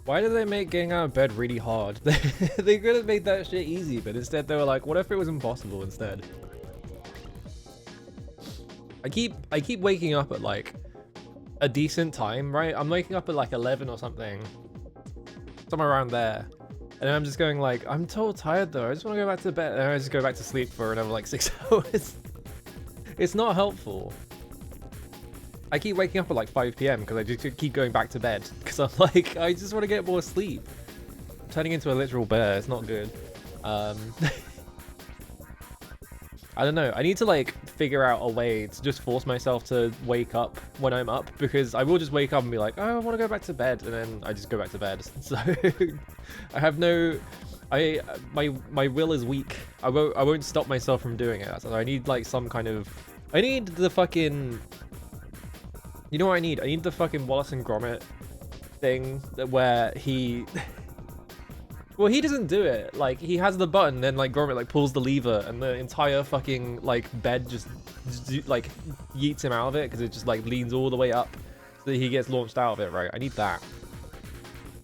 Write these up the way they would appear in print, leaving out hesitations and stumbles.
Why did they make getting out of bed really hard? They could have made that shit easy, but instead they were like, what if it was impossible instead? I keep waking up at like a decent time, right? I'm waking up at like 11 or something. Somewhere around there. And I'm just going like, I'm so tired though. I just want to go back to bed. And I just go back to sleep for another like 6 hours. It's not helpful. I keep waking up at like 5 PM because I just keep going back to bed. Because I'm like, I just want to get more sleep. I'm turning into a literal bear. It's not good. I don't know. I need to like figure out a way to just force myself to wake up when I'm up, because I will just wake up and be like, oh, I want to go back to bed, and then I just go back to bed. So I have no, my will is weak. I won't stop myself from doing it. So I need like some kind of, I need the fucking, you know what I need? I need the fucking Wallace and Gromit thing where he. Well, he doesn't do it. Like, he has the button, then like Gromit like pulls the lever, and the entire fucking like bed just like yeets him out of it because it just like leans all the way up, so that he gets launched out of it. Right? I need that.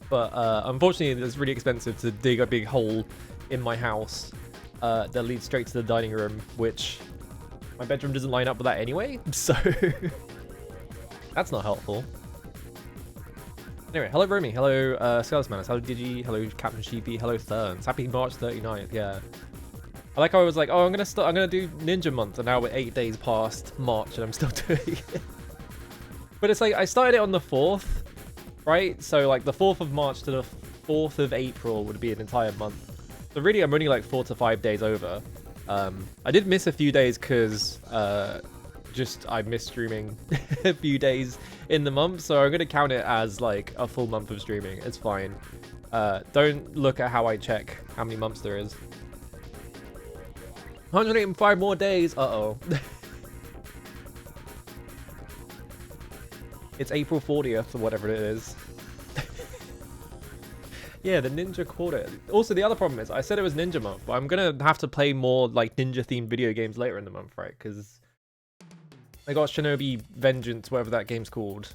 But unfortunately, it's really expensive to dig a big hole in my house that leads straight to the dining room, which my bedroom doesn't line up with that anyway. So that's not helpful. Anyway, hello Romy, hello Skeletman, hello Digi, hello Captain Sheepy, hello Therns. Happy March 39th, yeah. I like how I was like, oh, I'm gonna do Ninja Month, and now we're 8 days past March and I'm still doing it. But it's like, I started it on the 4th, right? So like the 4th of March to the 4th of April would be an entire month. So really, I'm only like 4 to 5 days over. I did miss a few days because I missed streaming a few days in the month, so I'm gonna count it as like a full month of streaming. It's fine. Don't look at how I check how many months there is. 105 more days. Uh-oh. It's April 40th or whatever it is. Yeah, the Ninja Quarter. Also, the other problem is I said it was Ninja Month, but I'm gonna have to play more like Ninja-themed video games later in the month, right? Because I got Shinobi Vengeance, whatever that game's called.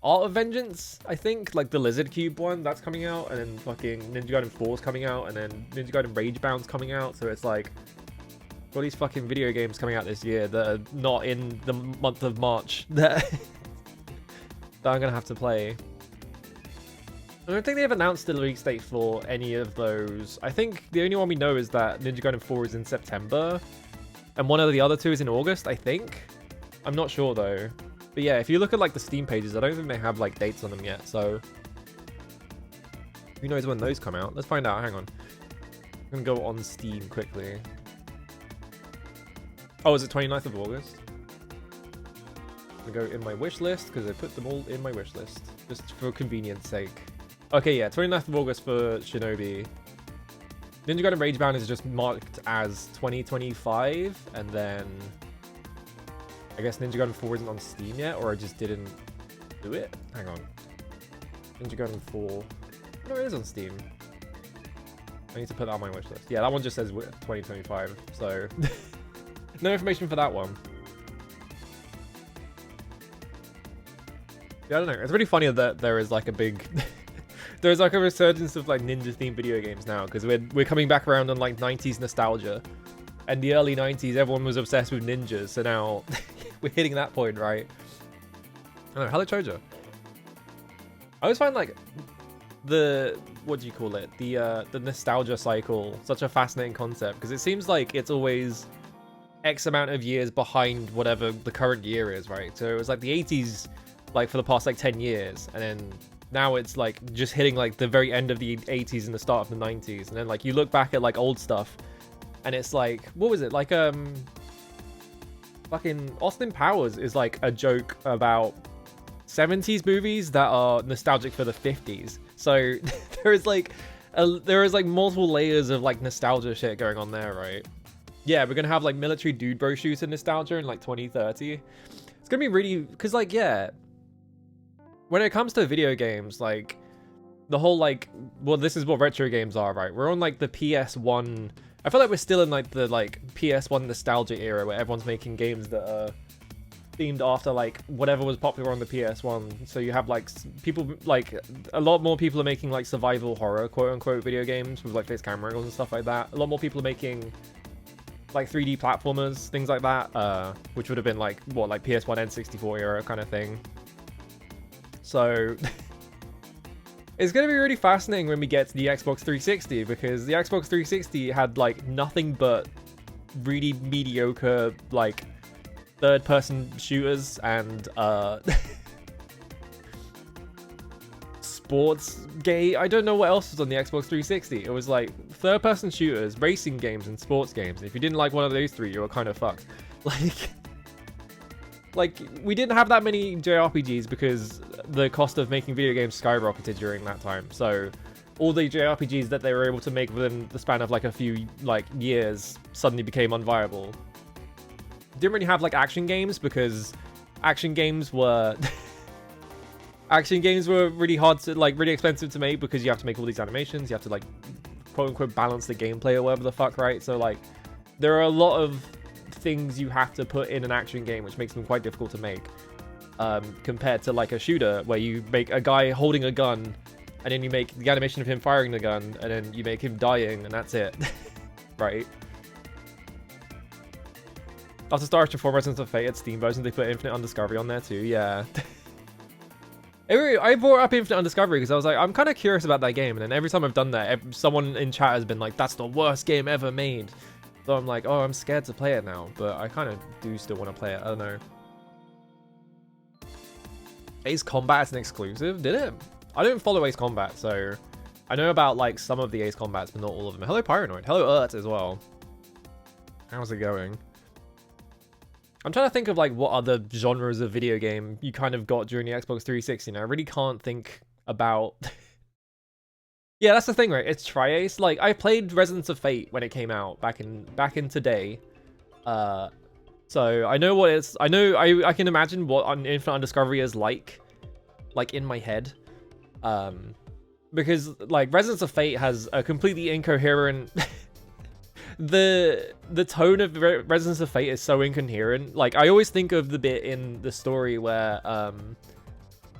Art of Vengeance, I think, like the Lizard Cube one, that's coming out, and then fucking Ninja Gaiden 4's coming out, and then Ninja Gaiden Ragebound's coming out, so it's like, all these fucking video games coming out this year that are not in the month of March that, that I'm gonna have to play. I don't think they've announced the release date for any of those. I think the only one we know is that Ninja Gaiden 4 is in September, and one of the other two is in August, I think. I'm not sure though. But yeah, if you look at like the Steam pages, I don't think they have like dates on them yet, so who knows when those come out. Let's find out. Hang on. I'm gonna go on Steam quickly. Oh, is it 29th of August? I'm gonna go in my wish list because I put them all in my wish list just for convenience sake. Okay, yeah, 29th of August for Shinobi. Ninja Gaiden Ragebound is just marked as 2025, and then I guess Ninja Gaiden 4 isn't on Steam yet, or I just didn't do it. Hang on. Ninja Gaiden 4. No, it is on Steam. I need to put that on my wish list. Yeah, that one just says 2025, so no information for that one. Yeah, I don't know. It's really funny that there is like a big there's like a resurgence of like ninja-themed video games now, because we're coming back around on like 90s nostalgia. And the early 90s, everyone was obsessed with ninjas, so now we're hitting that point, right? I don't know. Hello, Chojo. I always find like the, what do you call it? The nostalgia cycle such a fascinating concept, because it seems like it's always X amount of years behind whatever the current year is, right? So it was like the 80s, like for the past like 10 years, and then now it's like just hitting like the very end of the 80s and the start of the 90s, and then like you look back at like old stuff, and it's like, what was it? Like, fucking Austin Powers is like a joke about 70s movies that are nostalgic for the 50s. So there is like multiple layers of like nostalgia shit going on there, right? Yeah, we're gonna have like military dude bro shooter nostalgia in like 2030. It's gonna be really, because like, yeah, when it comes to video games, like the whole like, well, this is what retro games are, right? We're on like the PS1. I feel like we're still in like the like PS1 nostalgia era where everyone's making games that are themed after like whatever was popular on the PS1. So you have like people, like a lot more people are making like survival horror quote unquote video games with like fixed camera angles and stuff like that. A lot more people are making like 3D platformers, things like that, which would have been like what, like PS1 N64 era kind of thing. So it's going to be really fascinating when we get to the Xbox 360, because the Xbox 360 had like nothing but really mediocre like third-person shooters and sports game. I don't know what else was on the Xbox 360. It was like third-person shooters, racing games, and sports games. And if you didn't like one of those three, you were kind of fucked. Like we didn't have that many JRPGs because the cost of making video games skyrocketed during that time. So all the JRPGs that they were able to make within the span of like a few like years suddenly became unviable. Didn't really have like action games because action games were really hard to like, really expensive to make, because you have to make all these animations, you have to like quote unquote balance the gameplay or whatever the fuck, right? So like there are a lot of things you have to put in an action game, which makes them quite difficult to make, compared to like a shooter where you make a guy holding a gun and then you make the animation of him firing the gun and then you make him dying and that's it. Right? After Star Ocean 4 Residents of Fate at Steam version, they put Infinite Undiscovery on there too, yeah. Anyway, I brought up Infinite Undiscovery because I was like, I'm kind of curious about that game, and then every time I've done that, someone in chat has been like, that's the worst game ever made. So I'm like, oh, I'm scared to play it now, but I kind of do still want to play it. I don't know. Ace Combat is an exclusive, did it? I don't follow Ace Combat, so I know about like some of the Ace Combats, but not all of them. Hello Paranoid, hello Urt as well. How's it going? I'm trying to think of like what other genres of video game you kind of got during the Xbox 360. And I really can't think about. Yeah, that's the thing, right? It's Tri-Ace. Like I played Residents of Fate when it came out back in today. So I know what it's. I know I can imagine what Infinite Undiscovery is like in my head. Because like Residents of Fate has a completely incoherent. The tone of Residents of Fate is so incoherent. Like I always think of the bit in the story where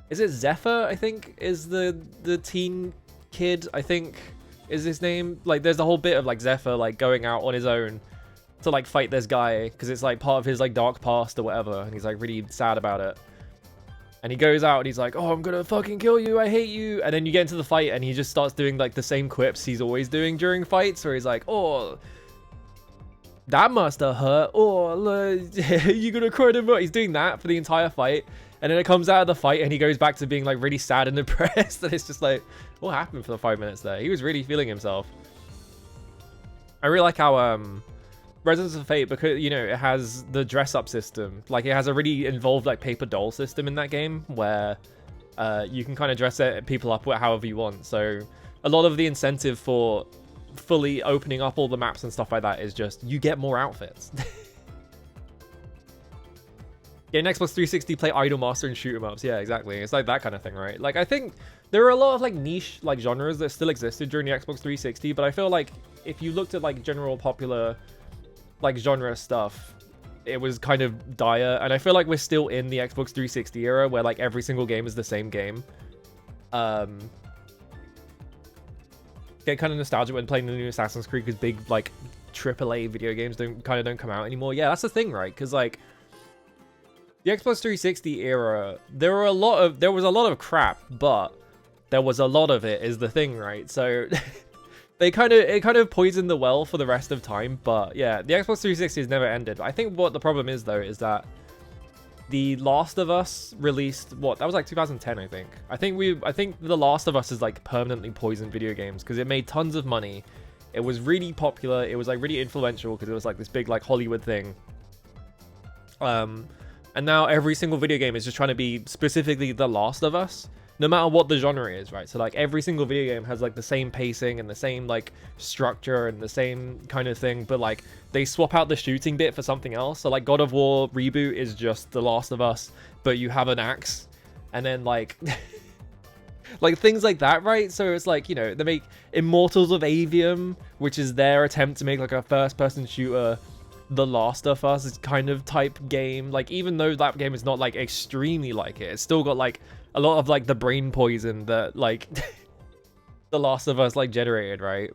is it Zephyr, I think, is the teen kid, I think is his name. Like there's the whole bit of like Zephyr like going out on his own to like fight this guy because it's like part of his like dark past or whatever, and he's like really sad about it. And he goes out and he's like, oh, I'm gonna fucking kill you, I hate you. And then you get into the fight and he just starts doing like the same quips he's always doing during fights, where he's like, oh, that must have hurt. Oh, you're gonna cry to me. He's doing that for the entire fight. And then it comes out of the fight and he goes back to being like really sad and depressed. And it's just like, what happened for the 5 minutes there? He was really feeling himself. I really like how Residents of Fate, because, you know, it has the dress up system. Like it has a really involved like paper doll system in that game where you can kind of dress people up however you want. So a lot of the incentive for fully opening up all the maps and stuff like that is just you get more outfits. Yeah, in Xbox 360 play Idolmaster and shoot 'em ups. Yeah, exactly. It's like that kind of thing, right? Like I think there are a lot of like niche like genres that still existed during the Xbox 360, but I feel like if you looked at like general popular like genre stuff, it was kind of dire. And I feel like we're still in the Xbox 360 era where like every single game is the same game. Get kind of nostalgic when playing the new Assassin's Creed because big like AAA video games don't come out anymore. Yeah, that's the thing, right? Because like the Xbox 360 era, there was a lot of crap, but there was a lot of it is the thing, right? So it kind of poisoned the well for the rest of time. But yeah, the Xbox 360 has never ended. I think what the problem is though is that The Last of Us released, what, that was like 2010, I think. I think The Last of Us is like permanently poisoned video games because it made tons of money. It was really popular. It was like really influential because it was like this big like Hollywood thing. And now every single video game is just trying to be specifically The Last of Us, no matter what the genre is, right? So like every single video game has like the same pacing and the same like structure and the same kind of thing, but like they swap out the shooting bit for something else. So like God of War reboot is just The Last of Us, but you have an axe, and then like like things like that, right? So it's like, you know, they make Immortals of Avium, which is their attempt to make like a first-person shooter The Last of Us kind of type game. Like, even though that game is not like extremely like it, it's still got like a lot of like the brain poison that like The Last of Us like generated, right?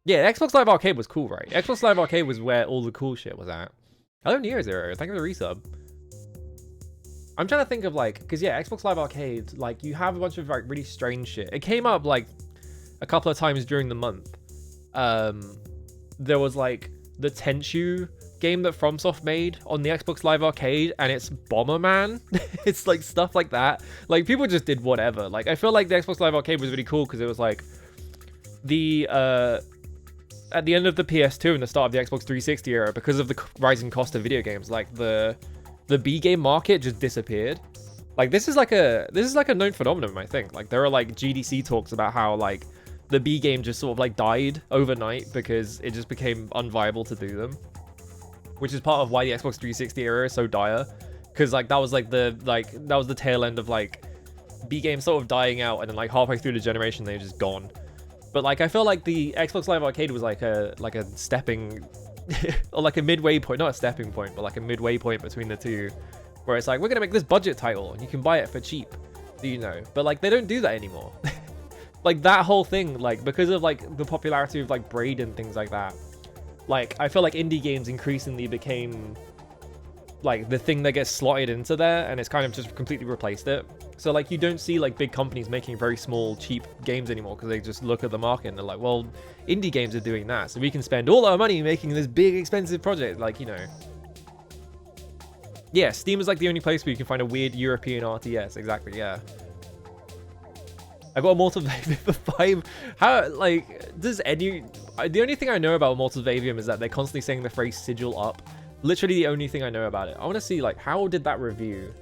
Yeah, Xbox Live Arcade was cool, right? Xbox Live Arcade was where all the cool shit was at. Hello Neo Zero, thank you for the resub. I'm trying to think of like, because yeah, Xbox Live Arcade, like you have a bunch of like really strange shit. It came up like a couple of times during the month. There was like the Tenchu game that FromSoft made on the Xbox Live Arcade, and it's Bomberman. It's like stuff like that. Like people just did whatever. Like I feel like the Xbox Live Arcade was really cool because it was like the at the end of the PS2 and the start of the Xbox 360 era, because of the rising cost of video games, like the B game market just disappeared. Like this is like a known phenomenon, I think. Like there are like GDC talks about how like the B game just sort of like died overnight because it just became unviable to do them, which is part of why the Xbox 360 era is so dire, because like that was the tail end of like B games sort of dying out, and then like halfway through the generation they're just gone. But like I feel like the Xbox Live Arcade was like a stepping or like a midway point, not a stepping point, but like a midway point between the two, where it's like, we're gonna make this budget title and you can buy it for cheap, you know. But like they don't do that anymore. Like that whole thing, like because of like the popularity of like Braid and things like that, like I feel like indie games increasingly became like the thing that gets slotted into there, and it's kind of just completely replaced it. So like you don't see like big companies making very small cheap games anymore, because they just look at the market and they're like, well, indie games are doing that, so we can spend all our money making this big expensive project. Like, you know, yeah, Steam is like the only place where you can find a weird European RTS. Exactly, yeah. I got Immortal Vavium for 5. How, like, does any... The only thing I know about Immortal Vavium is that they're constantly saying the phrase sigil up. Literally the only thing I know about it. I want to see, like, how did that review?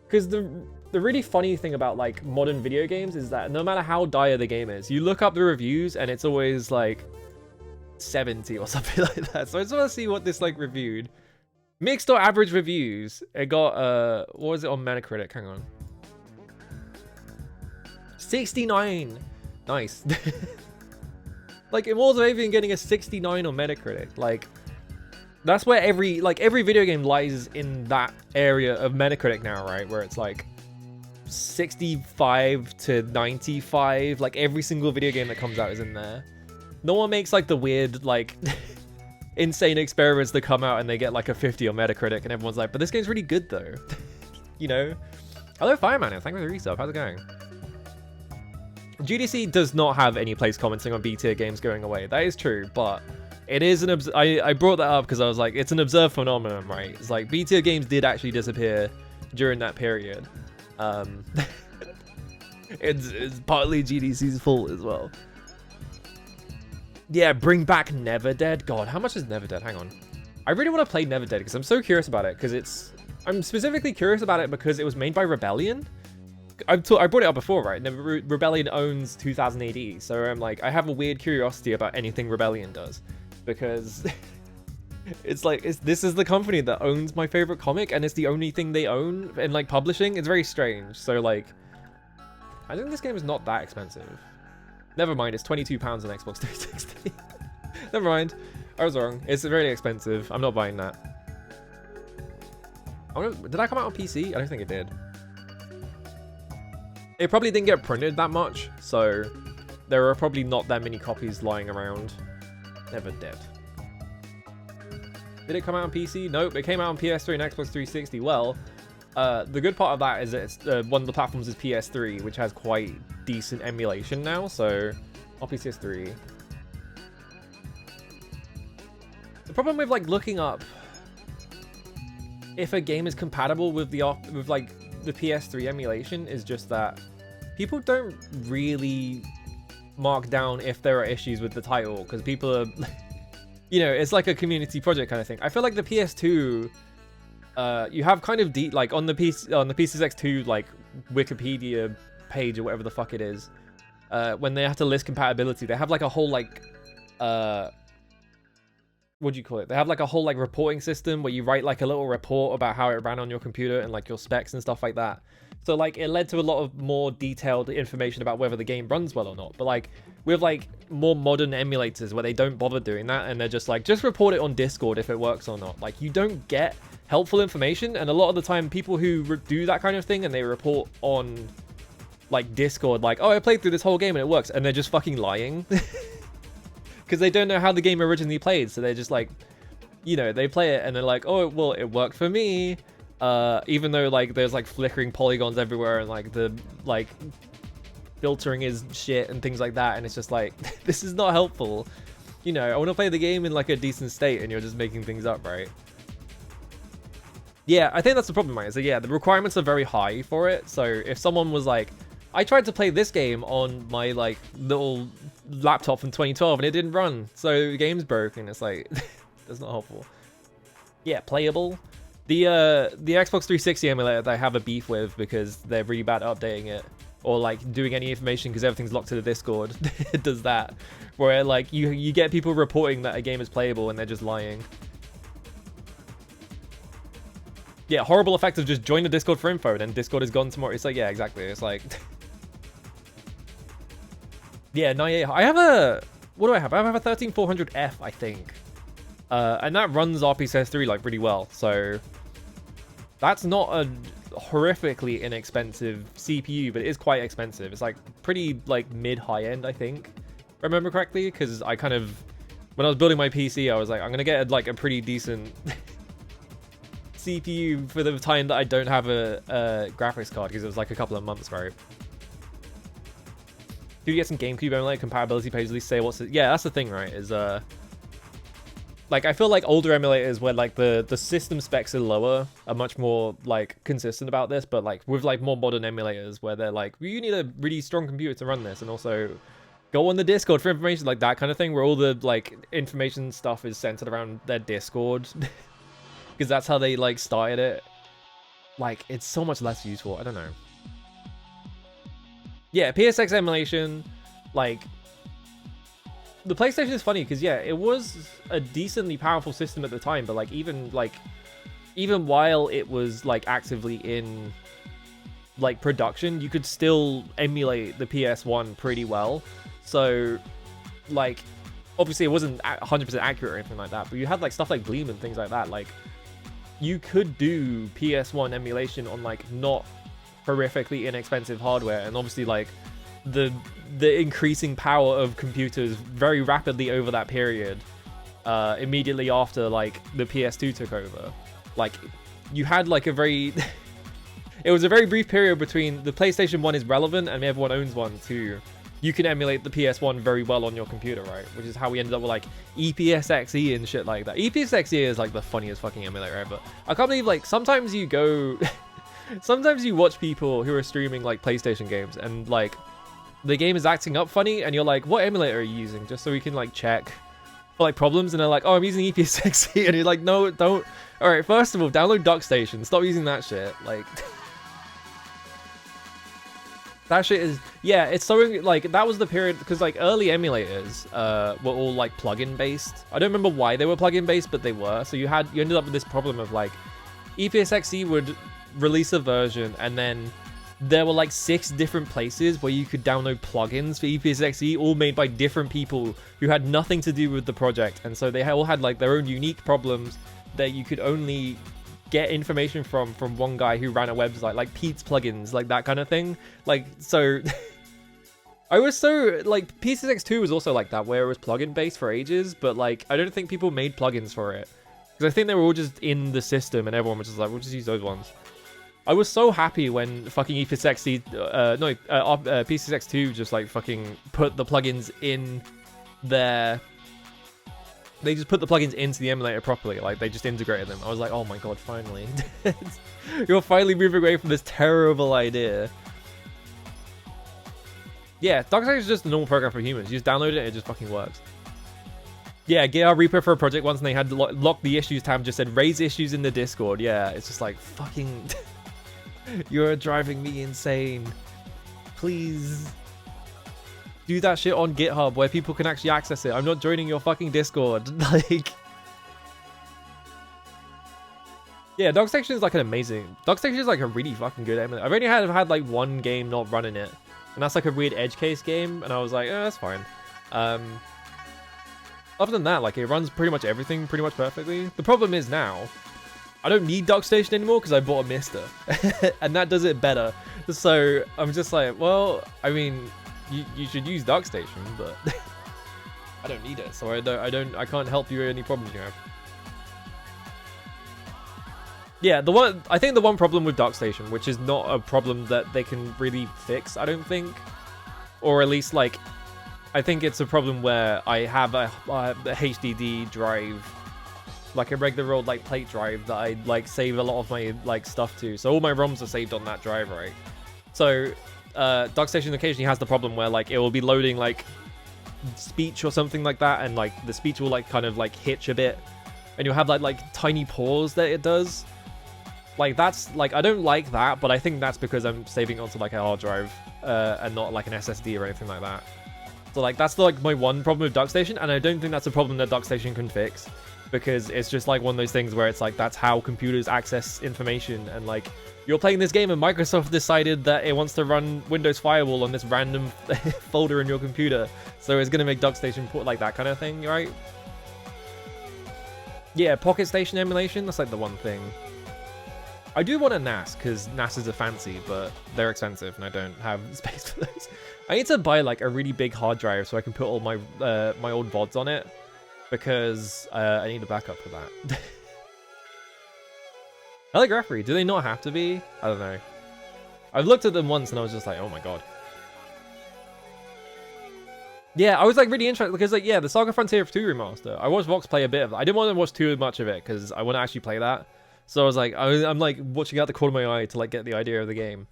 Because the really funny thing about, like, modern video games is that no matter how dire the game is, you look up the reviews and it's always, like, 70 or something like that. So I just want to see what this, like, reviewed. Mixed or average reviews. It got, what was it on Metacritic? Hang on. 69. Nice. Like Immortal Avian getting a 69 on Metacritic. Like that's where every video game lies in that area of Metacritic now, right? Where it's like 65 to 95. Like every single video game that comes out is in there. No one makes like the weird like insane experiments that come out and they get like a 50 on Metacritic and everyone's like, but this game's really good though. You know? Hello Fireman, thank you for the resub. How's it going? GDC does not have any place commenting on B-tier games going away. That is true, but it is an... I brought that up because I was like, it's an observed phenomenon, right? It's like B-tier games did actually disappear during that period. It's partly GDC's fault as well. Yeah, bring back Never Dead. God, how much is Never Dead? Hang on. I really want to play Never Dead because I'm so curious about it, because it's... I'm specifically curious about it because it was made by Rebellion. I brought it up before, right? Rebellion owns 2000 AD, so I'm like, I have a weird curiosity about anything Rebellion does, because it's like, this is the company that owns my favorite comic, and it's the only thing they own in like publishing. It's very strange. So like, I think this game is not that expensive. Never mind, it's £22 on Xbox 360. Never mind, I was wrong. It's very expensive. I'm not buying that. Did that come out on PC? I don't think it did. It probably didn't get printed that much, so there are probably not that many copies lying around. Never Dead. Did it come out on PC? Nope, it came out on PS3 and Xbox 360. Well, the good part of that is that it's, one of the platforms is PS3, which has quite decent emulation now, so on PS3. The problem with like looking up if a game is compatible with the PS3 emulation is just that people don't really mark down if there are issues with the title, because people are, you know, it's like a community project kind of thing. I feel like the PS2, you have kind of deep, like on the PCSX2 like Wikipedia page or whatever the fuck it is, when they have to list compatibility, they have like a whole like what do you call it? They have like a whole like reporting system where you write like a little report about how it ran on your computer and like your specs and stuff like that. So like it led to a lot of more detailed information about whether the game runs well or not. But like with like more modern emulators where they don't bother doing that and they're just like, just report it on Discord if it works or not. Like you don't get helpful information, and a lot of the time people who do that kind of thing and they report on like Discord like, oh, I played through this whole game and it works, and they're just fucking lying. Because they don't know how the game originally played, so they're just like, you know, they play it and they're like, oh, well, it worked for me. Even though like there's like flickering polygons everywhere and like the like filtering is shit and things like that, and it's just like, this is not helpful. You know, I want to play the game in like a decent state and you're just making things up, right? Yeah, I think that's the problem, right? So yeah, the requirements are very high for it. So if someone was like, I tried to play this game on my like little laptop from 2012 and it didn't run, so the game's broken, it's like, that's not helpful. Yeah, playable. The Xbox 360 emulator that I have a beef with because they're really bad at updating it or like doing any information because everything's locked to the Discord. It does that, where like you get people reporting that a game is playable and they're just lying. Yeah, horrible effect of just join the Discord for info, then Discord is gone tomorrow. It's like, yeah, exactly. It's like, yeah, 98. I have a, what do I have? I have a 13400F, I think. And that runs RPCS3 like really well. So that's not a horrifically inexpensive CPU, but it is quite expensive. It's like pretty like mid-high end, I think, if I remember correctly, because I kind of, when I was building my PC, I was like, I'm gonna get like a pretty decent CPU for the time that I don't have a graphics card, because it was like a couple of months, right? Do you get some GameCube emulator compatibility pages at least say what's it? Yeah, that's the thing, right? Is like I feel like older emulators where like the system specs are lower are much more like consistent about this, but like with like more modern emulators where they're like, well, you need a really strong computer to run this, and also go on the Discord for information, like that kind of thing, where all the like information stuff is centered around their Discord. Because that's how they like started it. Like it's so much less useful. I don't know. Yeah, PSX emulation, like the PlayStation is funny because yeah, it was a decently powerful system at the time, but like even while it was like actively in like production, you could still emulate the PS1 pretty well. So like obviously it wasn't 100% accurate or anything like that, but you had like stuff like Gleam and things like that. Like you could do PS1 emulation on like not horrifically inexpensive hardware, and obviously like the increasing power of computers very rapidly over that period, immediately after like the PS2 took over. Like you had like a very it was a very brief period between the PlayStation 1 is relevant and everyone owns one too. You can emulate the PS1 very well on your computer, right? Which is how we ended up with like EPSXE and shit like that. EPSXE is like the funniest fucking emulator ever. I can't believe like sometimes you go sometimes you watch people who are streaming like PlayStation games and like the game is acting up funny and you're like, what emulator are you using? Just so we can like check for like problems, and they're like, oh, I'm using EPSXE, and you're like, no, don't. All right, first of all, download DuckStation. Stop using that shit. Like that shit is, yeah, it's so like that was the period because like early emulators were all like plugin based. I don't remember why they were plugin based, but they were. So you ended up with this problem of like EPSXE would release a version and then there were like 6 different places where you could download plugins for EPSXE, all made by different people who had nothing to do with the project, and so they all had like their own unique problems that you could only get information from one guy who ran a website, like Pete's plugins, like that kind of thing. Like so I was so like PSX2 was also like that, where it was plugin based for ages, but like I don't think people made plugins for it because I think they were all just in the system and everyone was just like, we'll just use those ones. I was so happy when fucking PSX2 just like fucking put the plugins in their... They just put the plugins into the emulator properly. Like, they just integrated them. I was like, oh my god, finally. You're finally moving away from this terrible idea. Yeah, DuckStation is just a normal program for humans. You just download it and it just fucking works. Yeah, GitHub repo for a project once and they had locked the issues tab, just said raise issues in the Discord. Yeah, it's just like, fucking... You're driving me insane. Please do that shit on GitHub where people can actually access it. I'm not joining your fucking Discord. Like, Yeah, Dog Station is like an amazing... Dog Station is like a really fucking good emulator. I've only had like one game not running it. And that's like a weird edge case game. And I was like, that's fine. Other than that, like it runs pretty much everything pretty much perfectly. The problem is now, I don't need Dog Station anymore because I bought a Mister. And that does it better. So I'm just like, well, I mean, you should use Dog Station, but I don't need it. So I can't help you with any problems you have. Yeah, I think the one problem with Dark Station, which is not a problem that they can really fix, I don't think, or at least like, I think it's a problem where I have a HDD drive, like a regular old like plate drive that I like save a lot of my like stuff to. So all my ROMs are saved on that drive, right? So Dark Station occasionally has the problem where like it will be loading like speech or something like that, and like the speech will like kind of like hitch a bit, and you'll have like tiny pause that it does. Like, that's, like, I don't like that, but I think that's because I'm saving onto, like, a hard drive, and not, like, an SSD or anything like that. So, like, that's, like, my one problem with Dark Station, and I don't think that's a problem that Dark Station can fix, because it's just, like, one of those things where it's, like, that's how computers access information, and, like, you're playing this game and Microsoft decided that it wants to run Windows Firewall on this random folder in your computer, so it's gonna make Dark Station port, like, that kind of thing, right? Yeah, Pocket Station emulation, that's, like, the one thing. I do want a NAS, because NASs are fancy, but they're expensive, and I don't have space for those. I need to buy, like, a really big hard drive so I can put all my my old VODs on it, because I need a backup for that. Telegraphy, do they not have to be? I don't know. I've looked at them once, and I was just like, oh my god. Yeah, I was, like, really interested, because, like, yeah, the Saga Frontier 2 remaster. I watched Vox play a bit of it. I didn't want to watch too much of it, because I want to actually play that. So I was like, I'm like watching out the corner of my eye to like get the idea of the game.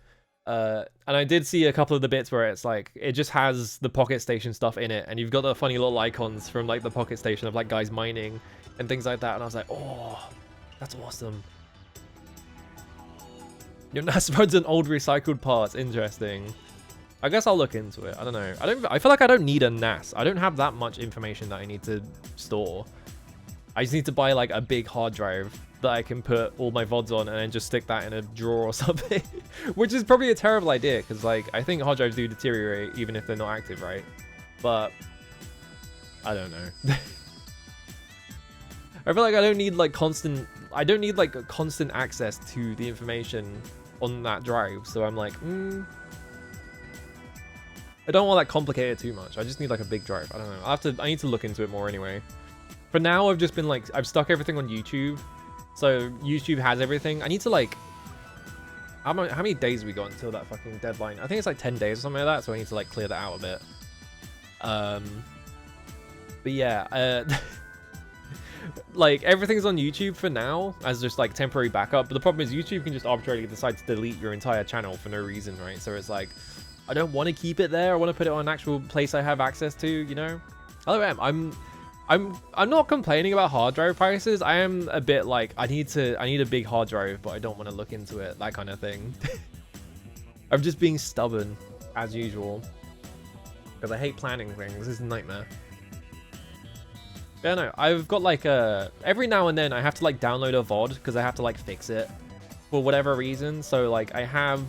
And I did see a couple of the bits where it's like, it just has the Pocket Station stuff in it. And you've got the funny little icons from like the Pocket Station of like guys mining and things like that. And I was like, oh, that's awesome. Your NAS runs an old recycled parts. Interesting. I guess I'll look into it. I don't know. I feel like I don't need a NAS. I don't have that much information that I need to store. I just need to buy like a big hard drive that I can put all my VODs on and then just stick that in a drawer or something. Which is probably a terrible idea, because like I think hard drives do deteriorate even if they're not active, right? But I don't know. I feel like I don't need like constant access to the information on that drive. So I'm like, I don't want that complicated too much. I just need like a big drive. I don't know. I need to look into it more anyway. For now, I've just been like, I've stuck everything on YouTube. So YouTube has everything. I need to like, how many days have we got until that fucking deadline? I think it's like 10 days or something like that. So I need to like clear that out a bit. But yeah, like everything's on YouTube for now as just like temporary backup. But the problem is YouTube can just arbitrarily decide to delete your entire channel for no reason, right? So it's like, I don't want to keep it there. I want to put it on an actual place I have access to, you know? Other than I'm not complaining about hard drive prices. I am a bit like, I need a big hard drive, but I don't want to look into it, that kind of thing. I'm just being stubborn as usual, because I hate planning things. This is a nightmare. Yeah, no, I've got like every now and then I have to like download a VOD because I have to like fix it for whatever reason. So like I have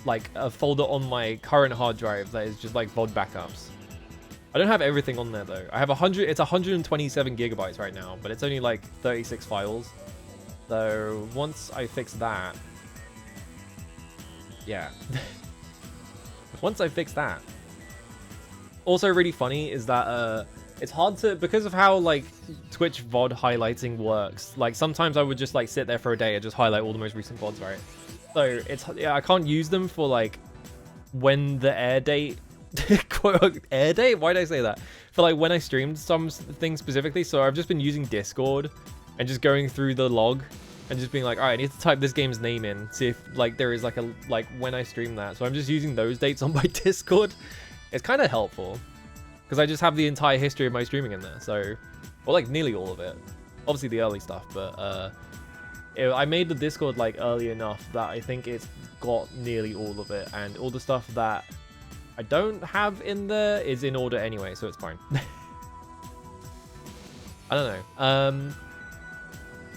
like a folder on my current hard drive that is just like VOD backups. I don't have everything on there though. I have it's 127 gigabytes right now, but it's only like 36 files. So once I fix that, yeah. Once I fix that. Also really funny is that it's hard to, because of how like Twitch VOD highlighting works, like sometimes I would just like sit there for a day and just highlight all the most recent VODs, right? So it's, yeah, I can't use them for like when the air date quote air date, why did I say that, for like when I streamed some things specifically. So I've just been using Discord and just going through the log and just being like, all right, I need to type this game's name in, see if like there is like a like when I stream that. So I'm just using those dates on my Discord. It's kind of helpful because I just have the entire history of my streaming in there. So, well, like nearly all of it, obviously the early stuff, but I made the Discord like early enough that I think it's got nearly all of it, and all the stuff that I don't have in there is in order anyway, so it's fine. I don't know.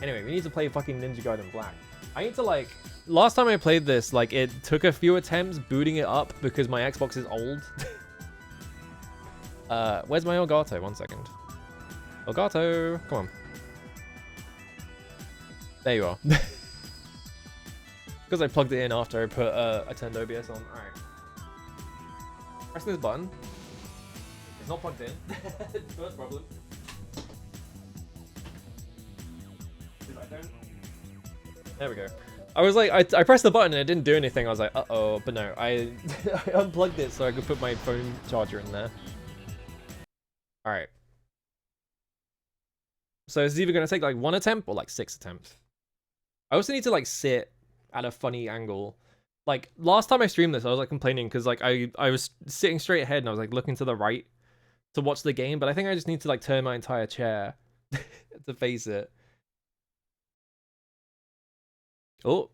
Anyway, we need to play fucking Ninja Gaiden Black. I need to like... Last time I played this, like, it took a few attempts booting it up because my Xbox is old. Where's my Elgato? 1 second. Elgato, come on. There you are. Because I plugged it in after I put I turned OBS on. Alright. Press this button. It's not plugged in. First problem. There we go. I was like, I pressed the button and it didn't do anything. I was like, uh-oh. But no, I unplugged it so I could put my phone charger in there. Alright. So it's either going to take like 1 attempt or like 6 attempts. I also need to like sit at a funny angle. Like last time I streamed this, I was like complaining because like I was sitting straight ahead and I was like looking to the right to watch the game, but I think I just need to like turn my entire chair to face it. Oh. Is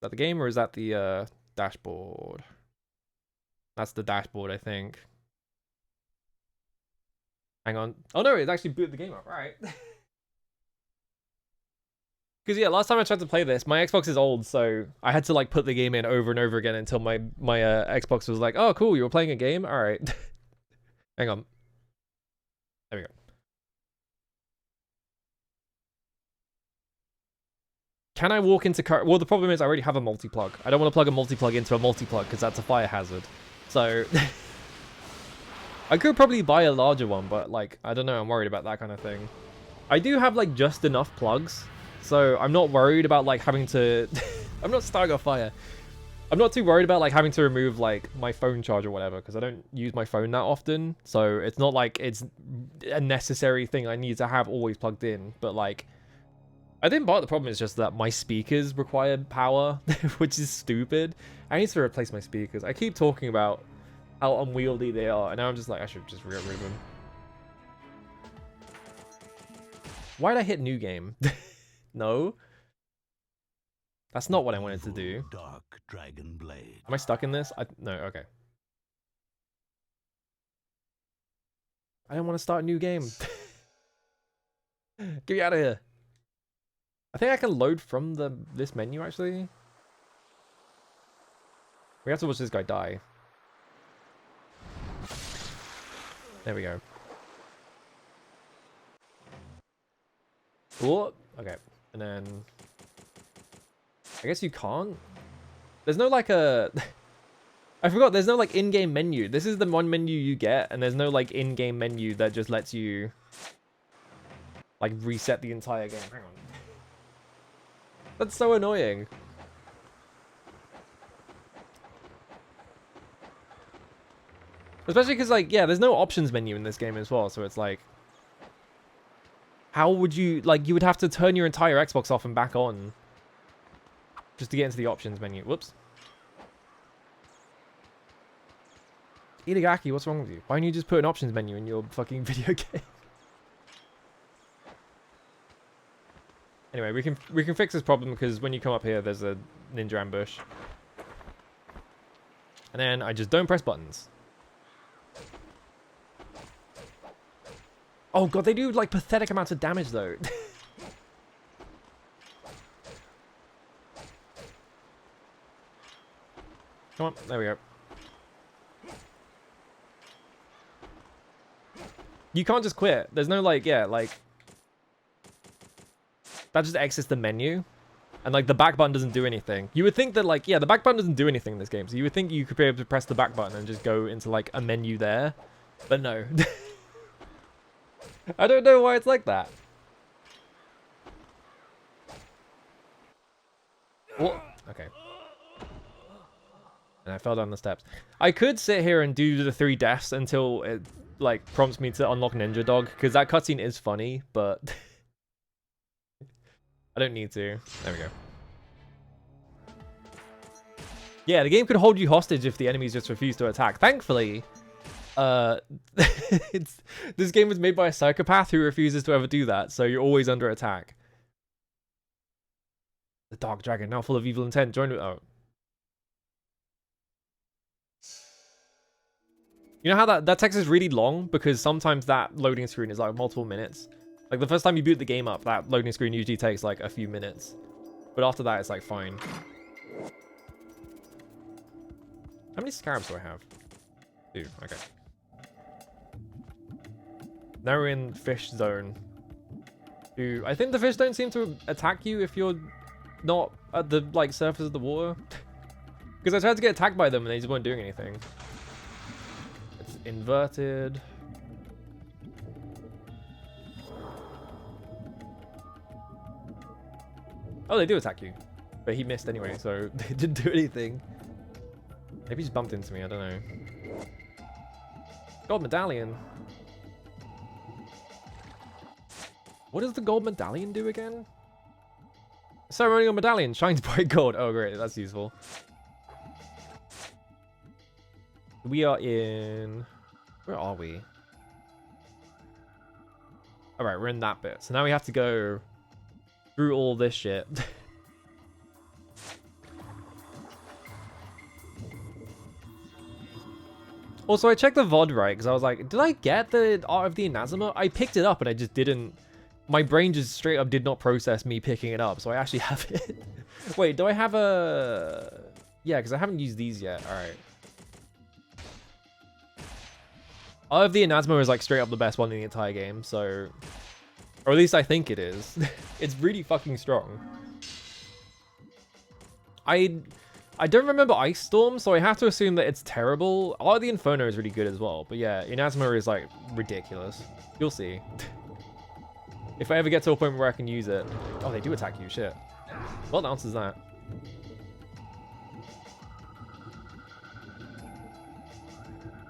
that the game or is that the dashboard? That's the dashboard, I think. Hang on. Oh no, it actually booted the game up. All right. Because yeah, last time I tried to play this, my Xbox is old, so I had to like put the game in over and over again until my Xbox was like, oh cool, you were playing a game? All right. Hang on. There we go. Can I walk into car? Well, the problem is I already have a multi-plug. I don't want to plug a multi-plug into a multi-plug because that's a fire hazard. So I could probably buy a larger one, but like, I don't know, I'm worried about that kind of thing. I do have like just enough plugs. So I'm not worried about like having to I'm not starting a fire. I'm not too worried about like having to remove like my phone charge or whatever because I don't use my phone that often. So it's not like it's a necessary thing I need to have always plugged in. But like I think part of the problem is just that my speakers require power, which is stupid. I need to replace my speakers. I keep talking about how unwieldy they are and now I'm just like I should just get rid of them. Why did I hit new game? No. That's not what I wanted to do. Dark Dragon Blade. Am I stuck in this? No, okay. I don't want to start a new game. Get me out of here. I think I can load from this menu actually. We have to watch this guy die. There we go. Oh, okay. And then I guess you can't. There's no like a I forgot there's no like in-game menu. This is the one menu you get and there's no like in-game menu that just lets you like reset the entire game. Hang on. That's so annoying. Especially because like yeah, there's no options menu in this game as well, so it's like how would you, like, you would have to turn your entire Xbox off and back on just to get into the options menu. Whoops. Itagaki, what's wrong with you? Why don't you just put an options menu in your fucking video game? Anyway, we can fix this problem because when you come up here, there's a ninja ambush. And then I just don't press buttons. Oh god, they do like pathetic amounts of damage though. Come on, there we go. You can't just quit. There's no like, yeah, like that just exits the menu. And like the back button doesn't do anything. You would think that like, yeah, the back button doesn't do anything in this game. So you would think you could be able to press the back button and just go into like a menu there. But no. I don't know why it's like that. Oh, okay. And I fell down the steps. I could sit here and do the 3 deaths until it like prompts me to unlock Ninja Dog, because that cutscene is funny, but I don't need to. There we go. Yeah, the game could hold you hostage if the enemies just refuse to attack. Thankfully, this game was made by a psychopath who refuses to ever do that, so you're always under attack. The Dark Dragon, now full of evil intent. Join me. Oh. You know how that text is really long? Because sometimes that loading screen is like multiple minutes. Like, the first time you boot the game up, that loading screen usually takes, like, a few minutes. But after that, it's, like, fine. How many scarabs do I have? 2. Okay. Now we're in fish zone. I think the fish don't seem to attack you if you're not at the, like, surface of the water. Because I tried to get attacked by them and they just weren't doing anything. It's inverted. Oh, they do attack you. But he missed anyway, so they didn't do anything. Maybe he just bumped into me, I don't know. Gold medallion. What does the gold medallion do again? Ceremonial medallion shines bright gold. Oh, great, that's useful. We are in... Where are we? Alright, we're in that bit. So now we have to go through all this shit. Also, I checked the VOD, right? Because I was like, did I get the Art of the Inazuma? I picked it up and I just didn't... My brain just straight up did not process me picking it up, so I actually have it. Wait, do I have a... Yeah, because I haven't used these yet. Alright. Art of the Inazuma is like straight up the best one in the entire game, so... Or at least I think it is. It's really fucking strong. I don't remember Ice Storm, so I have to assume that it's terrible. Art of the Inferno is really good as well, but yeah, Inazuma is like ridiculous. You'll see. If I ever get to a point where I can use it. Oh, they do attack you, shit. What else is that?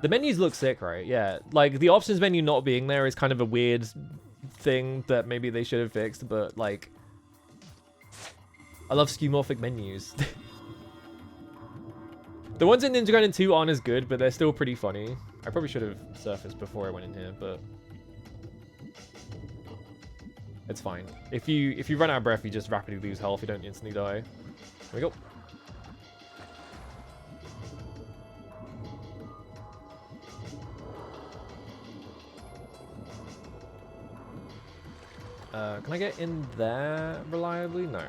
The menus look sick, right? Yeah, like the options menu not being there is kind of a weird thing that maybe they should have fixed, but like, I love skeuomorphic menus. The ones in Ninja Gaiden 2 aren't as good, but they're still pretty funny. I probably should have surfaced before I went in here, but it's fine. If you run out of breath, you just rapidly lose health. You don't instantly die. Here we go. Can I get in there reliably? No.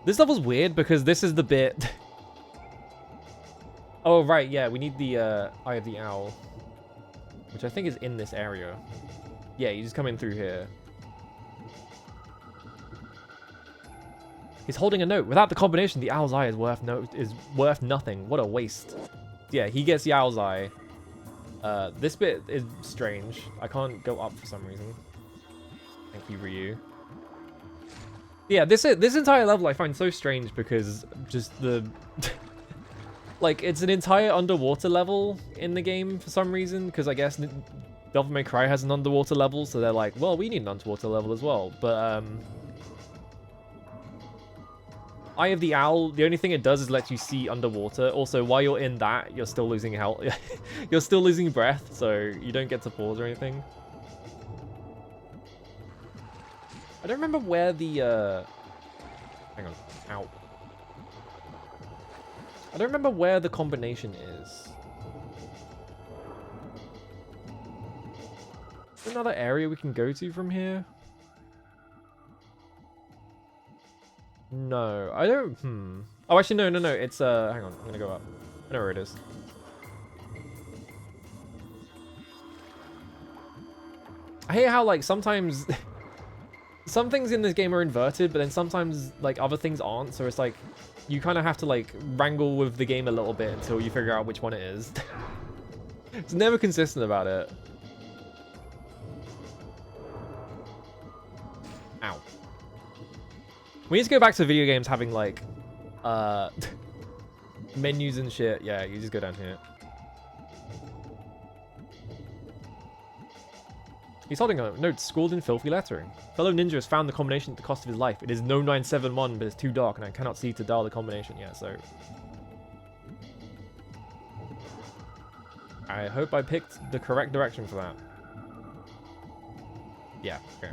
This level's weird because this is the bit... Oh, right, yeah, we need the Eye of the Owl, which I think is in this area. Yeah, you just come in through here. He's holding a note. Without the combination, the Owl's Eye is worth nothing. What a waste. Yeah, he gets the Owl's Eye. This bit is strange. I can't go up for some reason. Thank you, Ryu. Yeah, this entire level I find so strange because just the... like, it's an entire underwater level in the game for some reason, because I guess Devil May Cry has an underwater level, so they're like, well, we need an underwater level as well. But, Eye of the Owl, the only thing it does is let you see underwater. Also, while you're in that, you're still losing health. You're still losing breath, so you don't get to pause or anything. I don't remember where the, hang on. Ow. I don't remember where the combination is. Is there another area we can go to from here? No, I don't, Oh, actually, no. It's, hang on. I'm gonna go up. I know where it is. I hate how, like, sometimes... some things in this game are inverted, but then sometimes, like, other things aren't. So it's like, you kind of have to, like, wrangle with the game a little bit until you figure out which one it is. It's never consistent about it. Ow. We need to go back to video games having, like, menus and shit. Yeah, you just go down here. He's holding a note scrawled in filthy lettering. Fellow ninja has found the combination at the cost of his life. It is no 971, but it's too dark and I cannot see to dial the combination. Yeah, so... I hope I picked the correct direction for that. Yeah, okay.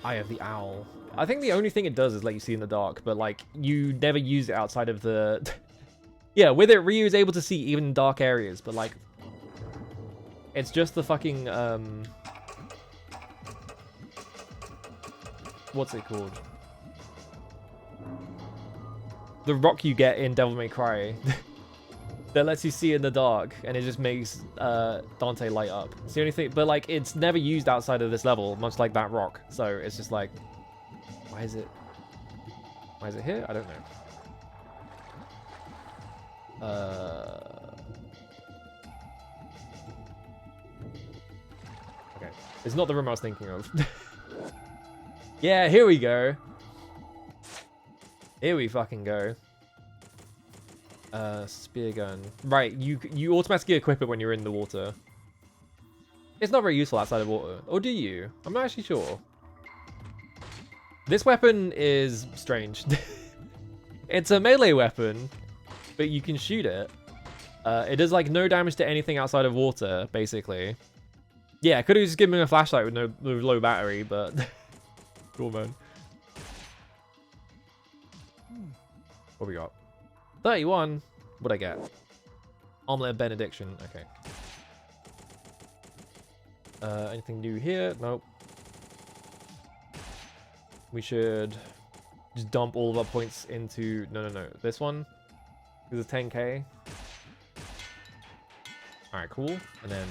Eye of the Owl. I think the only thing it does is let you see in the dark, but like you never use it outside of the. Yeah, with it, Ryu is able to see even in dark areas, but like it's just the fucking what's it called? The rock you get in Devil May Cry that lets you see in the dark, and it just makes Dante light up. It's the only thing, but like it's never used outside of this level, much like that rock. So it's just like, why is it here? I don't know. Okay, it's not the room I was thinking of. Yeah, here we go. Here we fucking go. Spear gun. Right, you automatically equip it when you're in the water. It's not very useful outside of water. Or do you? I'm not actually sure. This weapon is strange. It's a melee weapon, but you can shoot it. It does like no damage to anything outside of water, basically. Yeah, I could have just given him a flashlight with low battery, but cool, man. What we got? 31. What'd I get? Omelette Benediction. Okay. Anything new here? Nope. We should just dump all of our points into... No. This one. This is 10k. Alright, cool. And then...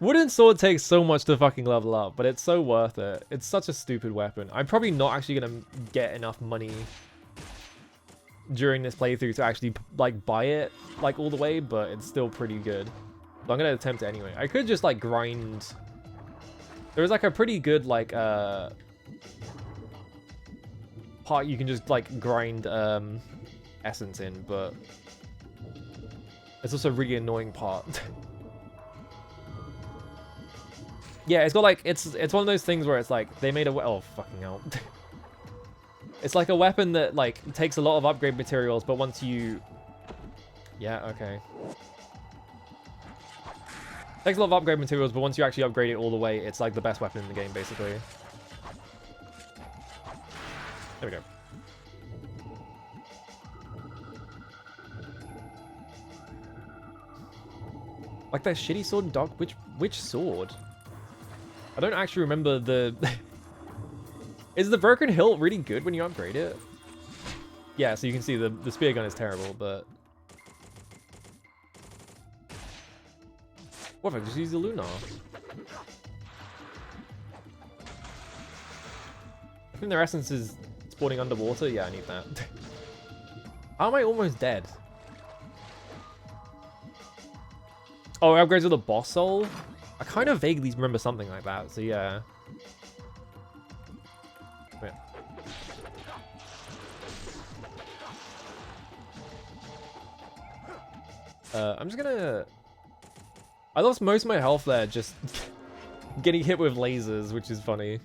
Wooden sword takes so much to fucking level up, but it's so worth it. It's such a stupid weapon. I'm probably not actually gonna get enough money during this playthrough to actually like buy it like all the way, but it's still pretty good. But I'm gonna attempt it anyway. I could just like grind. There's like a pretty good like part you can just like grind essence in, but it's also a really annoying part. Yeah, it's got like it's one of those things where it's like they made a oh fucking hell. It's like a weapon that like takes a lot of upgrade materials, but once you yeah, okay. Takes a lot of upgrade materials, but once you actually upgrade it all the way, it's like the best weapon in the game, basically. There we go. Like that shitty sword dog. Which sword? I don't actually remember the... Is the Broken Hilt really good when you upgrade it? Yeah, so you can see the spear gun is terrible, but... What if I just use the Lunar? I think their essence is spawning underwater. Yeah, I need that. How am I almost dead? Oh, it upgrades with a boss soul? I kind of vaguely remember something like that, so yeah. Wait. I'm just gonna... I lost most of my health there just getting hit with lasers, which is funny.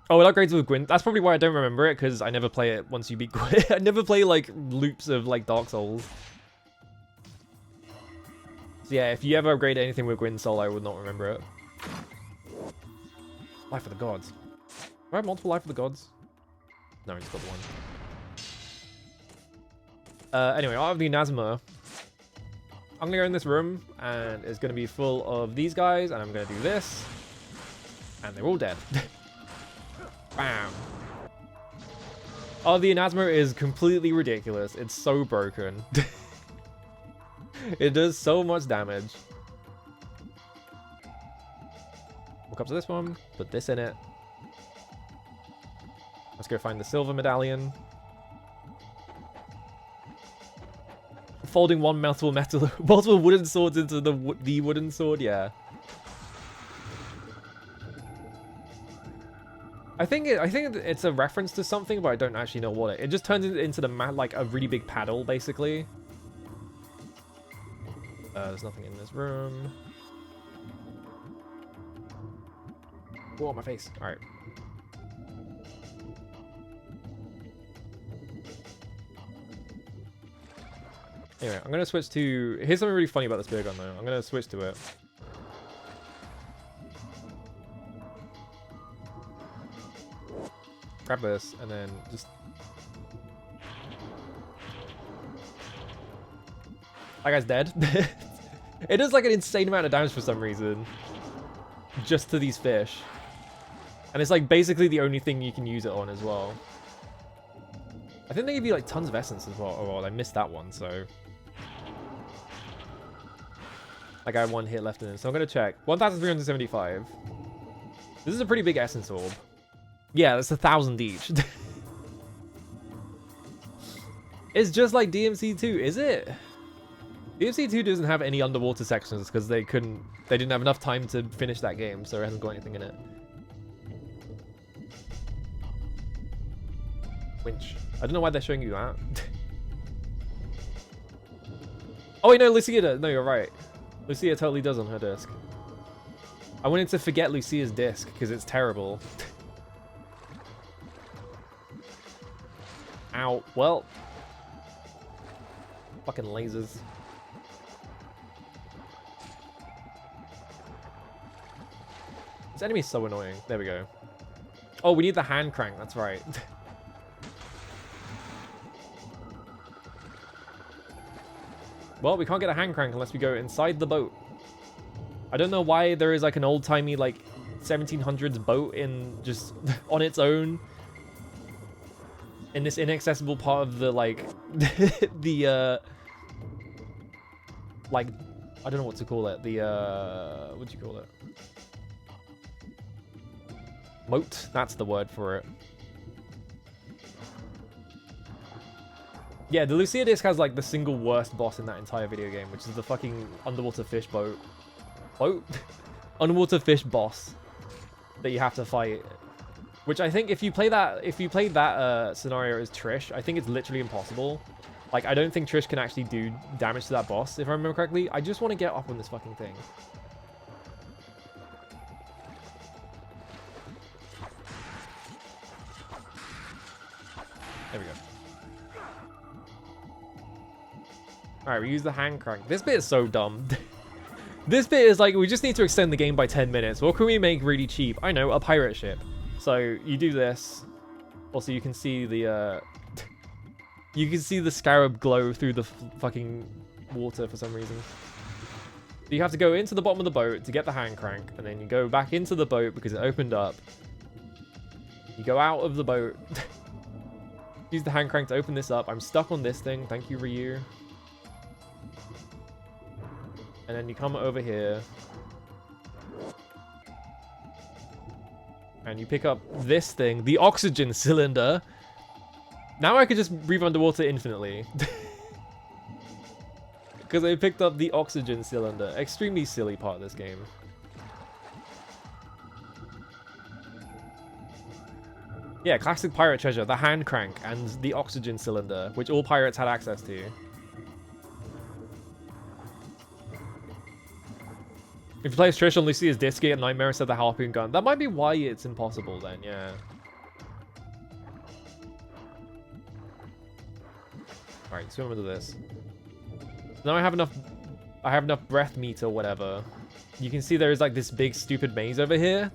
Oh, it upgrades with Gwyn. That's probably why I don't remember it, because I never play it once you beat Gwyn. I never play, like, loops of, like, Dark Souls. So yeah, if you ever upgrade anything with Gwyn Soul, I would not remember it. Life of the Gods. Do I have multiple Life of the Gods? No, I just got the one. Anyway, out of the Nazma, I'm gonna go in this room, and it's gonna be full of these guys, and I'm gonna do this, and they're all dead. Bam. Oh, the Inazuma is completely ridiculous. It's so broken. It does so much damage. Walk up to this one, put this in it. Let's go find the silver medallion. Folding one multiple wooden swords into the wooden sword, yeah. I think it's a reference to something, but I don't actually know what it just turns it into like a really big paddle, basically. There's nothing in this room. Whoa, my face. All right. Anyway, I'm gonna switch to... Here's something really funny about the spear gun, though. I'm gonna switch to it. grab this, and then just... That guy's dead. It does like an insane amount of damage for some reason. Just to these fish. And it's like basically the only thing you can use it on as well. I think they give you like tons of essence as well. Oh, well, I missed that one, so... Like I have one hit left in it, so I'm going to check. 1,375. This is a pretty big essence orb. Yeah, that's 1,000 each. It's just like DMC2, is it? DMC2 doesn't have any underwater sections because they didn't have enough time to finish that game, so it hasn't got anything in it. Winch. I don't know why they're showing you that. Oh wait, no, Lucia does. No, you're right. Lucia totally does on her disc. I wanted to forget Lucia's disc because it's terrible. Ow. Well. Fucking lasers. This enemy's so annoying. There we go. Oh, we need the hand crank. That's right. Well, we can't get a hand crank unless we go inside the boat. I don't know why there is like an old-timey like 1700s boat in just on its own in this inaccessible part of the like the like I don't know what to call it. The what do you call it? Moat. That's the word for it. Yeah, the Lucia disc has like the single worst boss in that entire video game, which is the fucking underwater fish boat. Underwater fish boss that you have to fight. Which I think if you played that scenario as Trish, I think it's literally impossible. Like, I don't think Trish can actually do damage to that boss, if I remember correctly. I just want to get up on this fucking thing. There we go. Alright, we use the hand crank. This bit is so dumb. This bit is like, we just need to extend the game by 10 minutes. What can we make really cheap? I know, a pirate ship. So, you do this. Also, you can see the, you can see the scarab glow through the fucking water for some reason. So you have to go into the bottom of the boat to get the hand crank, and then you go back into the boat because it opened up. You go out of the boat. Use the hand crank to open this up. I'm stuck on this thing. Thank you, Ryu. And then you come over here. And you pick up this thing, the oxygen cylinder. Now I could just breathe underwater infinitely. Because I picked up the oxygen cylinder. Extremely silly part of this game. Yeah, classic pirate treasure. The hand crank and the oxygen cylinder, which all pirates had access to. If you play as Trish on Lucia's disc, get Nightmare instead of the harpoon gun. That might be why it's impossible then, yeah. Alright, swim into this. Now I have enough breath meter or whatever. You can see there is like this big stupid maze over here.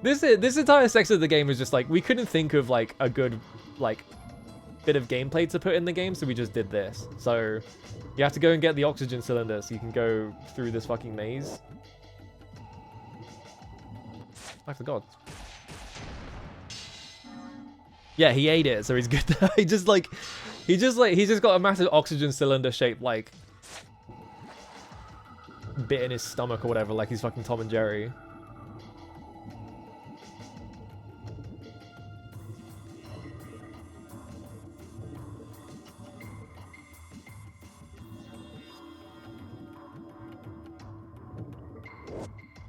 This entire section of the game is just like, we couldn't think of like a good like bit of gameplay to put in the game, so we just did this. So you have to go and get the oxygen cylinder so you can go through this fucking maze. I forgot. Yeah, he ate it, so he's good. He's just got a massive oxygen cylinder shaped like bit in his stomach or whatever, like he's fucking Tom and Jerry.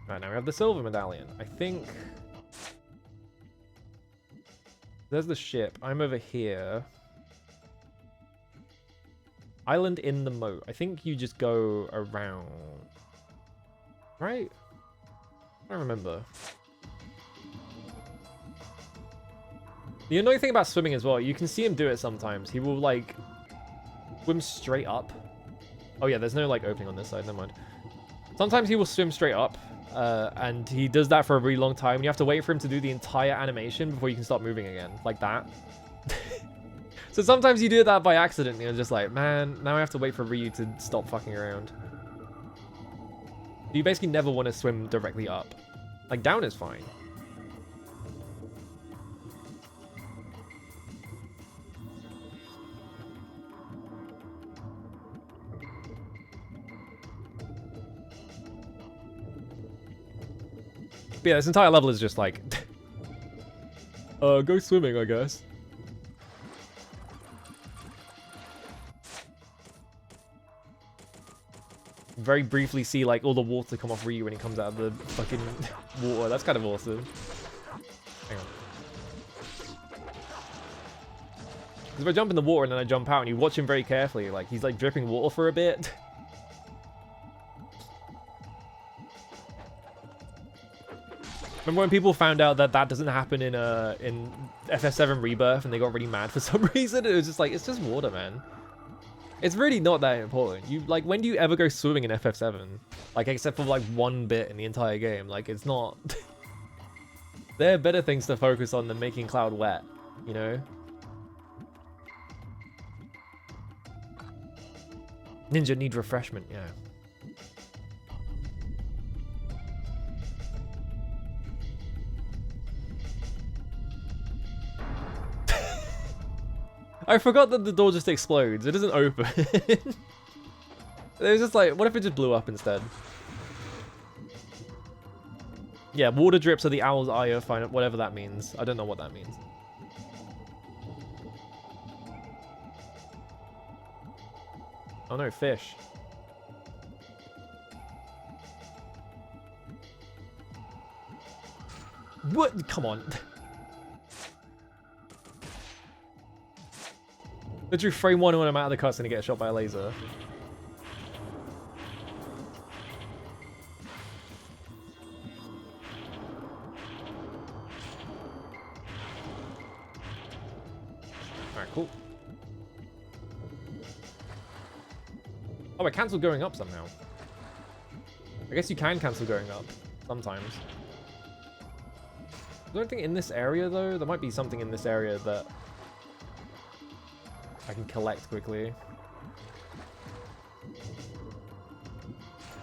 Right, now we have the silver medallion. I think there's the ship. I'm over here. Island in the moat. I think you just go around. Right? I don't remember. The annoying thing about swimming as well, you can see him do it sometimes. He will like swim straight up. Oh yeah, there's no like opening on this side, never mind. Sometimes he will swim straight up And he does that for a really long time. And you have to wait for him to do the entire animation before you can start moving again, like that. So sometimes you do that by accident, and you're just like, man, now I have to wait for Ryu to stop fucking around. You basically never want to swim directly up. Like, down is fine. But yeah, this entire level is just like... go swimming, I guess. Very briefly see like all the water come off Ryu when he comes out of the fucking water. That's kind of awesome. Hang on. Because if I jump in the water and then I jump out and you watch him very carefully, like he's like dripping water for a bit. Remember when people found out that that doesn't happen in FF7 Rebirth and they got really mad for some reason? It was just like, it's just water, man. It's really not that important. You like, when do you ever go swimming in FF7? Like, except for like one bit in the entire game. Like, it's not. There are better things to focus on than making Cloud wet, you know? Ninja need refreshment, yeah. I forgot that the door just explodes. It doesn't open. It was just like, what if it just blew up instead? Yeah, water drips are the owl's eye of fire, whatever that means. I don't know what that means. Oh no, fish. What? Come on. Literally frame one when I'm out of the cutscene and get shot by a laser. Alright, cool. Oh, I cancelled going up somehow. I guess you can cancel going up sometimes. Is there anything in this area though? There might be something in this area that I can collect quickly.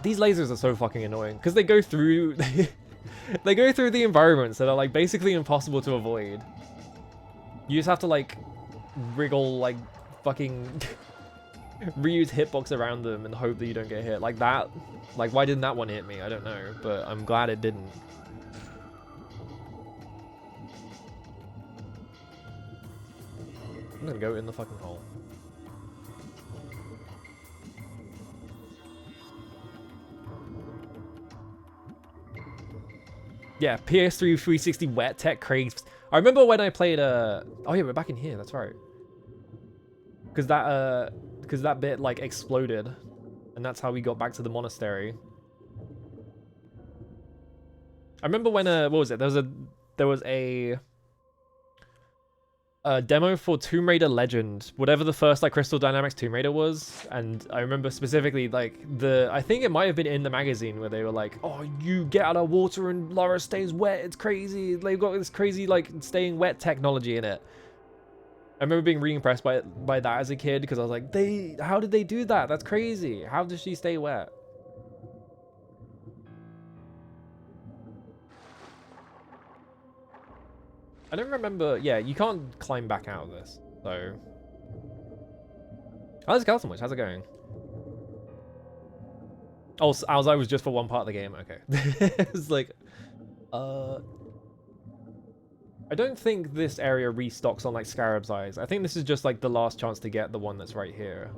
These lasers are so fucking annoying because they go through they go through the environments that are like basically impossible to avoid. You just have to like wriggle like fucking reuse hitbox around them and hope that you don't get hit like that. Like, why didn't that one hit me? I don't know, but I'm glad it didn't. I'm gonna go in the fucking hole. Yeah, PS3 360 wet tech craves. I remember when I played oh yeah, we're back in here, that's right. Cause that bit like exploded. And that's how we got back to the monastery. I remember when what was it? There was a demo for Tomb Raider Legend, whatever the first like Crystal Dynamics Tomb Raider was, and I remember specifically like I think it might have been in the magazine where they were like, oh, you get out of water and Lara stays wet, it's crazy, they've got this crazy like staying wet technology in it. I remember being really impressed by that as a kid because I was like, how did they do that? That's crazy. How does she stay wet? I don't remember. Yeah, you can't climb back out of this, so. Oh, there's Skeleton Witch. How's it going? Oh, so I was just for one part of the game. Okay. It's like, I don't think this area restocks on like Scarab's Eyes. I think this is just like the last chance to get the one that's right here.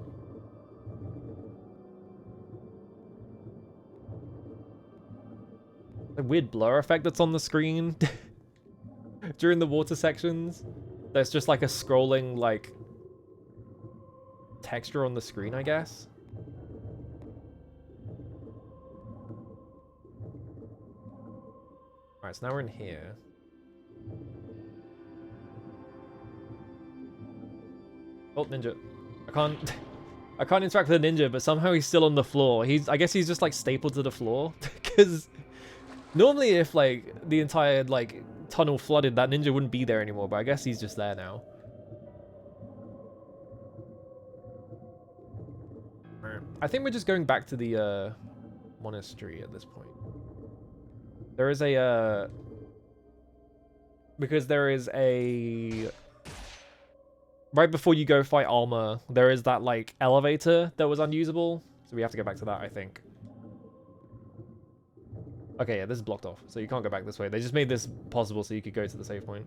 A weird blur effect that's on the screen. During the water sections, there's just like a scrolling like texture on the screen, I guess. Alright, so now we're in here. Oh, ninja. I can't interact with the ninja, but somehow he's still on the floor. I guess he's just like stapled to the floor because Normally, if like the entire like tunnel flooded, that ninja wouldn't be there anymore. But I guess he's just there now. Right. I think we're just going back to the monastery at this point. There is a because there is a right before you go fight Alma, there is that like elevator that was unusable, so we have to go back to that, I think. Okay, yeah, this is blocked off, so you can't go back this way. They just made this possible so you could go to the save point.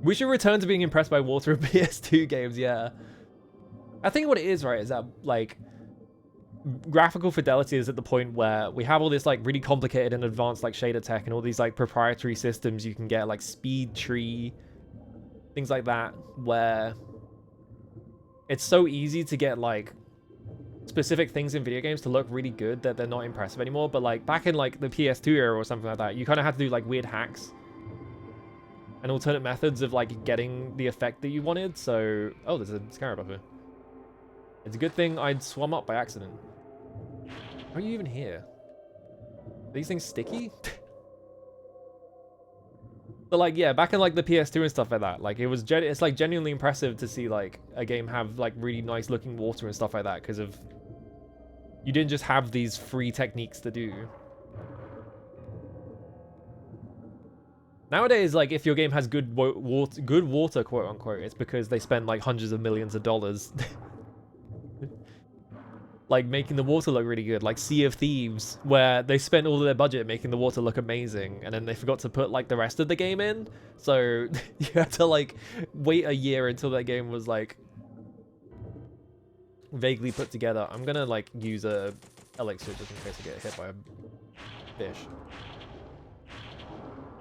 We should return to being impressed by water in PS2 games, yeah. I think what it is, right, is that, like, graphical fidelity is at the point where we have all this, like, really complicated and advanced, like, shader tech and all these, like, proprietary systems you can get, like, speed tree, things like that, where it's so easy to get, like, specific things in video games to look really good that they're not impressive anymore. But like back in like the PS2 era or something like that, you kind of had to do like weird hacks and alternate methods of like getting the effect that you wanted. So, oh, there's a scarab up here. It's a good thing I'd swum up by accident. How are you even here? Are these things sticky? But like, yeah, back in like the PS2 and stuff like that, like it was it's like genuinely impressive to see like a game have like really nice looking water and stuff like that because of you didn't just have these free techniques to do. Nowadays, like if your game has good water, quote unquote, it's because they spent like hundreds of millions of dollars. Like making the water look really good, like Sea of Thieves, where they spent all of their budget making the water look amazing, and then they forgot to put like the rest of the game in, so you had to like wait a year until that game was like vaguely put together. I'm gonna like use a elixir just in case I get hit by a fish.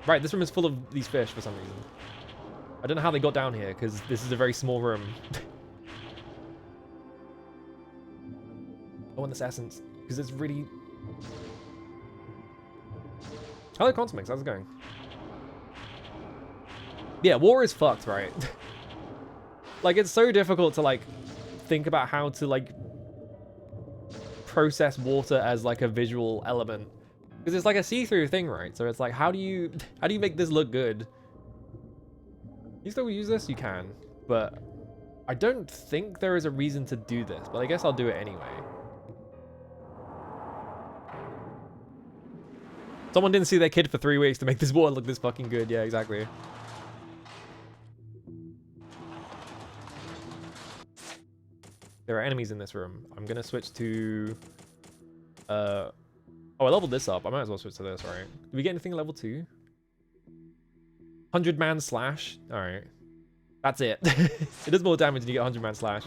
Right, this room is full of these fish for some reason. I don't know how they got down here because this is a very small room. I want this essence, because it's really... Hello, Consumix, how's it going? Yeah, war is fucked, right? Like, it's so difficult to, like, think about how to, like, process water as, like, a visual element. Because it's, like, a see-through thing, right? So it's like, how do you make this look good? You still use this? You can. But I don't think there is a reason to do this, but I guess I'll do it anyway. Someone didn't see their kid for 3 weeks to make this water look this fucking good. Yeah, exactly. There are enemies in this room. I'm gonna switch to... Oh, I leveled this up. I might as well switch to this, right? Did we get anything at level 2? 100-man slash? Alright. That's it. It does more damage when you get 100-man slash.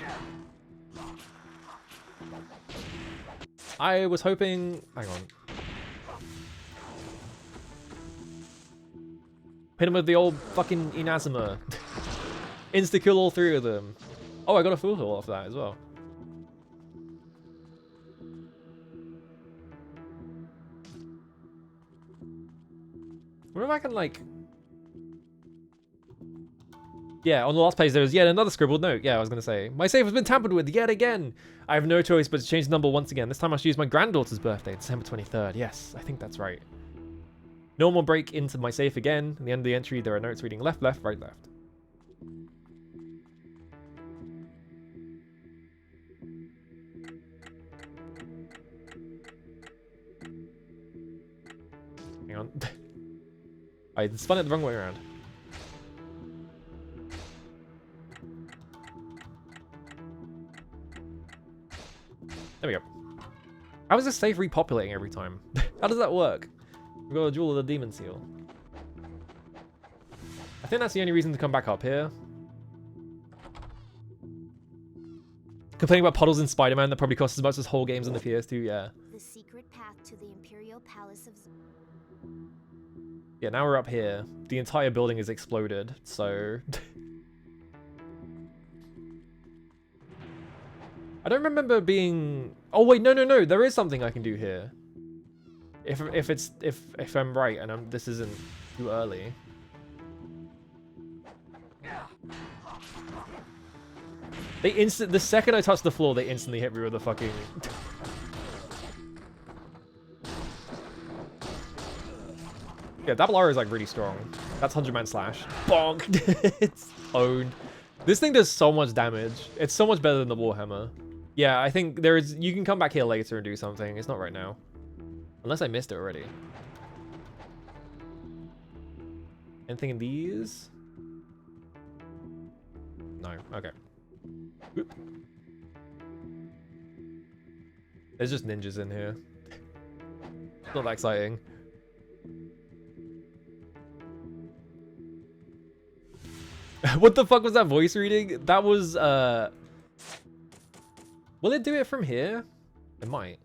I was hoping... Hang on. Hit him with the old fucking Inazuma. Insta-kill all 3 of them. Oh, I got a full heal off that as well. What if I can, like... Yeah, on the last page there was yet another scribbled note. Yeah, I was going to say. My save has been tampered with yet again. I have no choice but to change the number once again. This time I should use my granddaughter's birthday, December 23rd. Yes, I think that's right. No one will break into my safe again. At the end of the entry, there are notes reading left, left, right, left. Hang on. I spun it the wrong way around. There we go. How is this safe repopulating every time? How does that work? We've got a jewel of the demon seal. I think that's the only reason to come back up here. Complaining about puddles in Spider-Man that probably costs as much as whole games on the PS2, yeah. The secret path to the Imperial Palace of... Yeah, now we're up here. The entire building is exploded, so... I don't remember being... Oh wait, no, there is something I can do here. If I'm right and this isn't too early. The second I touch the floor, they instantly hit me with a fucking... Yeah, double R is like really strong. That's 100-man slash. Bonk! It's owned. This thing does so much damage. It's so much better than the Warhammer. Yeah, I think there is. You can come back here later and do something. It's not right now. Unless I missed it already. Anything in these? No. Okay. Oop. There's just ninjas in here. Not that exciting. What the fuck was that voice reading? That was, will it do it from here? It might.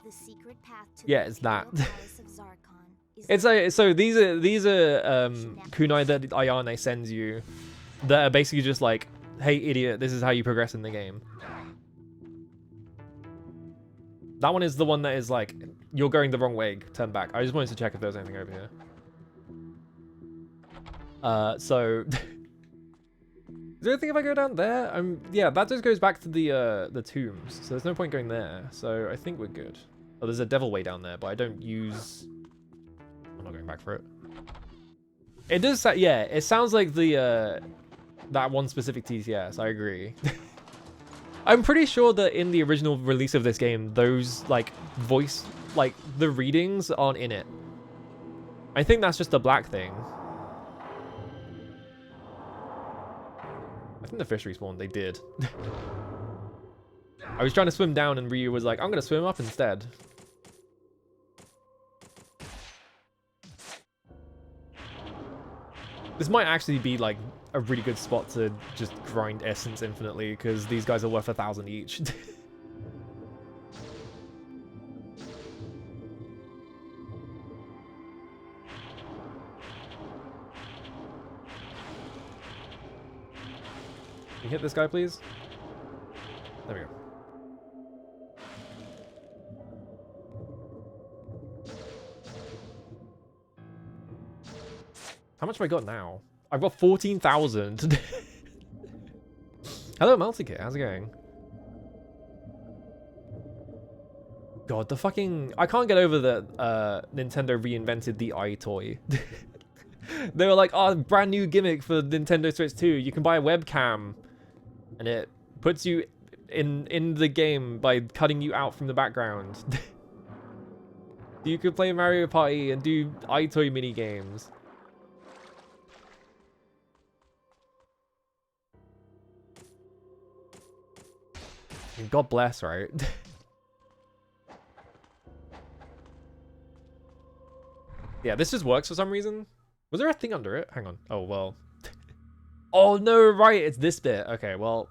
The secret path to Yeah, the it's that. Imperial Palace of Zarkon is It's like, so these are kunai that Ayane sends you that are basically just like, hey idiot, this is how you progress in the game. That one is the one that is like, you're going the wrong way, turn back. I just wanted to check if there was anything over here. So is there anything if I go down there? Yeah, that just goes back to the tombs, so there's no point going there. So I think we're good. Oh, there's a devil way down there, but I don't use. I'm not going back for it. It does. Yeah, it sounds like the that one specific TTS. I agree. I'm pretty sure that in the original release of this game, those like voice, like the readings aren't in it. I think that's just a black thing. I think the fish respawned. They did. I was trying to swim down and Ryu was like, I'm gonna swim up instead. This might actually be like a really good spot to just grind essence infinitely because these guys are worth 1,000 each. Can you hit this guy, please? There we go. How much have I got now? I've got 14,000. Hello, Multikit. How's it going? God, the fucking... I can't get over that Nintendo reinvented the iToy. They were like, oh, brand new gimmick for Nintendo Switch 2. You can buy a webcam. And it puts you in the game by cutting you out from the background. You could play Mario Party and do iToy mini games. God bless, right? Yeah, this just works for some reason. Was there a thing under it? Hang on. Oh, well. Oh, no, right. It's this bit. Okay, well.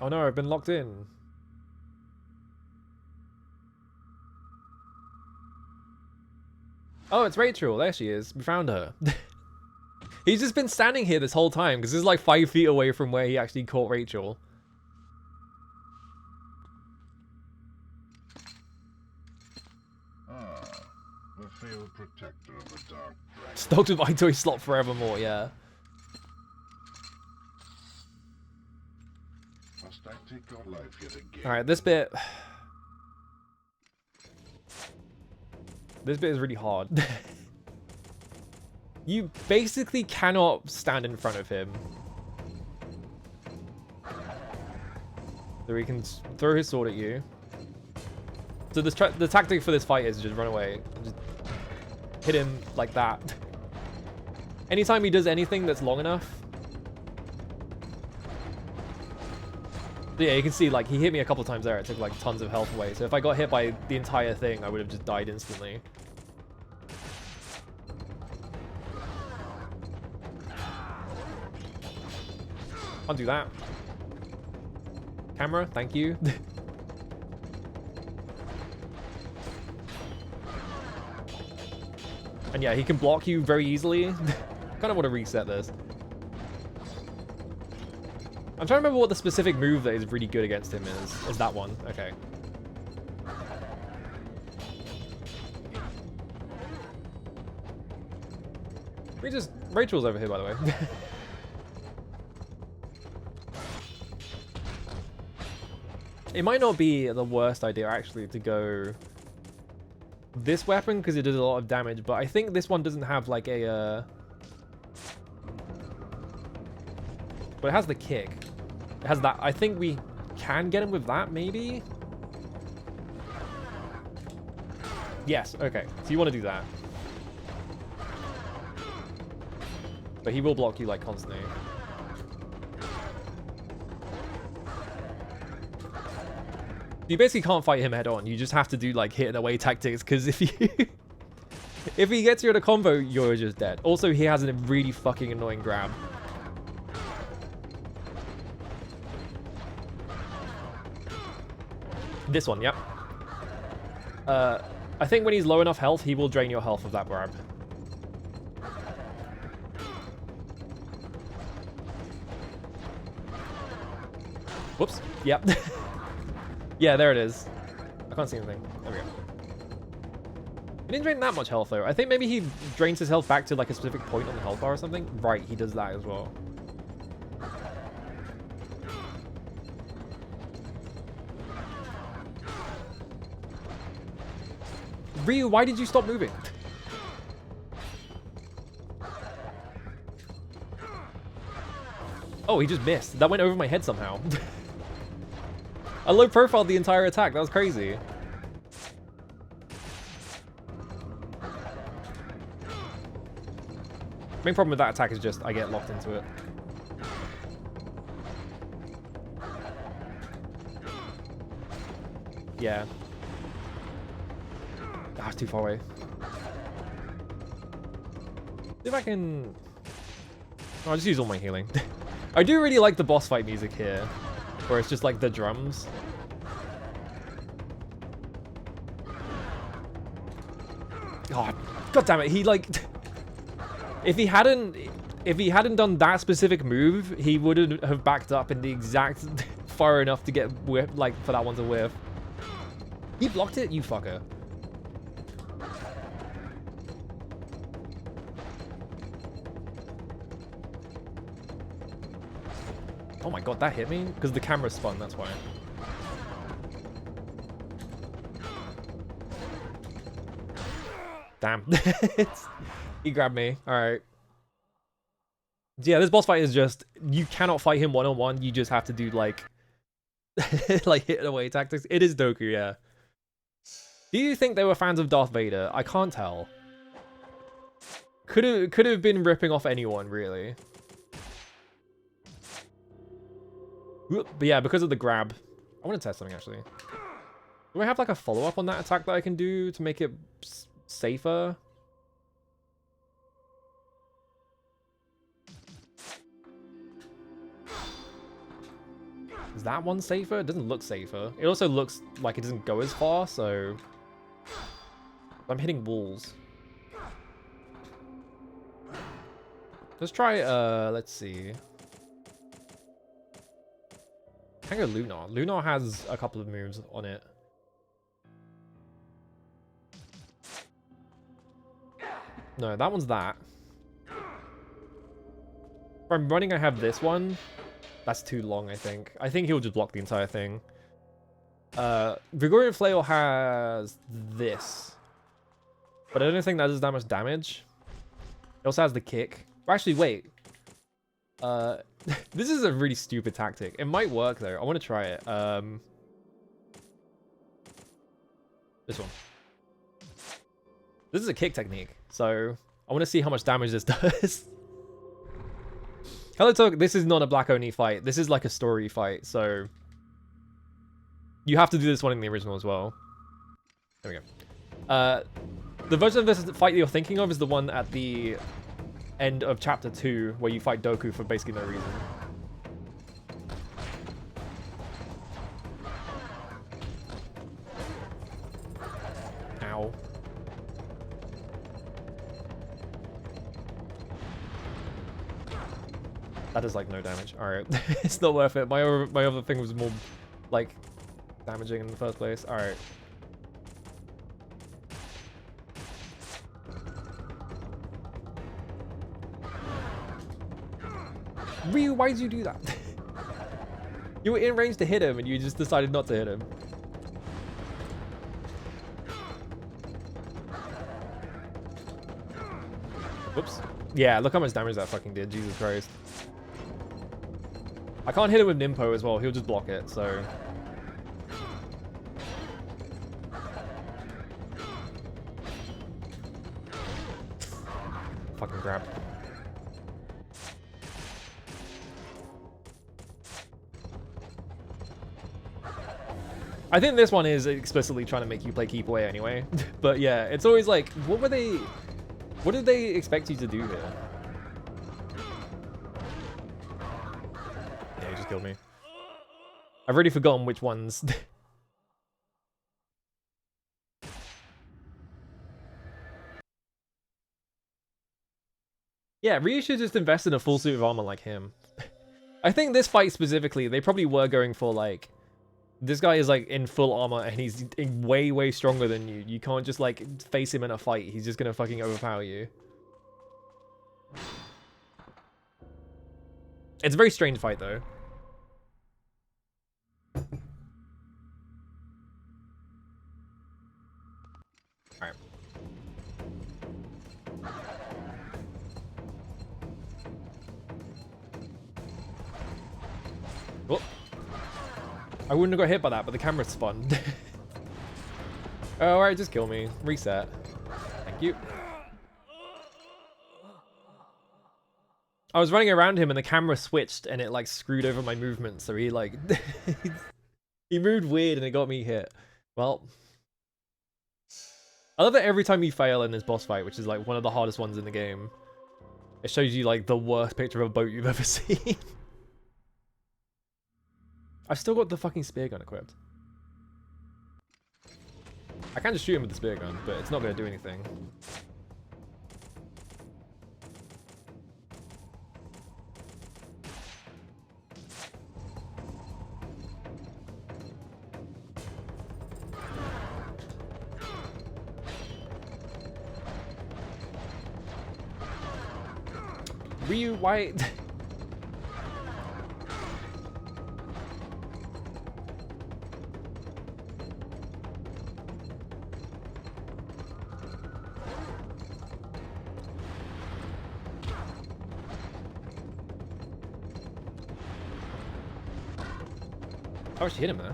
Oh, no, I've been locked in. Oh, it's Rachel. There she is. We found her. He's just been standing here this whole time because this is like 5 feet away from where he actually caught Rachel. The field protector of the dark dragon. Stoked with iToy slot forevermore, yeah. Must I take your life yet again? Alright, this bit... This bit is really hard. You basically cannot stand in front of him. So he can throw his sword at you. So the tactic for this fight is just run away. Just hit him like that. Anytime he does anything that's long enough. So yeah, you can see like he hit me a couple times there. It took like tons of health away. So if I got hit by the entire thing, I would have just died instantly. Can't do that. Camera, thank you. And yeah, he can block you very easily. Kind of want to reset this. I'm trying to remember what the specific move that is really good against him is. Is that one? Okay. Rachel's over here, by the way. It might not be the worst idea actually to go this weapon because it does a lot of damage, but I think this one doesn't have like a but it has the kick. It has that. I think we can get him with that, maybe? Yes, okay. So you want to do that. But he will block you, like, constantly. You basically can't fight him head on. You just have to do, like, hit and away tactics, because if you... if he gets you in a combo, you're just dead. Also, he has a really fucking annoying grab. This one, yep. I think when he's low enough health, he will drain your health with that grab. Whoops. Yep. Yeah, there it is. I can't see anything. There we go. He didn't drain that much health, though. I think maybe he drains his health back to, like, a specific point on the health bar or something. Right, he does that as well. Ryu, why did you stop moving? Oh, he just missed. That went over my head somehow. I low profiled the entire attack. That was crazy. Main problem with that attack is just I get locked into it. Yeah. Ah, it's too far away. See if I can... Oh, I'll just use all my healing. I do really like the boss fight music here, where it's just like the drums. God, God damn it! He like, if he hadn't done that specific move, he wouldn't have backed up in the exact far enough to get whiff, like for that one to whiff. He blocked it, you fucker. Oh my god, that hit me? Because the camera spun, that's why. Damn. He grabbed me. Alright. Yeah, this boss fight is just... You cannot fight him one-on-one. You just have to do, like... like, hit away tactics. It is Doku, yeah. Do you think they were fans of Darth Vader? I can't tell. Could have been ripping off anyone, really. But yeah, because of the grab. I want to test something, actually. Do I have, like, a follow-up on that attack that I can do to make it safer? Is that one safer? It doesn't look safer. It also looks like it doesn't go as far, so... I'm hitting walls. Let's try, let's see. I can go Lunar. Lunar has a couple of moves on it. No, that one's that. If I'm running, I have this one. That's too long, I think. I think he'll just block the entire thing. Gregorian Flail has this. But I don't think that does that much damage. It also has the kick. Actually, wait. This is a really stupid tactic. It might work, though. I want to try it. This one. This is a kick technique, so I want to see how much damage this does. Hello, Talk. This is not a black-only fight. This is like a story fight, so... You have to do this one in the original as well. There we go. The version of this fight you're thinking of is the one at the end of Chapter 2, where you fight Doku for basically no reason. Ow. That is like no damage. Alright. It's not worth it. My other thing was more like damaging in the first place. Alright. Ryu, why did you do that? You were in range to hit him and you just decided not to hit him. Whoops. Yeah, look how much damage that fucking did. Jesus Christ. I can't hit him with Nimpo as well. He'll just block it, so... Fucking grab. I think this one is explicitly trying to make you play keep away anyway. But yeah, it's always like, what did they expect you to do here? Yeah, he just killed me. I've already forgotten which ones. Yeah, Ryu should just invest in a full suit of armor like him. I think this fight specifically, they probably were going for like, this guy is like in full armor and he's way, way stronger than you. You can't just like face him in a fight. He's just gonna fucking overpower you. It's a very strange fight though. Alright. Oh. I wouldn't have got hit by that, but the camera spun. Oh, alright, just kill me. Reset. Thank you. I was running around him and the camera switched and it like screwed over my movement, so he like... he moved weird and it got me hit. Well... I love that every time you fail in this boss fight, which is like one of the hardest ones in the game, it shows you like the worst picture of a boat you've ever seen. I've still got the fucking spear gun equipped. I can just shoot him with the spear gun, but it's not going to do anything. Ryu, why? Oh, she hit him there.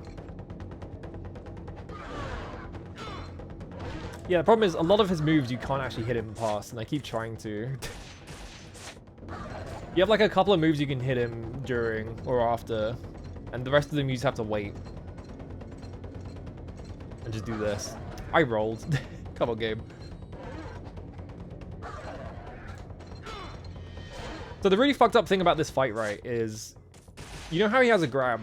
Yeah, the problem is a lot of his moves you can't actually hit him past, and I keep trying to. You have like a couple of moves you can hit him during or after, and the rest of them you just have to wait. And just do this. I rolled. Come on, game. So the really fucked up thing about this fight, right, is... You know how he has a grab?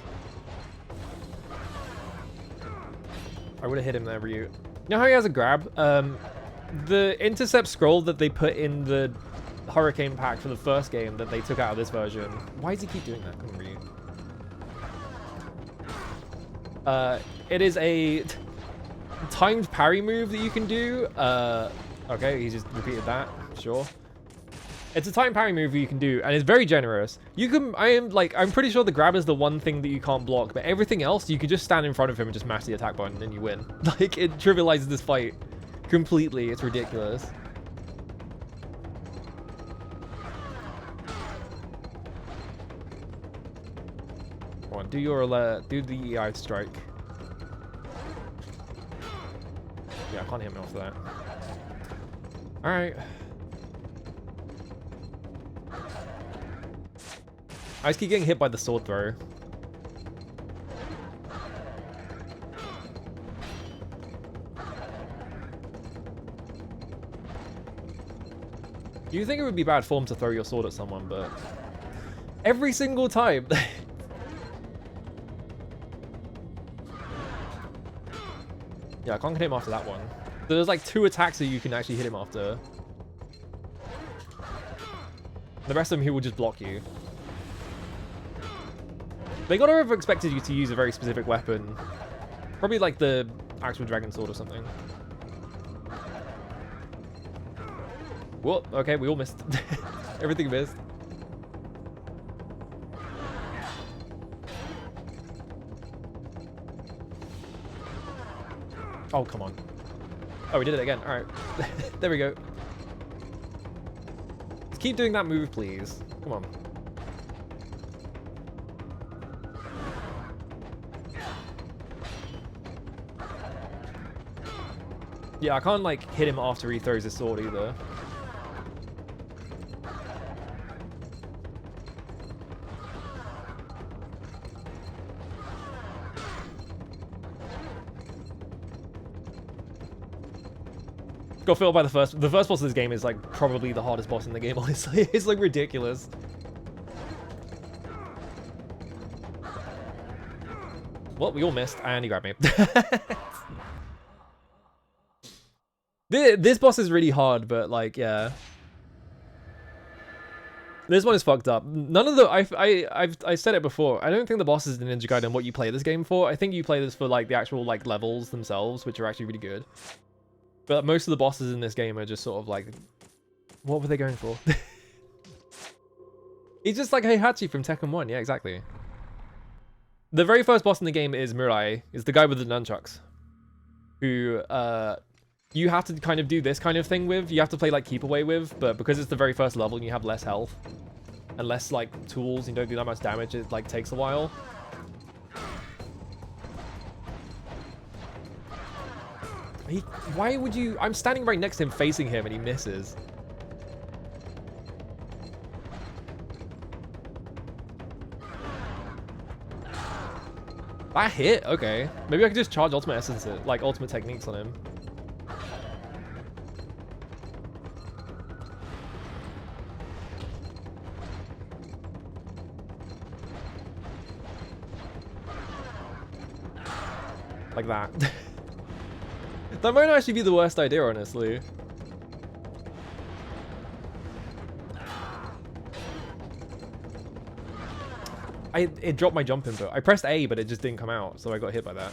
I would have hit him there, Ryu. You know how he has a grab? The intercept scroll that they put in the Hurricane pack for the first game that they took out of this version. Why does he keep doing that? Come on, Ryu. It is a timed parry move that you can do. Okay, he just repeated that. Sure. It's a timed parry move you can do, and it's very generous. You can, I'm pretty sure the grab is the one thing that you can't block, but everything else, you can just stand in front of him and just mash the attack button and you win. Like, it trivializes this fight completely. It's ridiculous. Come on, do your alert. Do the EI strike. Yeah, I can't hit him off that. Alright. I just keep getting hit by the sword throw. You think it would be bad form to throw your sword at someone, but every single time. Yeah, I can't hit him after that one. So there's like 2 attacks that you can actually hit him after. The rest of them, he will just block you. They gotta have expected you to use a very specific weapon. Probably like the actual dragon sword or something. Whoa, okay, we all missed. Everything missed. Oh, come on. Oh, we did it again. All right. There we go. Keep doing that move, please. Come on. Yeah, I can't, like, hit him after he throws his sword either. Got filled by the first boss of this game is, like, probably the hardest boss in the game, honestly. It's, like, ridiculous. Well, we all missed, and he grabbed me. This boss is really hard, but, like, yeah. This one is fucked up. None of the... I said it before. I don't think the bosses in Ninja Gaiden what you play this game for. I think you play this for, like, the actual, like, levels themselves, which are actually really good. But most of the bosses in this game are just sort of, like... What were they going for? He's just like Heihachi from Tekken 1. Yeah, exactly. The very first boss in the game is Mirai. Is the guy with the nunchucks. Who, you have to kind of do this kind of thing with. You have to play, like, keep away with. But because it's the very first level and you have less health. And less, like, tools, you don't do that much damage, it, like, takes a while. Why would you... I'm standing right next to him, facing him, and he misses. That hit? Okay. Maybe I could just charge ultimate essence, like ultimate techniques on him. Like that. That might actually be the worst idea, honestly. It dropped my jump input. I pressed A, but it just didn't come out, so I got hit by that.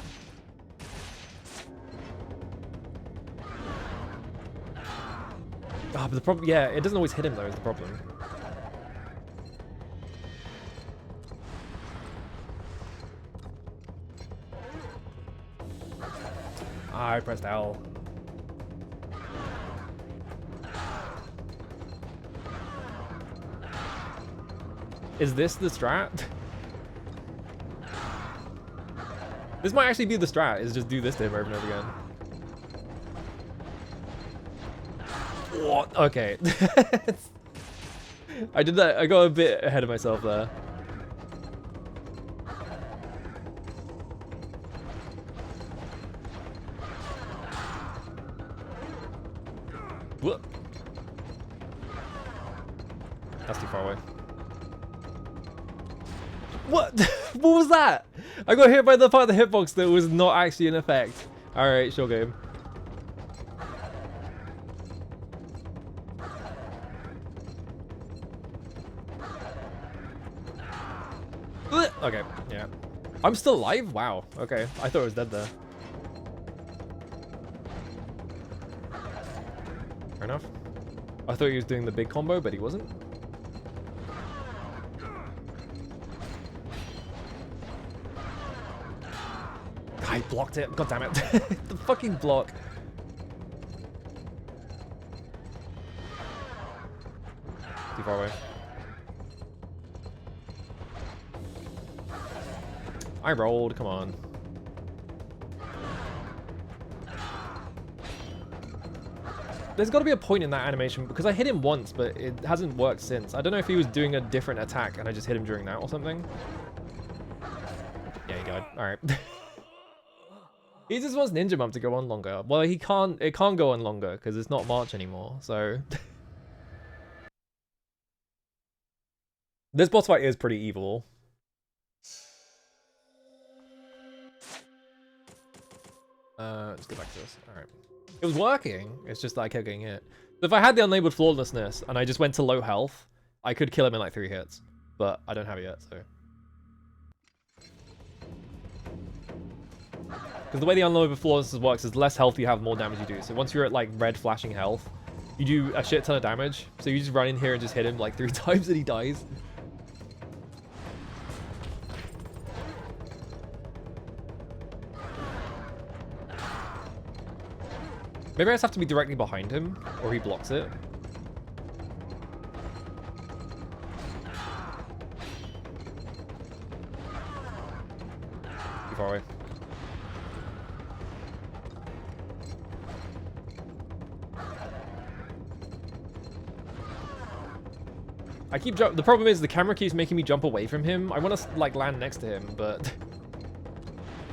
Ah, but the problem, yeah, it doesn't always hit him though, is the problem. I pressed L. Is this the strat? This might actually be the strat, is just do this to him over and over again. What? Okay. I did that, I got a bit ahead of myself there. Whoop. That's too far away. What? What was that? I got hit by the part of the hitbox that was not actually in effect. Alright, sure game. Okay, yeah. I'm still alive? Wow. Okay, I thought I was dead there. Fair enough. I thought he was doing the big combo, but he wasn't. I blocked it. God damn it. The fucking block. Too far away. I rolled. Come on. There's got to be a point in that animation because I hit him once, but it hasn't worked since. I don't know if he was doing a different attack and I just hit him during that or something. Yeah, he died. All right. He just wants Ninja Bump to go on longer. Well, he can't. It can't go on longer because it's not March anymore. So this boss fight is pretty evil. Let's get back to this. All right. It was working. It's just that I kept getting hit. So if I had the unlabeled flawlessness and I just went to low health, I could kill him in like 3 hits. But I don't have it yet, so. Because the way the unlabeled flawlessness works is the less health you have, the more damage you do. So once you're at like red flashing health, you do a shit ton of damage. So you just run in here and just hit him like 3 times and he dies. Maybe I just have to be directly behind him, or he blocks it. Too far away. I keep the problem is the camera keeps making me jump away from him. I want to like land next to him, but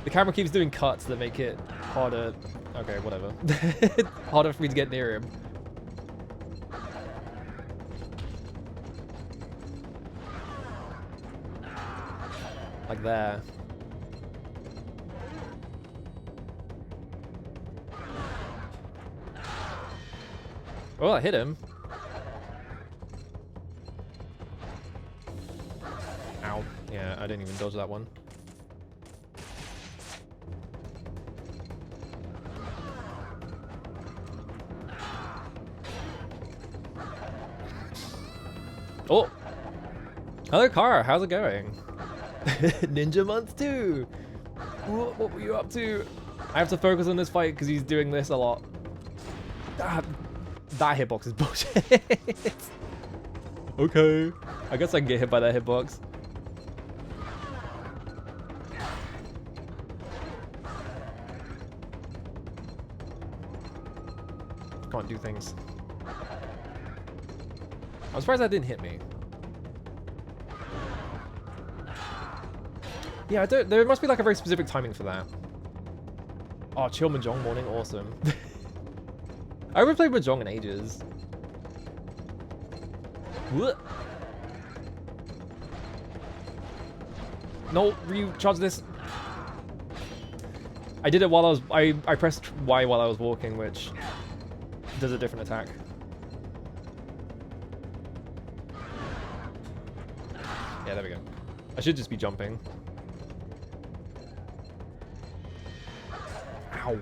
the camera keeps doing cuts that make it harder. Okay, whatever. Harder for me to get near him. Like there. Oh, I hit him. Ow. Yeah, I didn't even dodge that one. Oh! Hello, Kara. How's it going? Ninja Month 2! What were you up to? I have to focus on this fight because he's doing this a lot. Ah, that hitbox is bullshit. Okay. I guess I can get hit by that hitbox. Can't do things. I'm surprised that didn't hit me. Yeah, there must be like a very specific timing for that. Oh, chill Mahjong morning, awesome. I haven't played Mahjong in ages. What? No, Ryu, charge this. I did it while I was, I pressed Y while I was walking, which does a different attack. Yeah, there we go. I should just be jumping. Ow.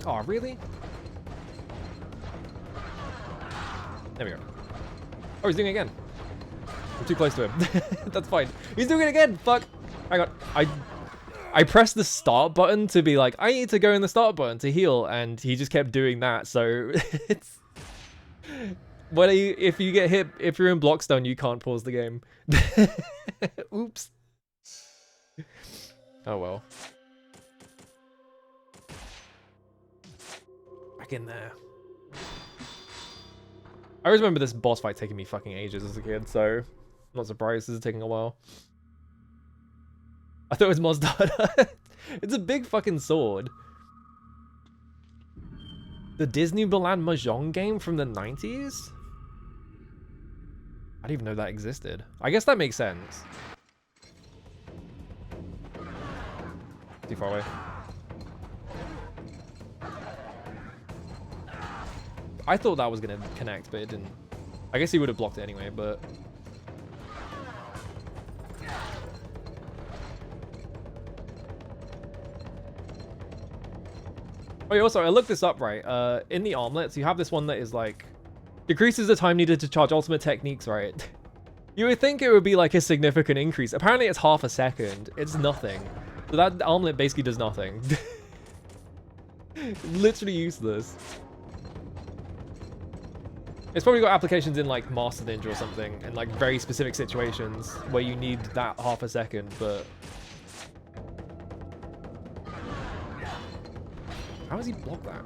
Oh, really? There we go. Oh, he's doing it again. I'm too close to him. That's fine. He's doing it again! Fuck! I pressed the start button to be like, I need to go in the start button to heal, and he just kept doing that, so it's... if you get hit, if you're in Blockstone, you can't pause the game. Oops. Oh well. Back in there. I always remember this boss fight taking me fucking ages as a kid, so I'm not surprised this is taking a while. I thought it was Mozdada. It's a big fucking sword. The Disney Milan Mahjong game from the 90s? I didn't even know that existed. I guess that makes sense. Too far away. I thought that was gonna connect, but it didn't. I guess he would have blocked it anyway, but... Oh, yeah, also, I looked this up, right? In the armlets, you have this one that is like... decreases the time needed to charge ultimate techniques, right? You would think it would be like a significant increase. Apparently it's half a second. It's nothing. So that armlet basically does nothing. Literally useless. It's probably got applications in like Master Ninja or something, in like very specific situations where you need that half a second, but... How does he block that?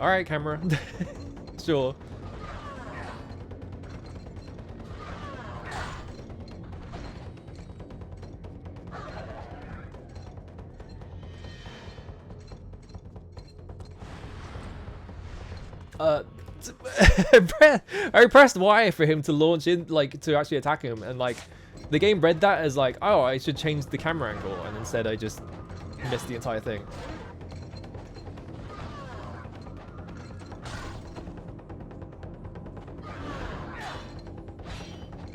Alright, camera. Sure. I pressed Y for him to launch in, like, to actually attack him, and like, the game read that as like, oh, I should change the camera angle, and instead I just missed the entire thing.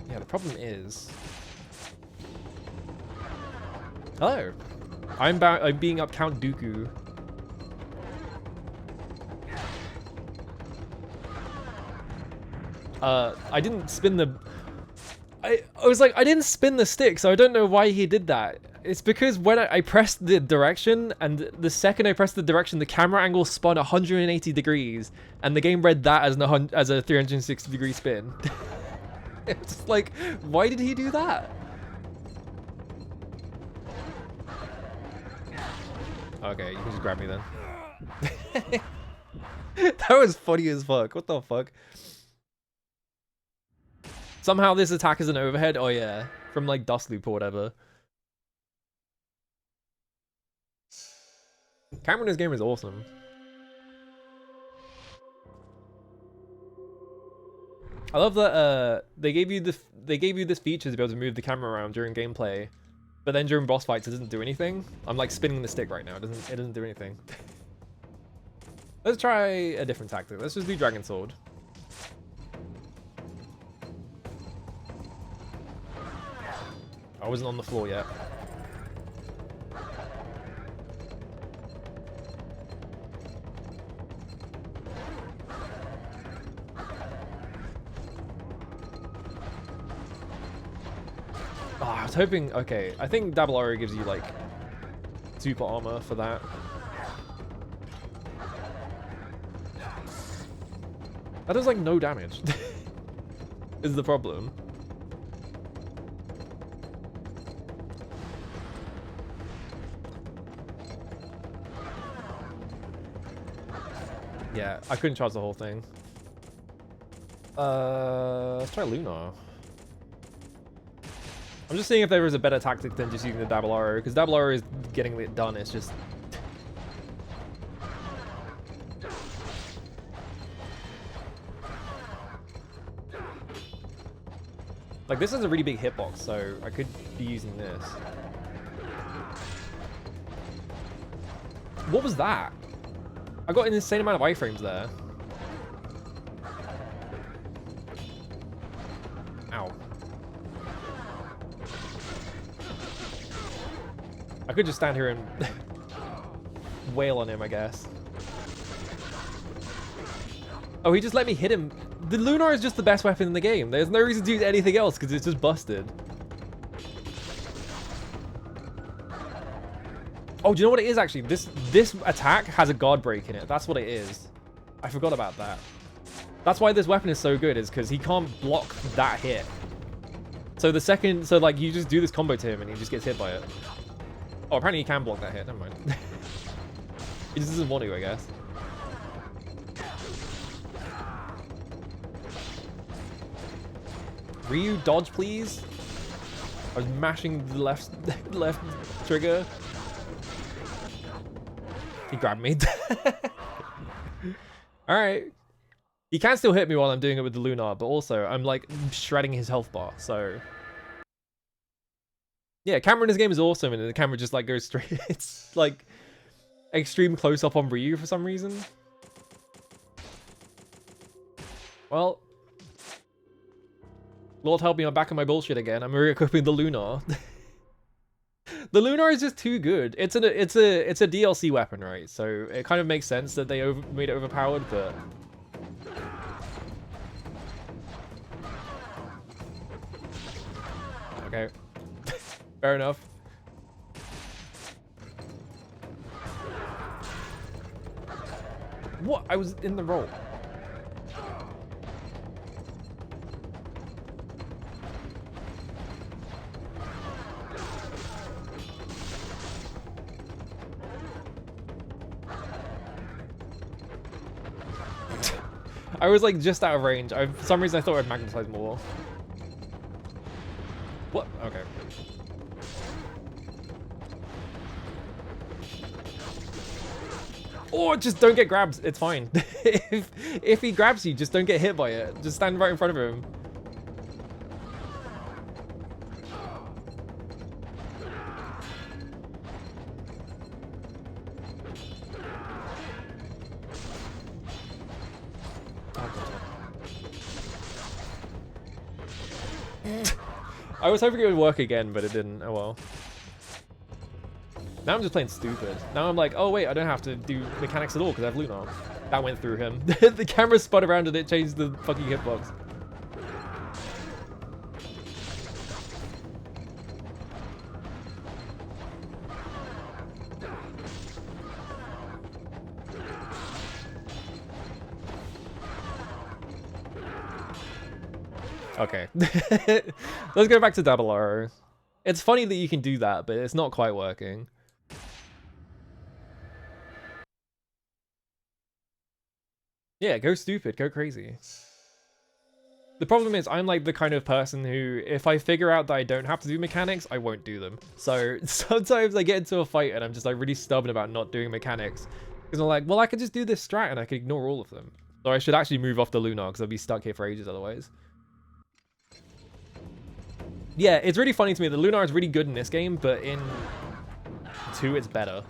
Yeah, the problem is... Hello. I'm being up Count Dooku. I didn't spin the... I was like, I didn't spin the stick, so I don't know why he did that. It's because when I pressed the direction, and the second I pressed the direction, the camera angle spun 180 degrees, and the game read that as a 360 degree spin. It's like, why did he do that? Okay, you can just grab me then. That was funny as fuck. What the fuck? Somehow this attack is an overhead? Oh yeah, from like Dust Loop or whatever. Camera in this game is awesome. I love that they gave you this feature to be able to move the camera around during gameplay, but then during boss fights it doesn't do anything. I'm like spinning the stick right now. It doesn't do anything. Let's try a different tactic. Let's just do Dragon Sword. I wasn't on the floor yet. Oh, I was hoping... Okay, I think Double Arrow gives you, like, super armor for that. That does, like, no damage. Is the problem. Yeah, I couldn't charge the whole thing. Let's try Lunar. I'm just seeing if there was a better tactic than just using the Double Arrow, because Double Arrow is getting it done, it's just... Like, this is a really big hitbox, so I could be using this. What was that? I got an insane amount of iframes there. Ow. I could just stand here and wail on him, I guess. Oh, he just let me hit him. The Lunar is just the best weapon in the game. There's no reason to use anything else because it's just busted. Oh, do you know what it is actually? This attack has a guard break in it. That's what it is. I forgot about that. That's why this weapon is so good, is because he can't block that hit. So like you just do this combo to him and he just gets hit by it. Oh, apparently he can block that hit. Never mind. He just doesn't want to, I guess. Ryu, dodge, please. I was mashing the left trigger. He grabbed me. Alright. He can still hit me while I'm doing it with the Lunar, but also I'm like shredding his health bar, so... Yeah, camera in this game is awesome, and the camera just like goes straight... It's like extreme close-up on Ryu for some reason. Well... Lord help me, I'm back on my bullshit again. I'm re-equipping the Lunar. The Lunar is just too good. It's a DLC weapon, right? So it kind of makes sense that they made it overpowered, but okay, fair enough. What? I was in the roll. I was like just out of range. For some reason I thought I'd magnetize more. What? Okay. Or just don't get grabbed. It's fine. if he grabs you, just don't get hit by it. Just stand right in front of him. I was hoping it would work again, but it didn't. Oh well. Now I'm just playing stupid. Now I'm like, oh wait, I don't have to do mechanics at all because I have Lunar. That went through him. The camera spun around and it changed the fucking hitbox. Okay. Let's go back to Double O. It's funny that you can do that, but it's not quite working. Yeah, go stupid, go crazy. The problem is I'm like the kind of person who, if I figure out that I don't have to do mechanics, I won't do them. So sometimes I get into a fight and I'm just like really stubborn about not doing mechanics. Because I'm like, well, I could just do this strat and I could ignore all of them. So I should actually move off the Lunar because I'll be stuck here for ages otherwise. Yeah, it's really funny to me. The Lunar is really good in this game, but in 2 it's better.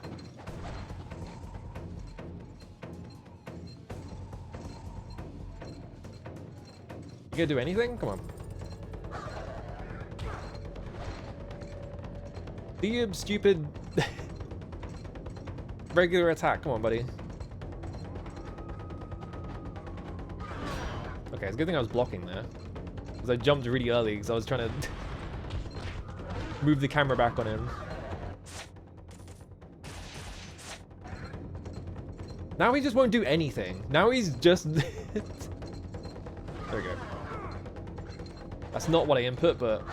You gonna do anything? Come on. Do you stupid regular attack? Come on, buddy. Okay, it's a good thing I was blocking there. Because I jumped really early because I was trying to move the camera back on him. Now he just won't do anything. Now he's just... There we go. That's not what I input, but...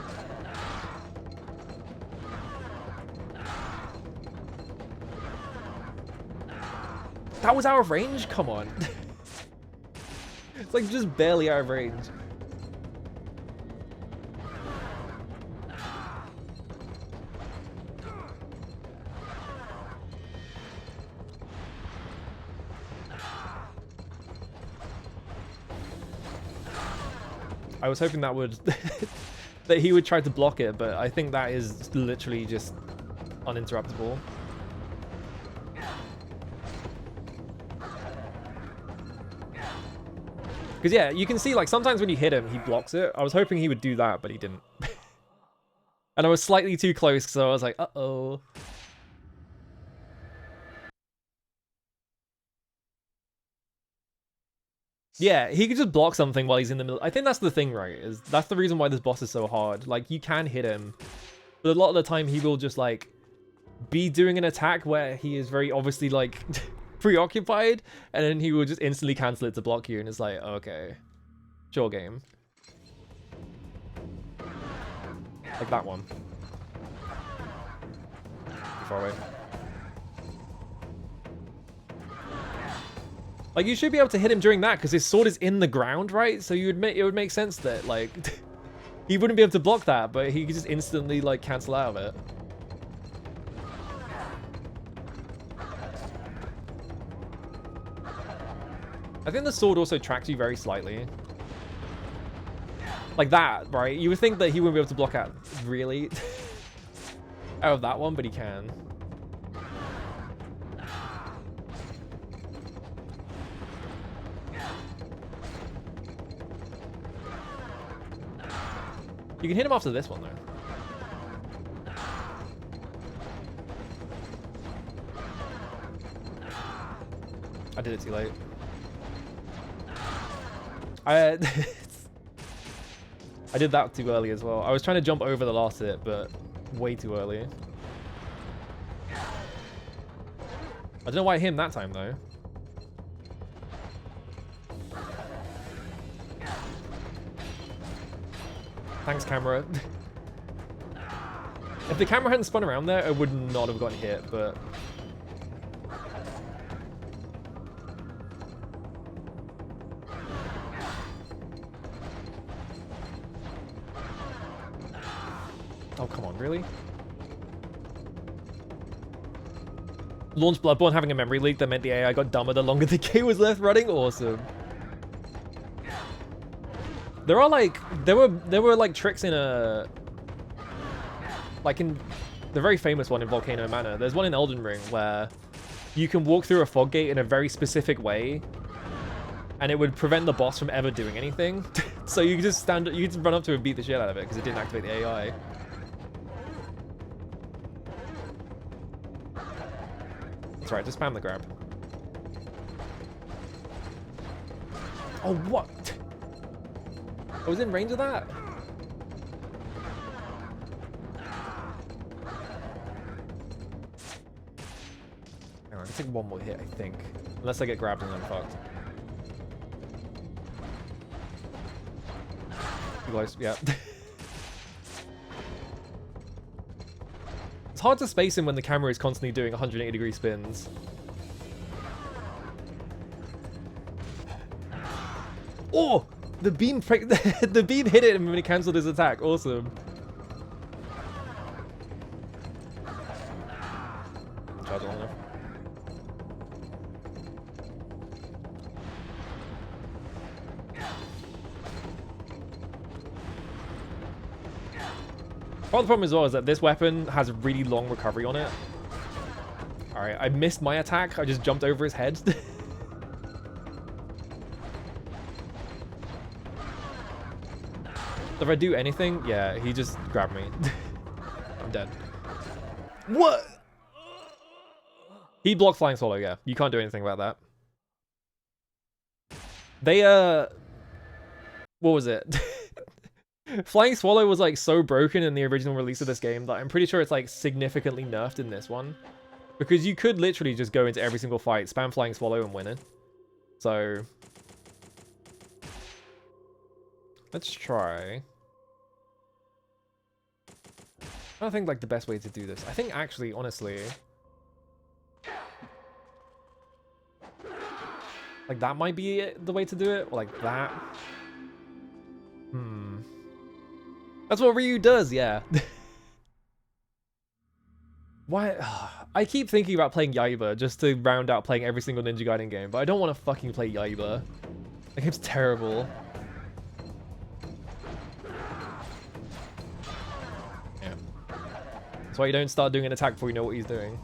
That was out of range? Come on. It's like just barely out of range. I was hoping that would that he would try to block it, but I think that is literally just uninterruptible. Because yeah, you can see like sometimes when you hit him, he blocks it. I was hoping he would do that, but he didn't. And I was slightly too close, so I was like, uh-oh. Yeah, he could just block something while he's in the middle. I think that's the thing, right? Is that's the reason why this boss is so hard. Like, you can hit him, but a lot of the time he will just, like, be doing an attack where he is very obviously, like, preoccupied, and then he will just instantly cancel it to block you, and it's like, okay, sure game. Like that one. Too far away. Like, you should be able to hit him during that, because his sword is in the ground, right? So it would make sense that, like, he wouldn't be able to block that, but he could just instantly, like, cancel out of it. I think the sword also tracks you very slightly. Like that, right? You would think that he wouldn't be able to block out, really, out of that one, but he can. You can hit him after this one, though. I did it too late. I did that too early as well. I was trying to jump over the last hit, but way too early. I don't know why I hit him that time, though. Thanks, camera. If the camera hadn't spun around there, I would not have gotten hit, but... Oh, come on, really? Launch Bloodborne having a memory leak that meant the AI got dumber the longer the game was left running? Awesome. There are like, there were like tricks in a, like in the very famous one in Volcano Manor. There's one in Elden Ring where you can walk through a fog gate in a very specific way, and it would prevent the boss from ever doing anything. So you could just you could just run up to it and beat the shit out of it because it didn't activate the AI. That's right, just spam the grab. Oh, what? I was in range of that? Hang on, I can take one more hit, I think. Unless I get grabbed and I'm fucked. Too close, yeah. It's hard to space him when the camera is constantly doing 180-degree spins. Oh! The beam the beam hit it when it cancelled his attack. Awesome. Charge long enough. Part of the problem as well is that this weapon has a really long recovery on it. Alright, I missed my attack. I just jumped over his head. If I do anything, yeah, he just grabbed me. I'm dead. What? He blocked Flying Swallow, yeah. You can't do anything about that. They, what was it? Flying Swallow was like so broken in the original release of this game that I'm pretty sure it's like significantly nerfed in this one. Because you could literally just go into every single fight, spam Flying Swallow and win it. So... let's try. I don't think like the best way to do this. I think actually, honestly... like that might be the way to do it, or like that. That's what Ryu does, yeah. Why? I keep thinking about playing Yaiba just to round out playing every single Ninja Gaiden game, but I don't want to fucking play Yaiba. That game's terrible. Yeah. That's why you don't start doing an attack before you know what he's doing.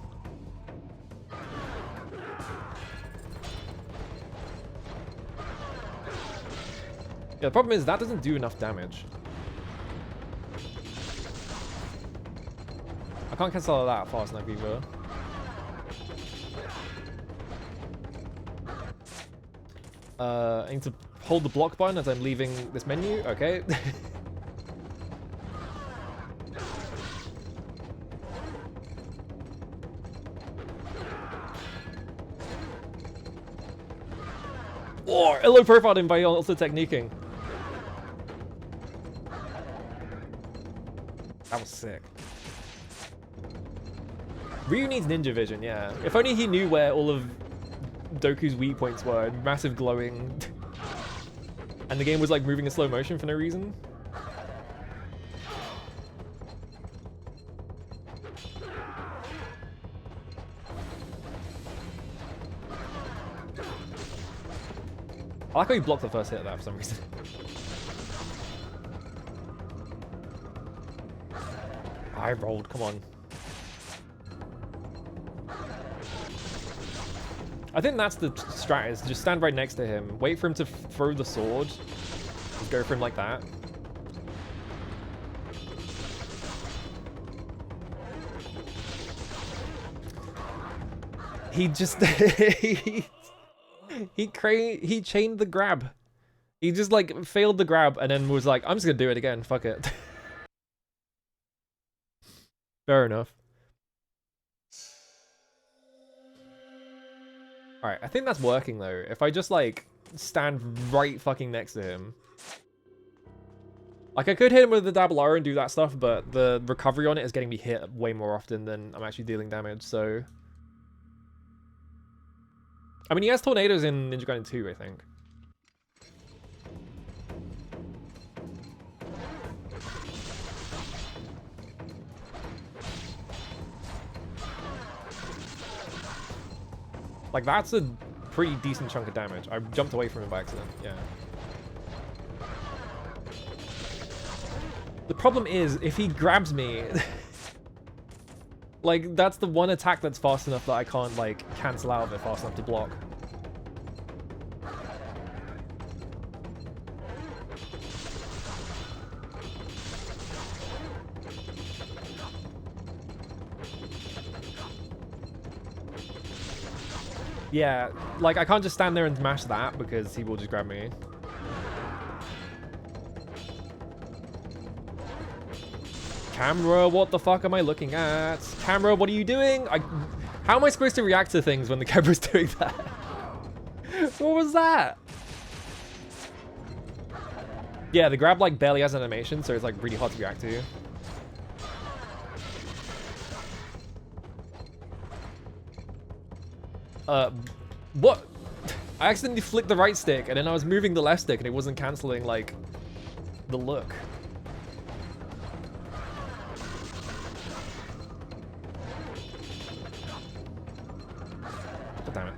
Yeah, the problem is that doesn't do enough damage. I can't cancel that fast enough either. I need to hold the block button as I'm leaving this menu. Okay. Oh, I low profiled him by also techniquing. That was sick. Ryu needs ninja vision, yeah. If only he knew where all of Doku's weak points were. Massive glowing. And the game was like moving in slow motion for no reason. I like how he blocked the first hit of that for some reason. I rolled, come on. I think that's the strat, is just stand right next to him, wait for him to throw the sword, just go for him like that. He just he chained the grab. He just like failed the grab and then was like, I'm just gonna do it again, fuck it. Fair enough. Alright, I think that's working though. If I just like stand right fucking next to him. Like I could hit him with the double R and do that stuff, but the recovery on it is getting me hit way more often than I'm actually dealing damage, so... I mean, he has tornadoes in Ninja Gaiden 2, I think. Like, that's a pretty decent chunk of damage. I jumped away from him by accident, yeah. The problem is, if he grabs me... like, that's the one attack that's fast enough that I can't, like, cancel out of it fast enough to block. Yeah, like, I can't just stand there and mash that because he will just grab me. Camera, what the fuck am I looking at? Camera, what are you doing? How am I supposed to react to things when the camera's doing that? What was that? Yeah, the grab like barely has animation, so it's like really hard to react to. What? I accidentally flicked the right stick, and then I was moving the left stick, and it wasn't canceling like the look. God damn it.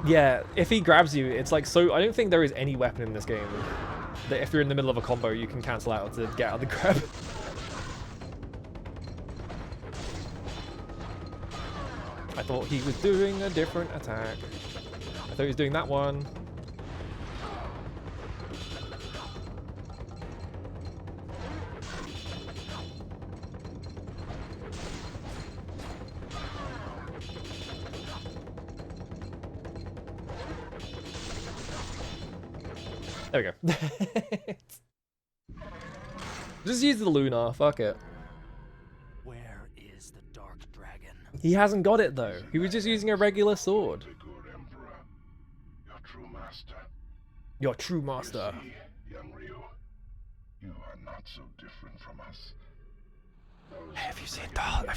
Yeah, if he grabs you, it's like so. I don't think there is any weapon in this game that if you're in the middle of a combo, you can cancel out to get out of the grab. I thought he was doing a different attack. I thought he was doing that one. There we go. Just use the Lunar, fuck it. Where is the Dark Dragon? He hasn't got it though. He was just using a regular sword. The good Emperor, your true master. Your true master. You see, young Ryu, you are not so different from us. Those Hey, have you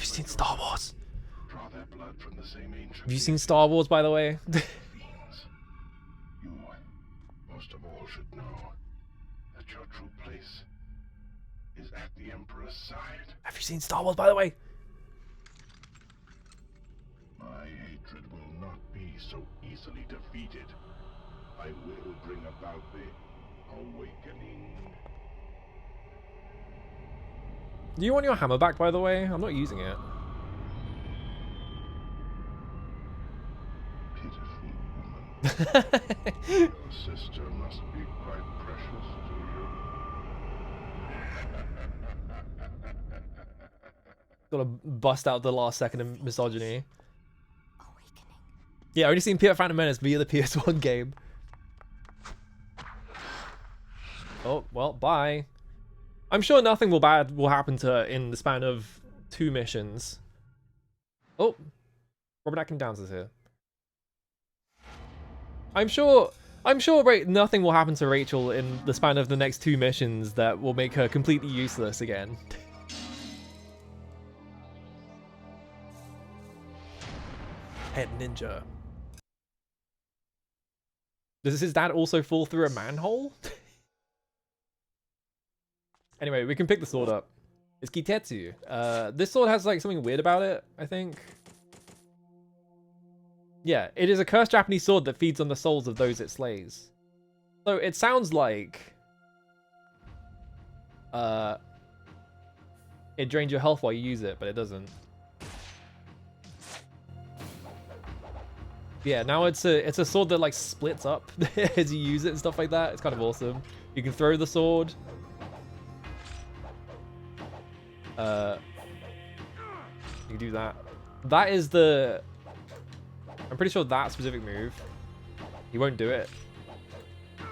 seen Star Wars? draw their blood from the same ancient Have you seen Star Wars, by the way? beings. You, most of all, should know that your true place is at the Emperor's side. Have you seen Star Wars, by the way? My hatred will not be so easily defeated. I will bring about the awakening. Do you want your hammer back, by the way? I'm not using it. Pitiful woman. Your sister must be quite precious to you. Gotta bust out the last second of misogyny. Awakening. Yeah, I only seen Phantom Menace via the PS1 game. Oh, well, bye. I'm sure nothing bad will happen to her in the span of 2 missions. Oh, Robert Atkin Downs is here. I'm sure nothing will happen to Rachel in the span of the next 2 missions that will make her completely useless again. Head ninja. Does his dad also fall through a manhole? Anyway, we can pick the sword up. It's Kitetsu. This sword has like something weird about it, I think. Yeah, it is a cursed Japanese sword that feeds on the souls of those it slays. So it sounds like it drains your health while you use it, but it doesn't. Yeah, now it's a sword that like splits up as you use it and stuff like that. It's kind of awesome. You can throw the sword. You can do that. That is the... I'm pretty sure that specific move. He won't do it.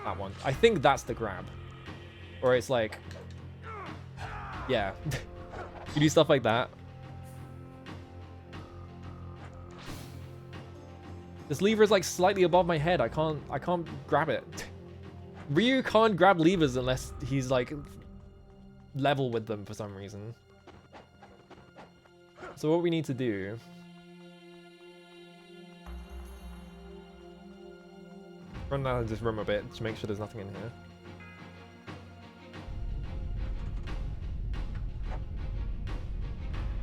That one. I think that's the grab. Or it's like... Yeah. You do stuff like that. This lever is like slightly above my head. I can't grab it. Ryu can't grab levers unless he's like level with them for some reason. So what we need to do... Run down this room a bit to make sure there's nothing in here.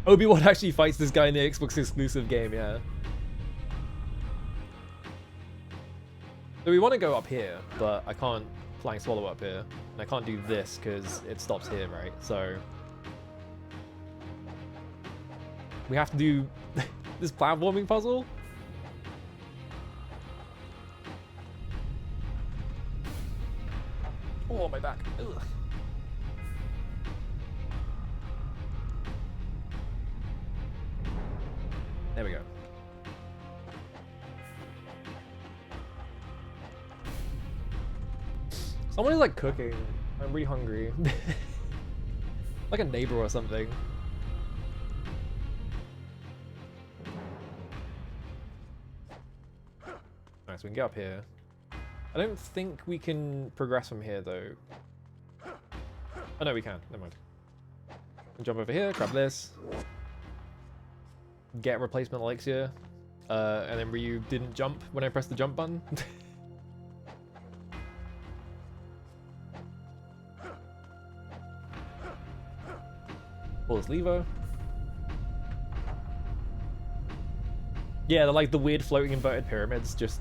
Obi-Wan actually fights this guy in the Xbox exclusive game, yeah. So we want to go up here, but I can't Flying Swallow up here. And I can't do this because it stops here, right? So... we have to do this platforming puzzle? Oh, my back. Ugh. There we go. Someone is like cooking. I'm really hungry. Like a neighbor or something. Alright, so we can get up here. I don't think we can progress from here, though. Oh, no, we can. Never mind. Jump over here, grab this. Get replacement elixir. And then Ryu didn't jump when I pressed the jump button. Pull this lever. Yeah, they're like the weird floating inverted pyramids just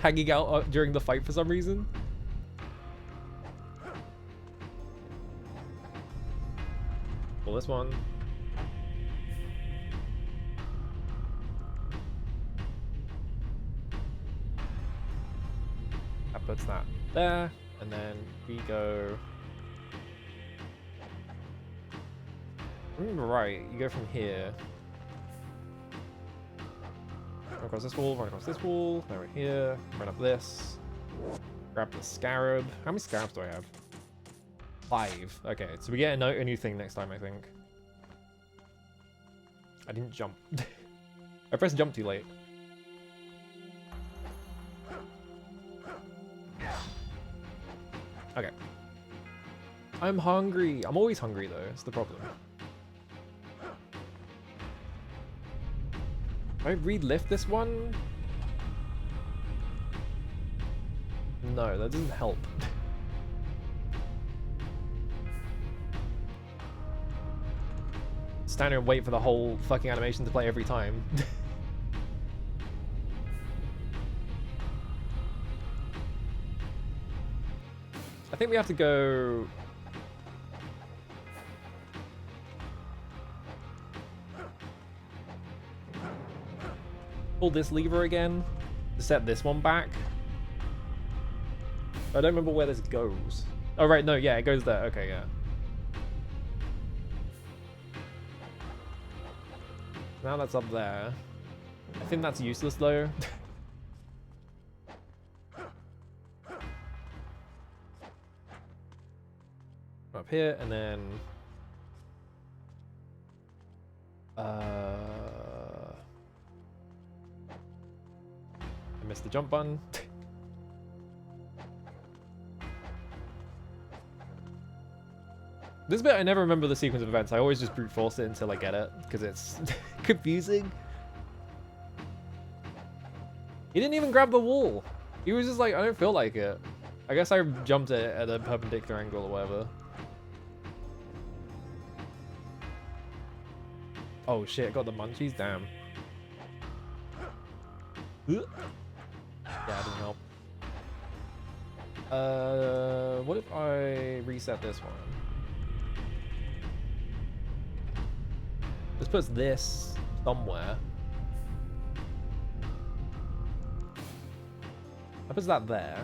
hanging out during the fight for some reason. Pull this one. That puts that there, and then we go. Right, you go from here. Run across this wall, run across this wall, now we're here, run up this. Grab the scarab. How many scarabs do I have? 5. Okay, so we get a new thing next time, I think. I didn't jump. I pressed jump too late. Okay. I'm hungry. I'm always hungry, though. It's the problem. Can I re-lift this one? No, that doesn't help. Stand here and wait for the whole fucking animation to play every time. I think we have to go... pull this lever again to set this one back. I don't remember where this goes. Oh, right, no, yeah, it goes there. Okay, yeah. Now that's up there. I think that's useless, though. Up here, and then... I missed the jump button. This bit, I never remember the sequence of events. I always just brute force it until I get it, because it's confusing. He didn't even grab the wall. He was just like, I don't feel like it. I guess I jumped it at a perpendicular angle or whatever. Oh shit, got the munchies? Damn. Yeah, that didn't help. What if I reset this one? This puts this somewhere. That puts that there.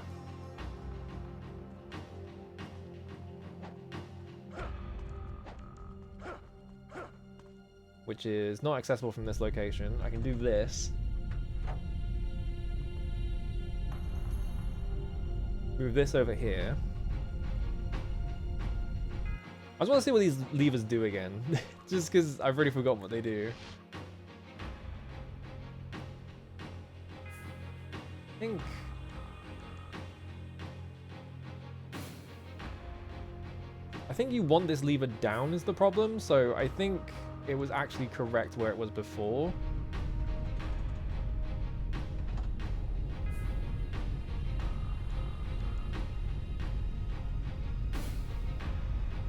Which is not accessible from this location. I can do this. Move this over here. I just want to see what these levers do again. Just because I've already forgotten what they do. I think you want this lever down is the problem, so I think it was actually correct where it was before.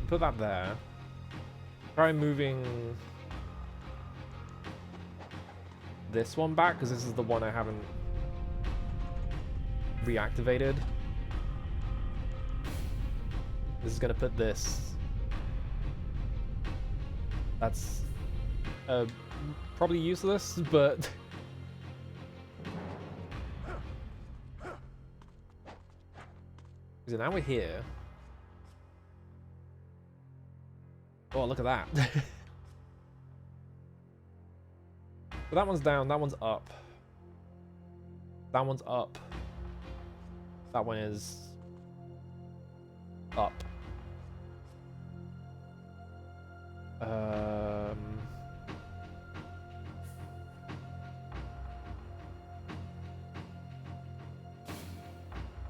Put that there. Try moving this one back, because this is the one I haven't reactivated. This is going to put this. That's probably useless, but... So now we're here. Oh, look at that. So that one's down, that one's up. That one's up. That one is up.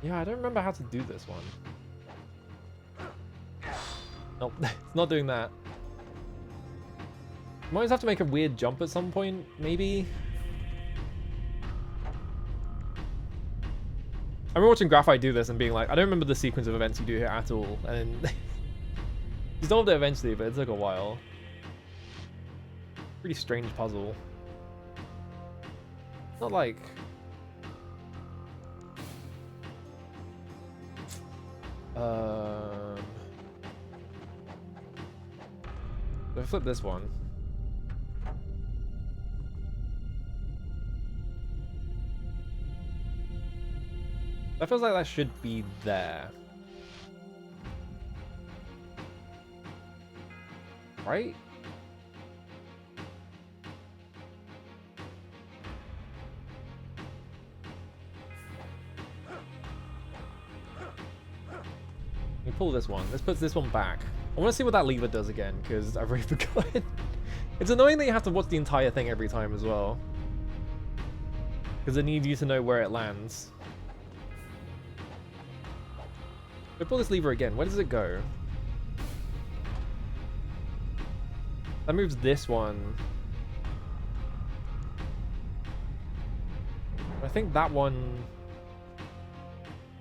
Yeah, I don't remember how to do this one. Nope, it's not doing that. Might always have to make a weird jump at some point, maybe? I remember watching Graphite do this and being like, I don't remember the sequence of events you do here at all. And then he solved it eventually, but it took a while. Pretty strange puzzle. Not like... If I flip this one. That feels like that should be there. Right? Let me pull this one. This puts this one back. I want to see what that lever does again, because I've already forgotten. It's annoying that you have to watch the entire thing every time as well. Because it needs you to know where it lands. If I pull this lever again, where does it go? That moves this one. I think that one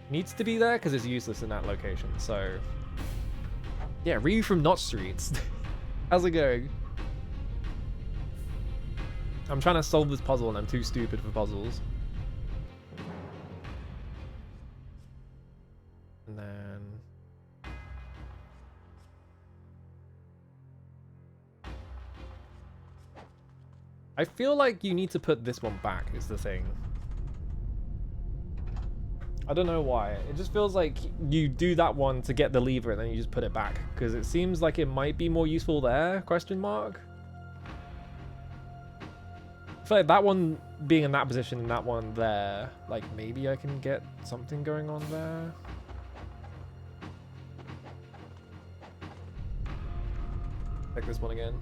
needs to be there because it's useless in that location, so... Yeah, Ryu from Notch Streets. How's it going? I'm trying to solve this puzzle and I'm too stupid for puzzles. And then... I feel like you need to put this one back, is the thing. I don't know why. It just feels like you do that one to get the lever and then you just put it back. Because it seems like it might be more useful there, question mark? I feel like that one being in that position and that one there, like maybe I can get something going on there. Check this one again.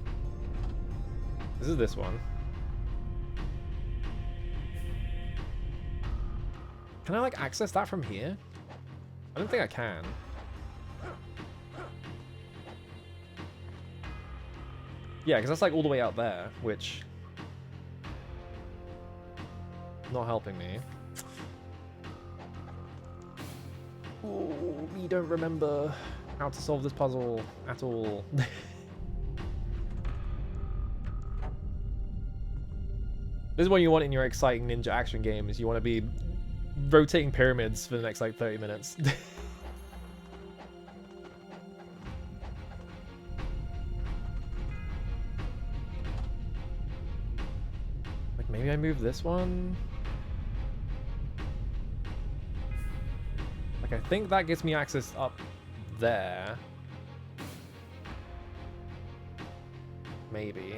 This is this one. Can I like access that from here? I don't think I can. Yeah, because that's like all the way out there, which... not helping me. Ooh, we don't remember how to solve this puzzle at all. This is what you want in your exciting ninja action games. You want to be rotating pyramids for the next like 30 minutes. Like maybe I move this one. Like I think that gets me access up there. Maybe.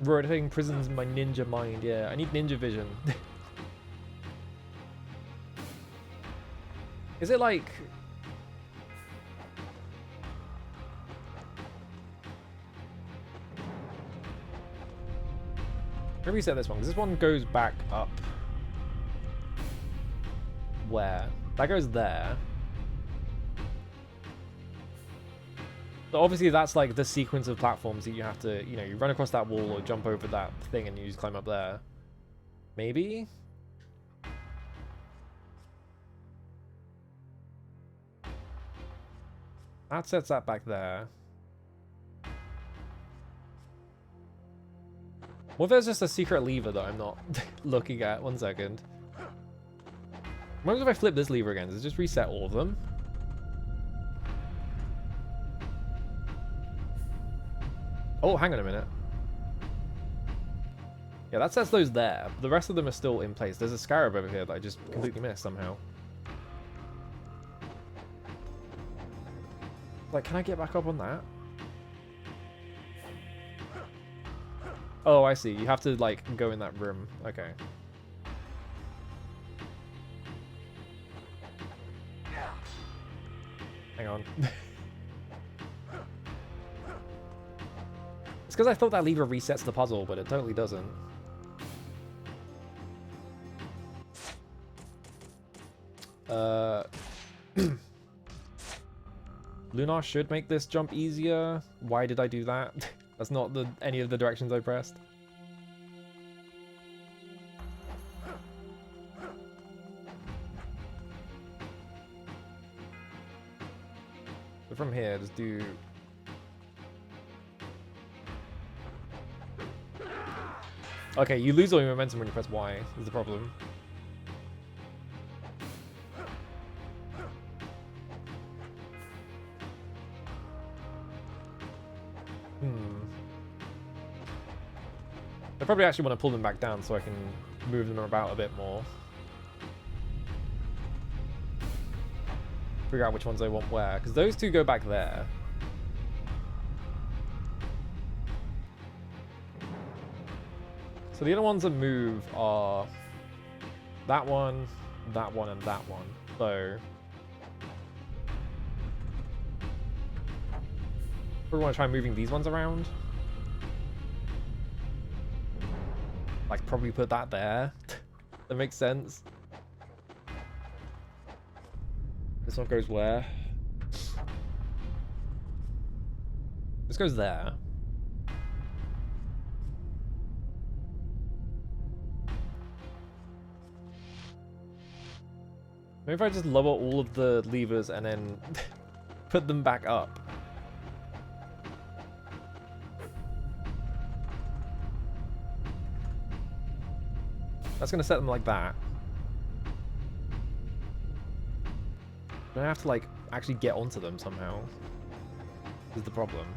Rotating prisons in my ninja mind, yeah. I need ninja vision. Is it like... I'm gonna reset this one, because this one goes back up. Where? That goes there. So obviously that's like the sequence of platforms that you have to, you know, you run across that wall or jump over that thing and you just climb up there. Maybe? That sets that back there. What if there's just a secret lever that I'm not looking at? 1 second. What if I flip this lever again? Does it just reset all of them? Oh, hang on a minute. Yeah, that sets those there. But the rest of them are still in place. There's a scarab over here that I just completely missed somehow. Like, can I get back up on that? Oh, I see. You have to, like, go in that room. Okay. Hang on. It's because I thought that lever resets the puzzle, but it totally doesn't. Lunar should make this jump easier. Why did I do that? That's not any of the directions I pressed. So from here, just do... Okay, you lose all your momentum when you press Y, is the problem. I probably actually want to pull them back down so I can move them about a bit more. Figure out which ones I want where, because those two go back there. So the other ones that move are that one, and that one. So we want to try moving these ones around. Like, probably put that there. That makes sense. This one goes where? This goes there. Maybe if I just lower all of the levers and then put them back up. That's gonna set them like that. But I have to, like, actually get onto them somehow. Is the problem.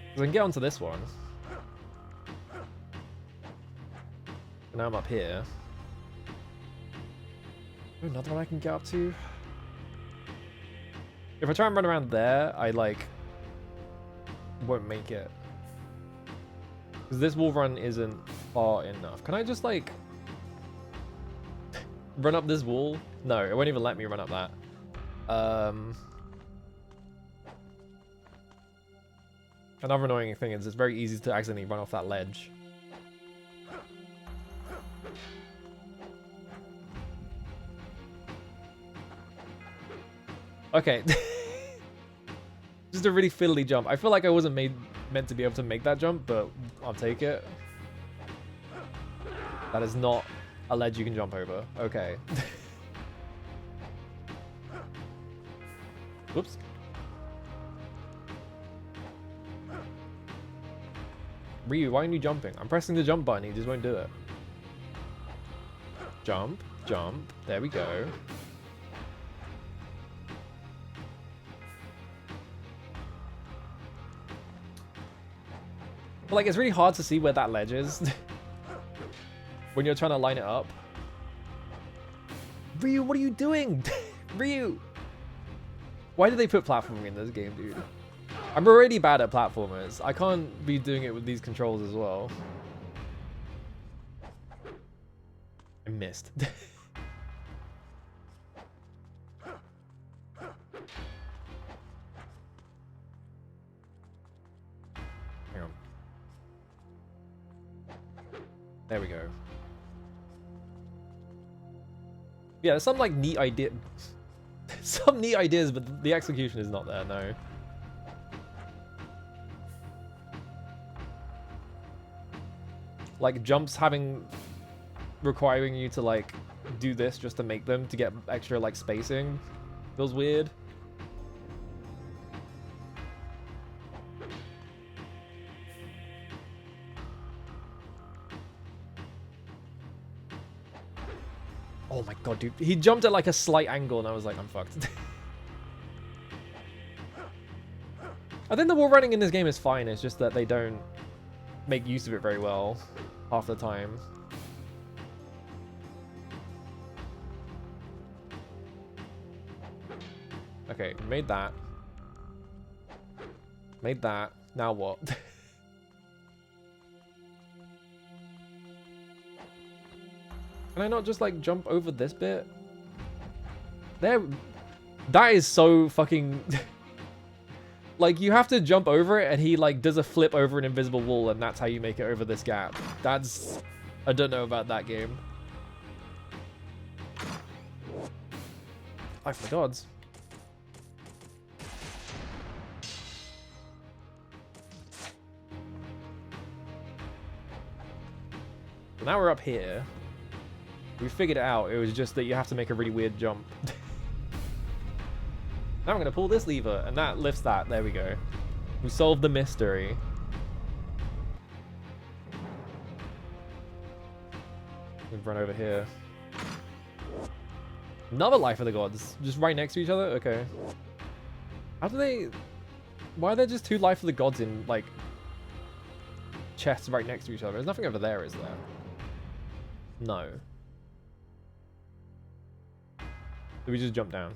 Because I can get onto this one. And now I'm up here. Oh, another one I can get up to. If I try and run around there, I, like, won't make it. Because this wall run isn't far enough. Can I just, like, run up this wall? No, it won't even let me run up that. Another annoying thing is it's very easy to accidentally run off that ledge. Okay. Just a really fiddly jump. I feel like I wasn't meant to be able to make that jump, but I'll take it. That is not a ledge you can jump over. Okay. Whoops. Ryu, why aren't you jumping? I'm pressing the jump button, he just won't do it. Jump, jump. There we go. But, like, it's really hard to see where that ledge is when you're trying to line it up. Ryu, what are you doing? Ryu! Why did they put platforming in this game, dude? I'm already bad at platformers. I can't be doing it with these controls as well. I missed. Hang on. There we go. Yeah, there's some, like, neat idea. Some neat ideas, but the execution is not there, no. Like, jumps requiring you to, like, do this just to make them, to get extra, like, spacing. Feels weird. Oh my god, dude. He jumped at, like, a slight angle, and I was like, I'm fucked. I think the wall running in this game is fine, it's just that they don't make use of it very well half the time. Okay, made that. Made that. Now what? Can I not just, like, jump over this bit? There. That is so fucking... Like, you have to jump over it, and he, like, does a flip over an invisible wall, and that's how you make it over this gap. That's... I don't know about that game. Life of the gods. So now we're up here. We figured it out. It was just that you have to make a really weird jump. Now I'm going to pull this lever, and that lifts that. There we go. We solved the mystery. We've run over here. Another Life of the Gods. Just right next to each other? Okay. How do they... Why are there just two Life of the Gods in, like, chests right next to each other? There's nothing over there, is there? No. Did we just jump down?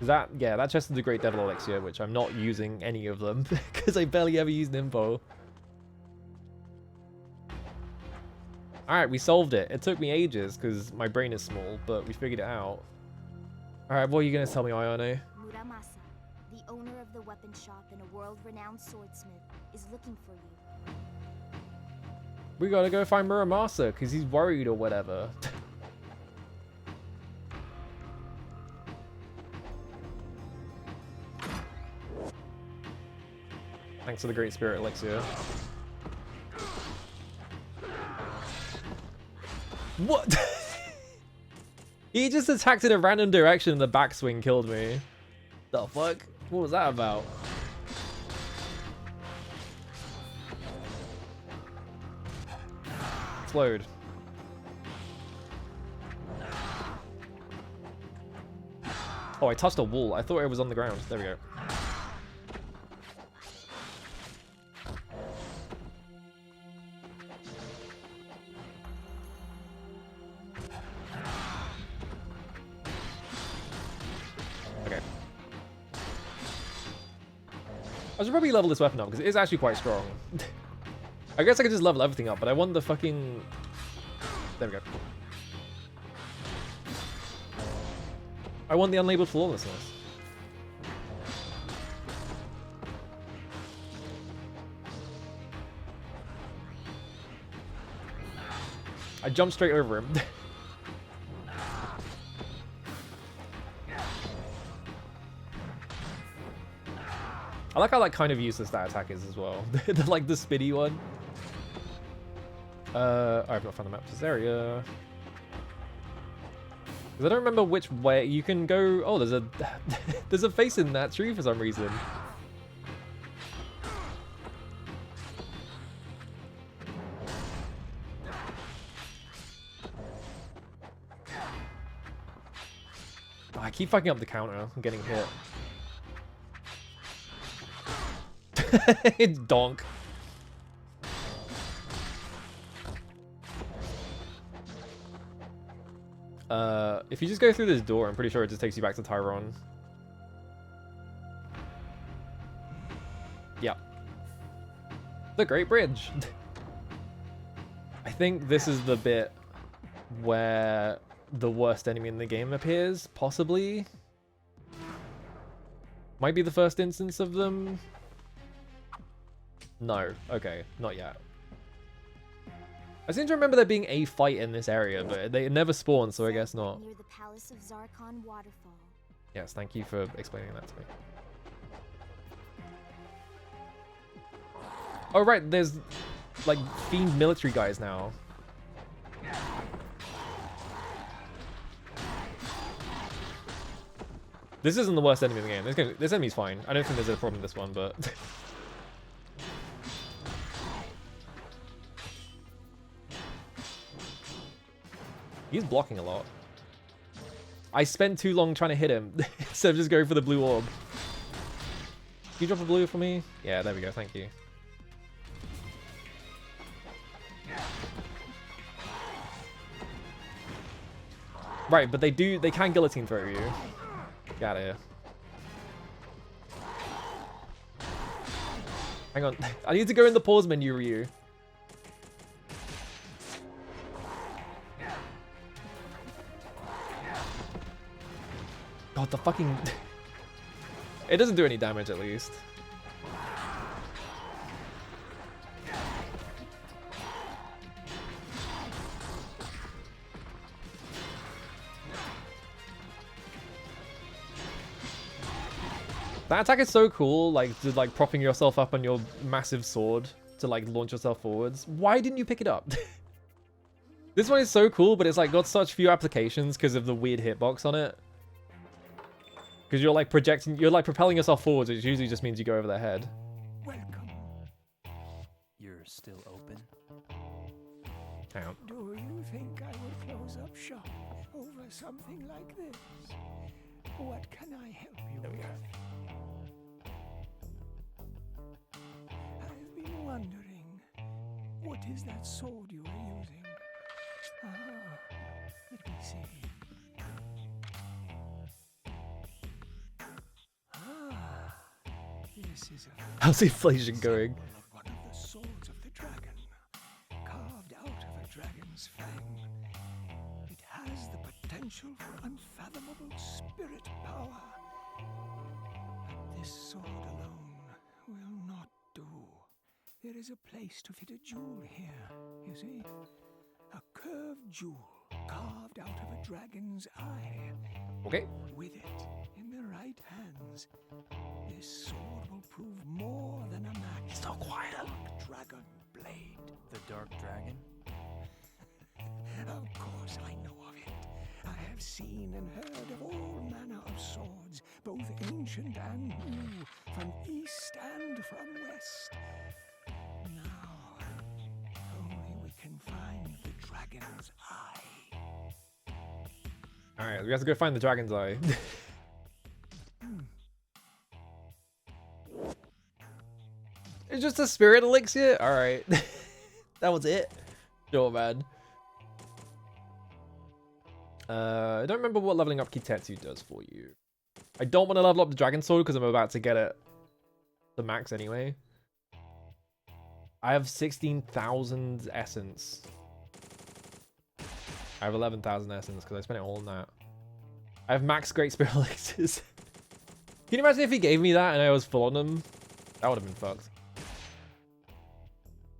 Is that... Yeah, that chest is the Great Devil Elixir, which I'm not using any of them, because I barely ever use Nimbo. Alright, we solved it. It took me ages, because my brain is small, but we figured it out. Alright, what are you going to tell me, Ayane? Muramasa, the owner of the weapon shop and a world-renowned swordsmith, is looking for you. We gotta go find Muramasa, because he's worried or whatever. Thanks for the Great Spirit Elixir. What? He just attacked in a random direction and the backswing killed me. The fuck? What was that about? Explode. Oh, I touched a wall. I thought it was on the ground. There we go. I should probably level this weapon up because it is actually quite strong. I guess I could just level everything up, but I want the fucking... There we go. I want the unlabeled flawlessness. I jumped straight over him. I like how like kind of useless that attack is as well. Like the spinny one. I've not found the map for this area. Because I don't remember which way you can go. Oh, there's a there's a face in that tree for some reason. Oh, I keep fucking up the counter. I'm getting hit. It's donk. If you just go through this door, I'm pretty sure it just takes you back to Tyrone. Yeah. The Great Bridge. I think this is the bit where the worst enemy in the game appears, possibly. Might be the first instance of them. No. Okay, not yet. I seem to remember there being a fight in this area, but they never spawned, so I guess not. Near the Palace of Zarkon Waterfall. Yes, thank you for explaining that to me. Oh right, there's like fiend military guys now. This isn't the worst enemy in the game. This enemy's fine. I don't think there's a problem with this one, but... He's blocking a lot. I spent too long trying to hit him instead of just going for the blue orb. Can you drop a blue for me? Yeah, there we go. Thank you. Right, but they can guillotine throw you. Get out of here. Hang on. I need to go in the pause menu, Ryu. God, the fucking... It doesn't do any damage, at least. That attack is so cool, like, just like propping yourself up on your massive sword to like launch yourself forwards. Why didn't you pick it up? This one is so cool, but it's like got such few applications because of the weird hitbox on it. Because you're like projecting, you're like propelling yourself forwards, which usually just means you go over their head. Welcome. You're still open? Hang on. Do you think I would close up shop over something like this? What can I help you There we with? go. I've been wondering, what is that sword you are using? Ah, let me see. Ah, this is a How's the inflation going? symbol of one of the swords of the dragon, carved out of a dragon's fang. It has the potential for unfathomable spirit power. But this sword alone will not do. There is a place to fit a jewel here, you see? A curved jewel carved out of a dragon's eye. Okay. With it in the right hands, this sword will prove more than a match. So quiet. Dark dragon blade. The Dark Dragon? Of course I know of it. I have seen and heard of all manner of swords, both ancient and new, from east and from west. Now, if only we can find the dragon's eye. Alright, we have to go find the dragon's eye. It's just a spirit elixir? Alright. That was it? Sure, man. I don't remember what leveling up Kitetsu does for you. I don't want to level up the dragon sword because I'm about to get it the max anyway. I have 16,000 essence. I have 11,000 essence because I spent it all on that. I have max great spirit elixirs. Can you imagine if he gave me that and I was full on them? That would have been fucked.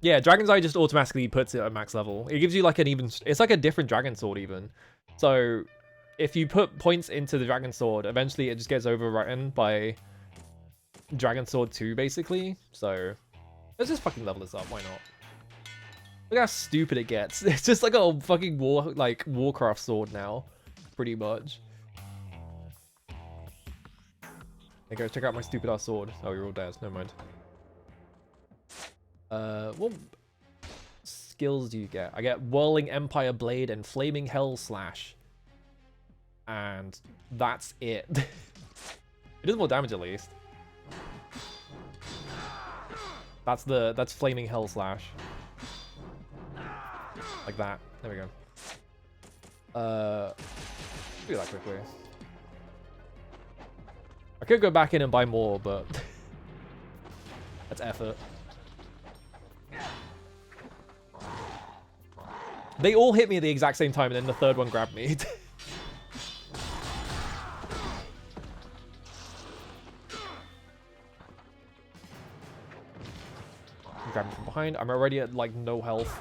Yeah, Dragon's Eye just automatically puts it at max level. It gives you like an even... It's like a different dragon sword even. So if you put points into the dragon sword, eventually it just gets overwritten by Dragon Sword 2 basically. So let's just fucking level this up. Why not? Look how stupid it gets. It's just like a fucking Warcraft sword now, pretty much. Hey guys, check out my stupid ass sword. Oh, you're all dead. Never mind. What skills do you get? I get Whirling Empire Blade and Flaming Hell Slash. And that's it. It does more damage at least. That's Flaming Hell Slash. Like that. There we go. Do that quickly. I could go back in and buy more, but that's effort. They all hit me at the exact same time, and then the third one grabbed me. Grab me from behind. I'm already at like no health.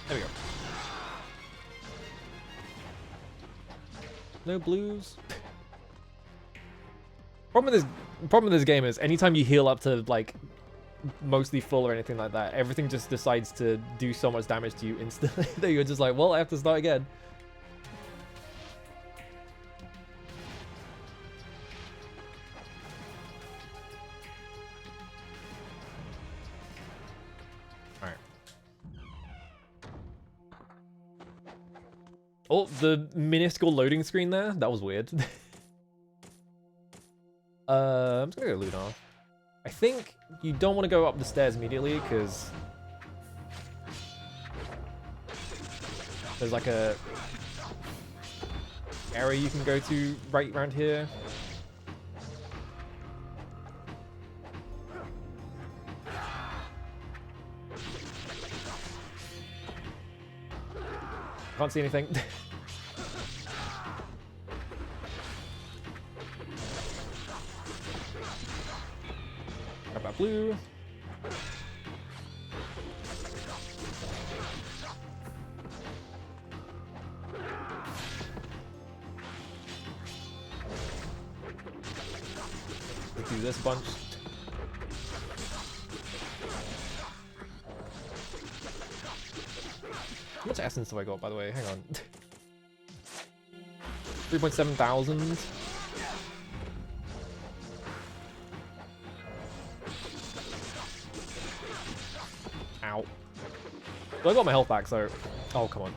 There we go. No blues. Problem with this game is anytime you heal up to like mostly full or anything like that, everything just decides to do so much damage to you instantly that you're just like, well, I have to start again. Alright. Oh, the minuscule loading screen there? That was weird. I'm just gonna go loot off. I think you don't want to go up the stairs immediately because there's like a area you can go to right around here. Can't see anything. Grab that blue. Let's do this bunch. How much essence have I got, by the way? Hang on. 3.7 thousand. Ow. Well, I got my health back, so... Oh, come on.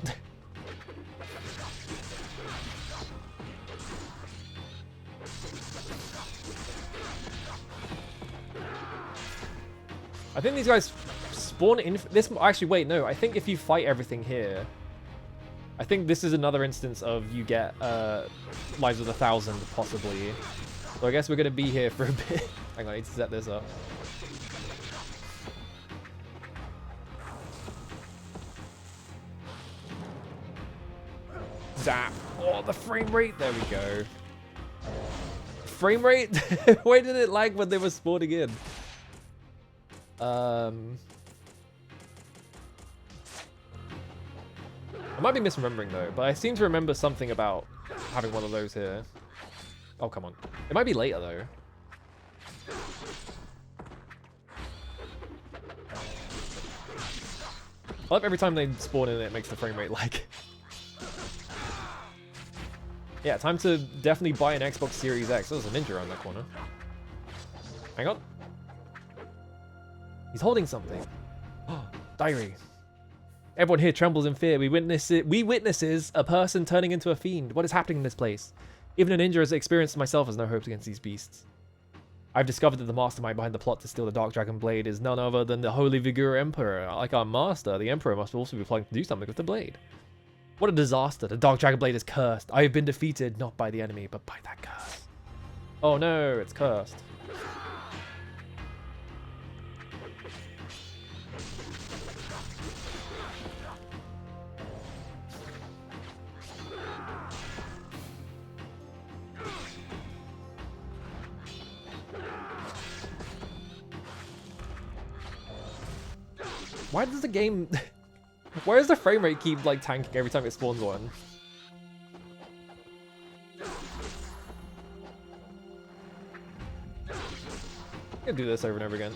I think these guys spawn in... This actually, wait, no. I think if you fight everything here... I think this is another instance of you get lives of 1,000, possibly. So I guess we're going to be here for a bit. Hang on, I need to set this up. Zap. Oh, the frame rate. There we go. Frame rate? Why did it lag when they were spawning in? I might be misremembering though, but I seem to remember something about having one of those here. Oh, come on. It might be later though. I love every time they spawn in, it makes the frame rate lag. Yeah, time to definitely buy an Xbox Series X. There's a ninja around that corner. Hang on. He's holding something. Oh, diary. Everyone here trembles in fear. We witnesses a person turning into a fiend. What is happening in this place? Even a ninja as experienced as myself has no hopes against these beasts. I've discovered that the mastermind behind the plot to steal the Dark Dragon Blade is none other than the Holy Vigor Emperor. Like our master, the Emperor must also be planning to do something with the blade. What a disaster. The Dark Dragon Blade is cursed. I have been defeated, not by the enemy, but by that curse. Oh no, it's cursed. Why does the game... Why does the frame rate keep, like, tanking every time it spawns one? I'm gonna do this over and over again.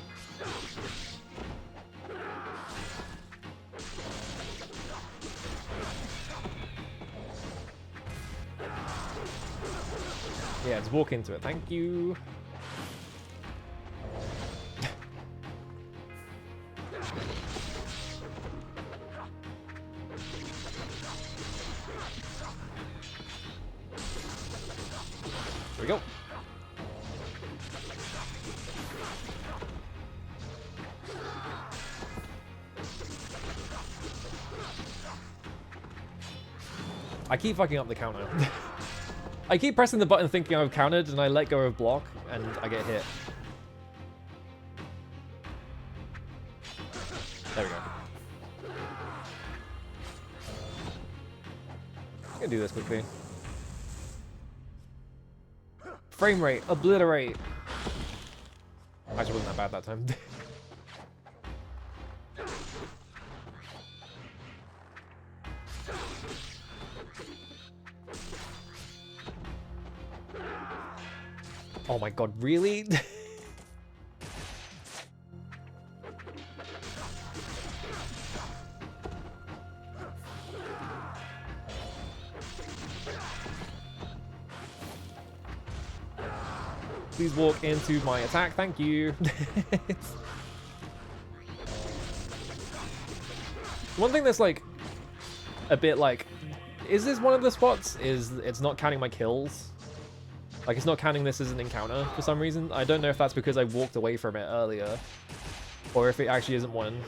Yeah, just walk into it. Thank you. There we go. I keep fucking up the counter. I keep pressing the button thinking I've countered and I let go of block and I get hit. There we go. I'm gonna do this quickly. Frame rate, obliterate. Actually, wasn't that bad that time. Oh my god, really? Please walk into my attack, thank you. One thing that's like a bit like, is this one of the spots? Is it's not counting my kills. Like, it's not counting this as an encounter for some reason. I don't know if that's because I walked away from it earlier. Or if it actually isn't one.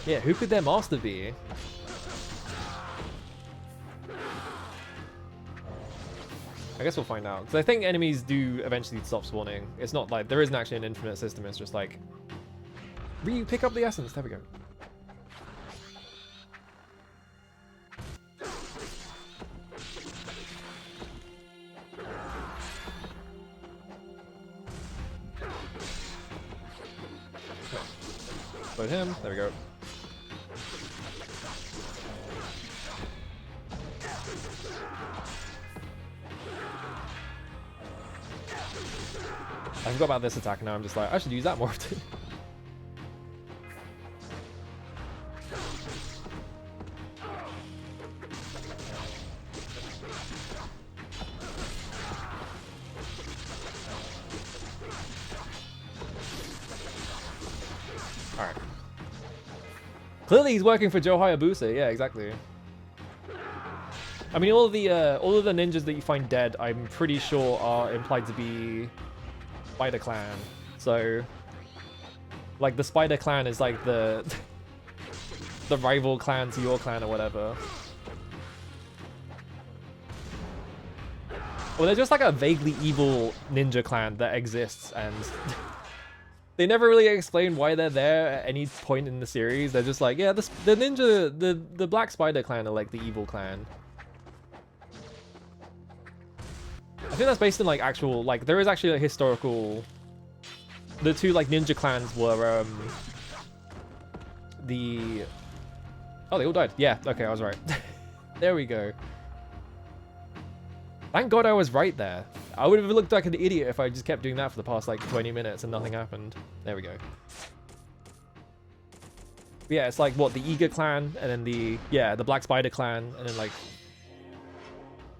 Yeah, who could their master be? I guess we'll find out. Because I think enemies do eventually stop spawning. It's not like, there isn't actually an infinite system. It's just like, pick up the essence. There we go. Put him. There we go. I forgot about this attack now. I'm just like, I should use that more often. Alright. Clearly he's working for Joe Hayabusa. Yeah, exactly. I mean, all of the ninjas that you find dead, I'm pretty sure are implied to be Spider Clan. So, like, the Spider Clan is like the the rival clan to your clan or whatever. Well, they're just like a vaguely evil ninja clan that exists, and they never really explain why they're there at any point in the series. They're just like, yeah, the ninja, the Black Spider Clan are like the evil clan. I think that's based on like actual, like, there is actually a historical. The two like ninja clans were the. Oh, they all died. Yeah. Okay, I was right. There we go. Thank God I was right there. I would have looked like an idiot if I just kept doing that for the past like 20 minutes and nothing happened. There we go. But yeah, it's like what, the Eager clan and then the Black Spider clan and then like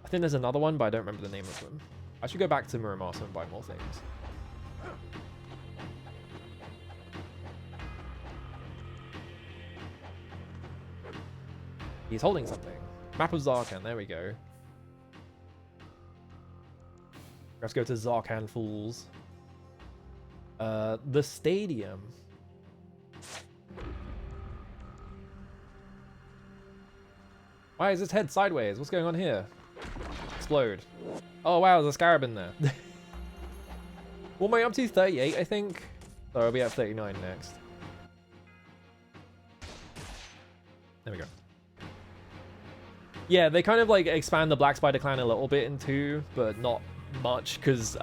I think there's another one, but I don't remember the name of them. I should go back to Muramasa and buy more things. He's holding something. Map of Zarkan, there we go. Let's go to Zarkan Falls. The stadium. Why is his head sideways? What's going on here? Explode. Oh wow, there's a scarab in there. What am I up to? 38, I think? So I'll be at 39 next. There we go. Yeah, they kind of like expand the Black Spider Clan a little bit in 2, but not much, because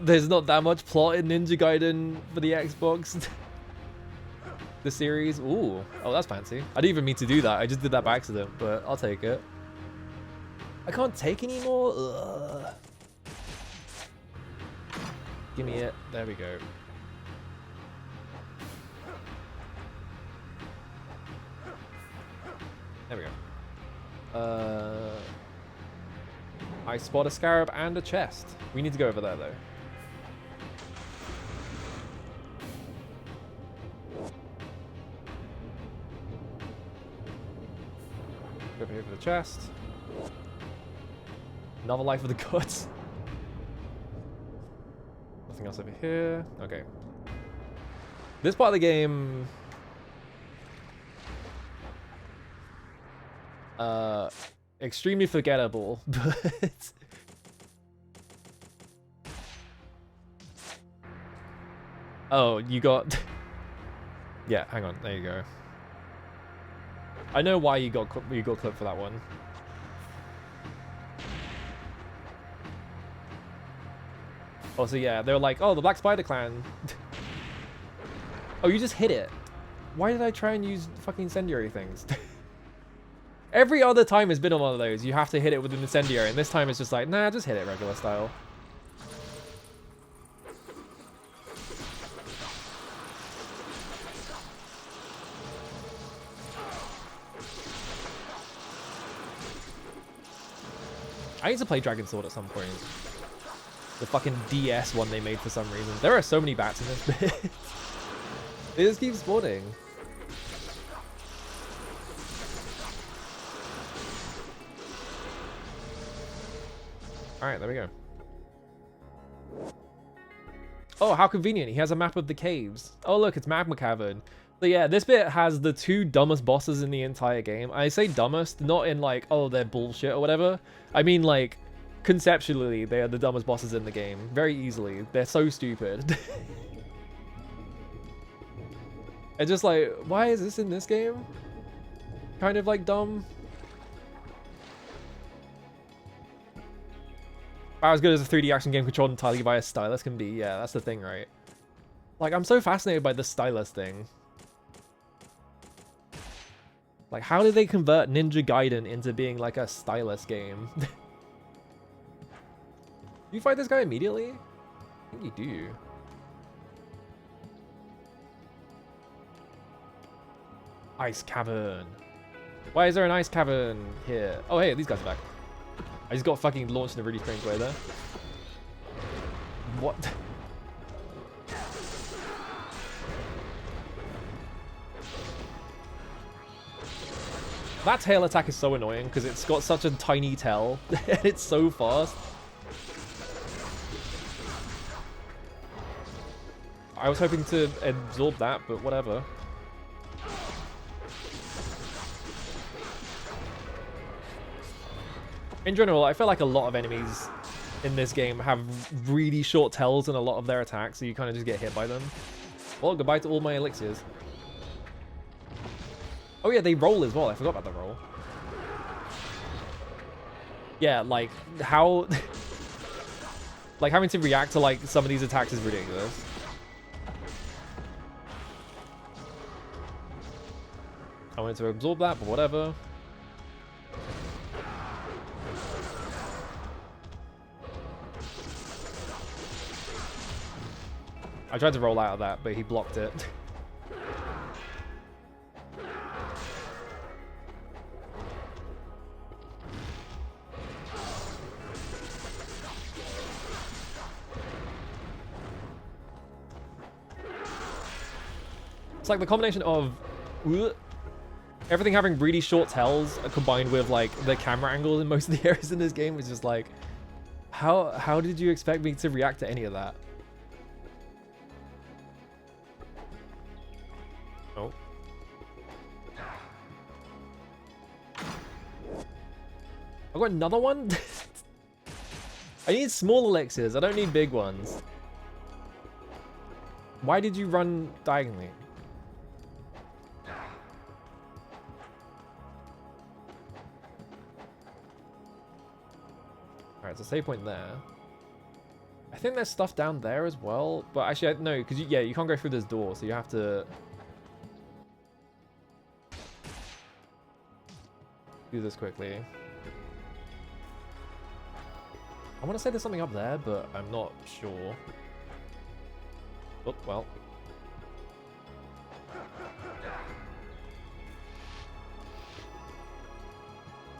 there's not that much plot in Ninja Gaiden for the Xbox. The series. Ooh. Oh, that's fancy. I didn't even mean to do that. I just did that by accident, but I'll take it. I can't take anymore? Ugh. Give me it. There we go. There we go. I spot a scarab and a chest. We need to go over there, though. Go over here for the chest. Another life of the gods. Nothing else over here. Okay. This part of the game... extremely forgettable, but... Oh, you got... Yeah, hang on. There you go. I know why you got clipped for that one. Oh, so yeah, they were like, oh, the Black Spider Clan. Oh, you just hit it. Why did I try and use fucking incendiary things? Every other time has been on one of those. You have to hit it with an incendiary, and this time it's just like, nah, just hit it regular style. I need to play Dragon Sword at some point. The fucking DS one they made for some reason. There are so many bats in this bit. They just keep spawning. Alright, there we go. Oh, how convenient. He has a map of the caves. Oh, look, it's Magma Cavern. So yeah, this bit has the 2 dumbest bosses in the entire game. I say dumbest, not in like, oh, they're bullshit or whatever. I mean, like, conceptually, they are the dumbest bosses in the game. Very easily. They're so stupid. It's just like, why is this in this game? Kind of like dumb. About as good as a 3D action game controlled entirely by a stylus can be. Yeah, that's the thing, right? Like, I'm so fascinated by the stylus thing. Like, how did they convert Ninja Gaiden into being like a stylus game? You fight this guy immediately? I think you do. Ice cavern. Why is there an ice cavern here? Oh, hey, these guys are back. I just got fucking launched in a really strange way there. What? That tail attack is so annoying because it's got such a tiny tail and it's so fast. I was hoping to absorb that, but whatever. In general, I feel like a lot of enemies in this game have really short tails in a lot of their attacks, so you kind of just get hit by them. Well, goodbye to all my elixirs. Oh yeah, they roll as well. I forgot about the roll. Yeah, like, how... like, having to react to, like, some of these attacks is ridiculous. I wanted to absorb that, but whatever. I tried to roll out of that, but he blocked it. It's like the combination of everything having really short tails combined with like the camera angles in most of the areas in this game is just like, how did you expect me to react to any of that? Oh. I got another one? I need small elixirs. I don't need big ones. Why did you run diagonally? Alright, so save point there. I think there's stuff down there as well, but actually, no, because yeah, you can't go through this door, so you have to do this quickly. I want to say there's something up there, but I'm not sure. Oh, well.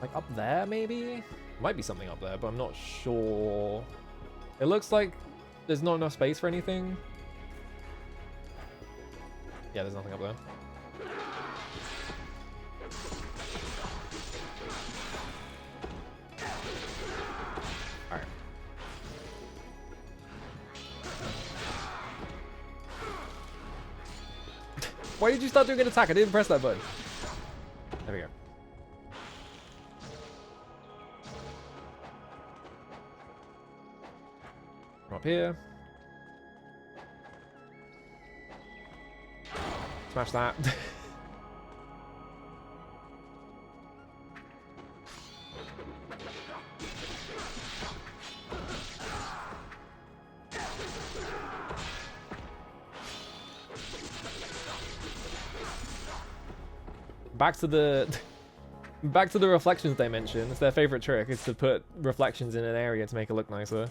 Like up there, maybe? Might be something up there, but I'm not sure. It looks like there's not enough space for anything. Yeah, there's nothing up there. Alright. Why did you start doing an attack? I didn't press that button. There we go. Up here. Smash that. Back to the reflections they mentioned. It's their favorite trick, is to put reflections in an area to make it look nicer.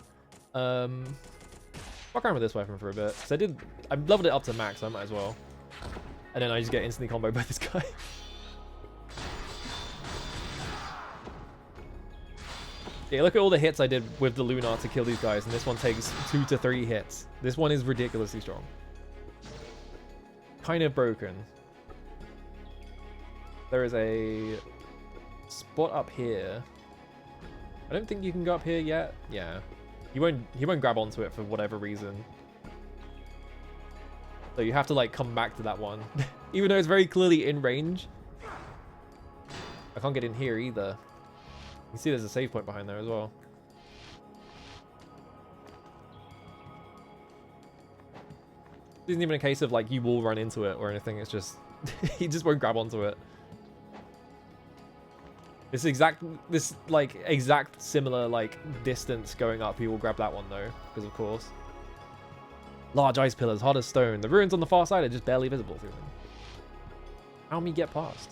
Fuck around with this weapon for a bit. So I leveled it up to max, so I might as well. And then I just get instantly comboed by this guy. Yeah, look at all the hits I did with the Lunar to kill these guys, and this one takes 2 to 3 hits. This one is ridiculously strong. Kind of broken. There is a spot up here. I don't think you can go up here yet. Yeah. He won't grab onto it for whatever reason. So you have to like come back to that one. Even though it's very clearly in range. I can't get in here either. You can see there's a save point behind there as well. It isn't even a case of like you will run into it or anything. It's just he just won't grab onto it. This exact similar like distance going up, he will grab that one though, because of course. Large ice pillars, hard as stone. The ruins on the far side are just barely visible through them. How me get past?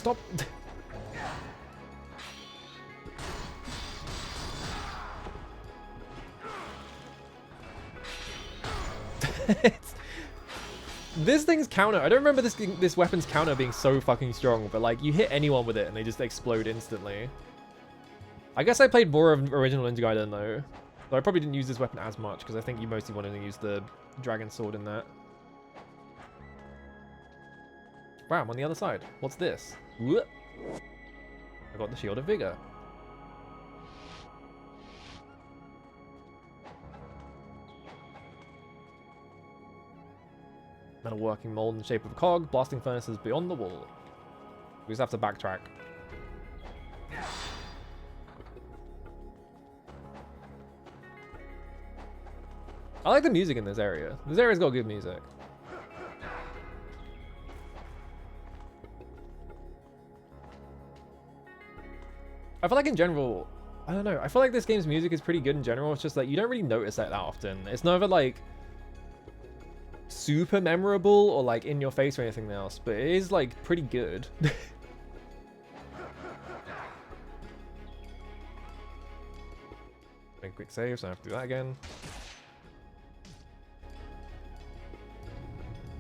Stop. This thing's counter. I don't remember this weapon's counter being so fucking strong, but like you hit anyone with it and they just explode instantly. I guess I played more of original Ninja Gaiden though. So I probably didn't use this weapon as much because I think you mostly wanted to use the dragon sword in that. Wow, I'm on the other side. What's this? Whoop. I got the Shield of Vigor. Metalworking mold in the shape of a cog, blasting furnaces beyond the wall. We just have to backtrack. I like the music in this area. This area's got good music. I feel like in general, I don't know. I feel like this game's music is pretty good in general. It's just like you don't really notice that often. It's never like super memorable or like in your face or anything else, but it is like pretty good. Make a quick save, so I have to do that again.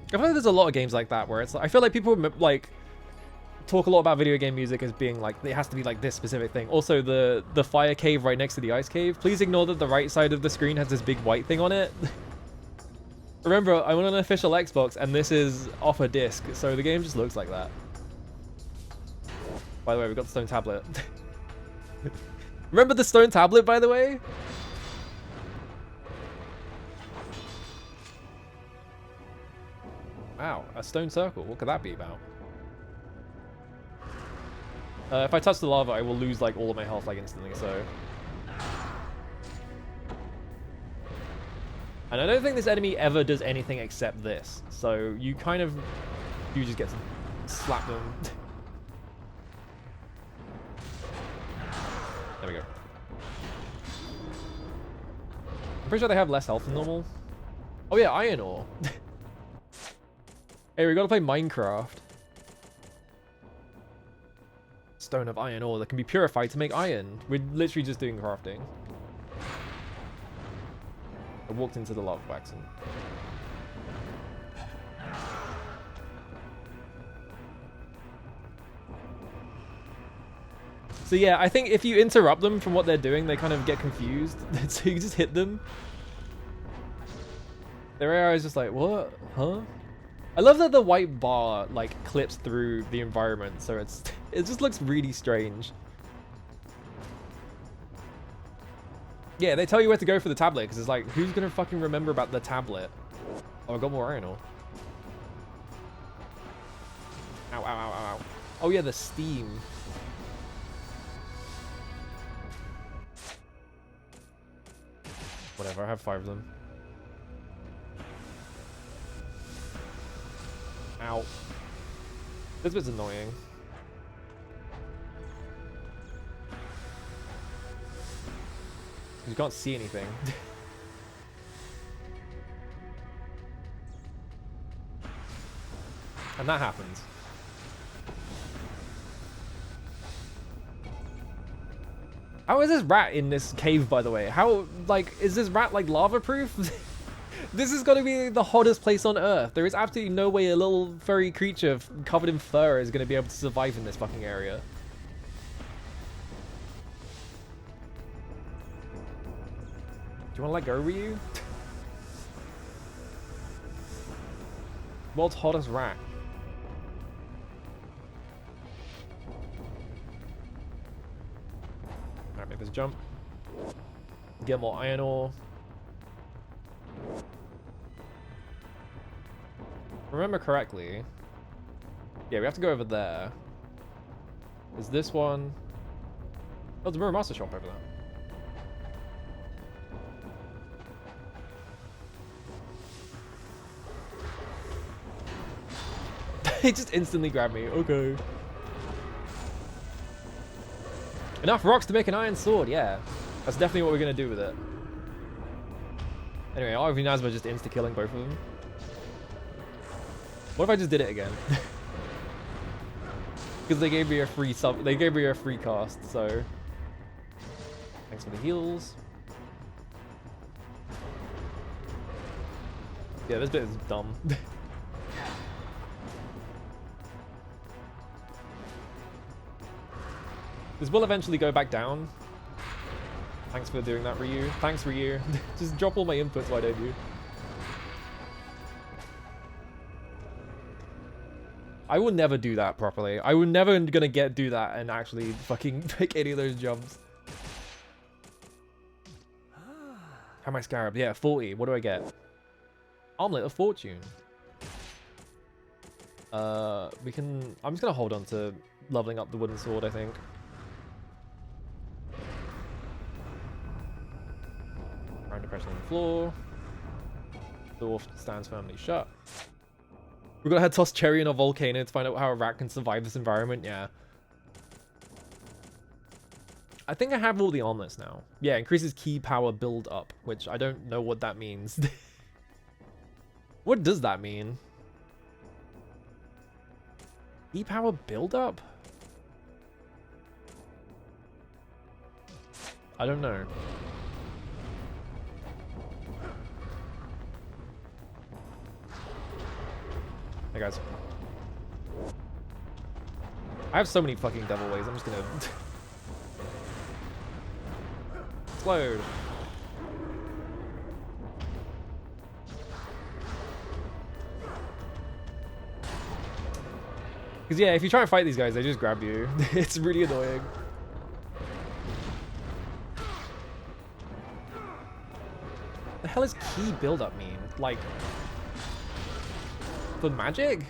I feel like there's a lot of games like that where it's like, I feel like people like talk a lot about video game music as being like it has to be like this specific thing. Also the fire cave right next to the ice cave, please ignore that the right side of the screen has this big white thing on it. Remember, I'm on an official Xbox and this is off a disc, so the game just looks like that. By the way, we got the stone tablet. Remember the stone tablet, by the way? Wow, a stone circle. What could that be about? If I touch the lava, I will lose like all of my health like instantly, so... And I don't think this enemy ever does anything except this. So you kind of... You just get to slap them. There we go. I'm pretty sure they have less health than normal. Oh yeah, iron ore. Hey, we gotta play Minecraft. Stone of iron ore that can be purified to make iron. We're literally just doing crafting. I walked into the lava wax and... So yeah, I think if you interrupt them from what they're doing, they kind of get confused. So you just hit them. Their AI is just like, what? Huh? I love that the white bar like clips through the environment, so it just looks really strange. Yeah, they tell you where to go for the tablet because it's like, who's gonna fucking remember about the tablet? Oh, I got more iron ore. Ow, ow, ow, ow, ow. Oh yeah, the steam. Whatever, I have 5 of them. Ow. This bit's annoying. You can't see anything. And that happens. How is this rat in this cave, by the way? How, like, is this rat, like, lava-proof? This is going to be the hottest place on Earth. There is absolutely no way a little furry creature covered in fur is going to be able to survive in this fucking area. Do you want to let go, Ryu? World's hottest rat. Alright, make this jump. Get more iron ore. Remember correctly. Yeah, we have to go over there. Is this one? Oh, there's a Mirror Master shop over there. He just instantly grabbed me. Okay. Enough rocks to make an iron sword. Yeah, that's definitely what we're gonna do with it. Anyway, Arv Nazma just insta-killing both of them. What if I just did it again? Because because they gave me a free sub. They gave me a free cast, so thanks for the heals. Yeah, this bit is dumb. This will eventually go back down. Thanks for doing that, Ryu. Thanks, Ryu. Just drop all my inputs, why don't you? I will never do that properly. I will never gonna do that and actually fucking pick any of those jumps. How am I Scarab? Yeah, 40. What do I get? Armlet of Fortune. We can... I'm just gonna hold on to leveling up the wooden sword, I think. Round depression on the floor. Door stands firmly shut. We're gonna toss Cherry in a volcano to find out how a rat can survive this environment. Yeah. I think I have all the armlets now. Yeah, increases key power build up, which I don't know what that means. What does that mean? Key power build up? I don't know. Hey guys. I have so many fucking devil ways, I'm just gonna explode. Because yeah, if you try and fight these guys, they just grab you. It's really annoying. The hell does key build-up mean? Like, for magic?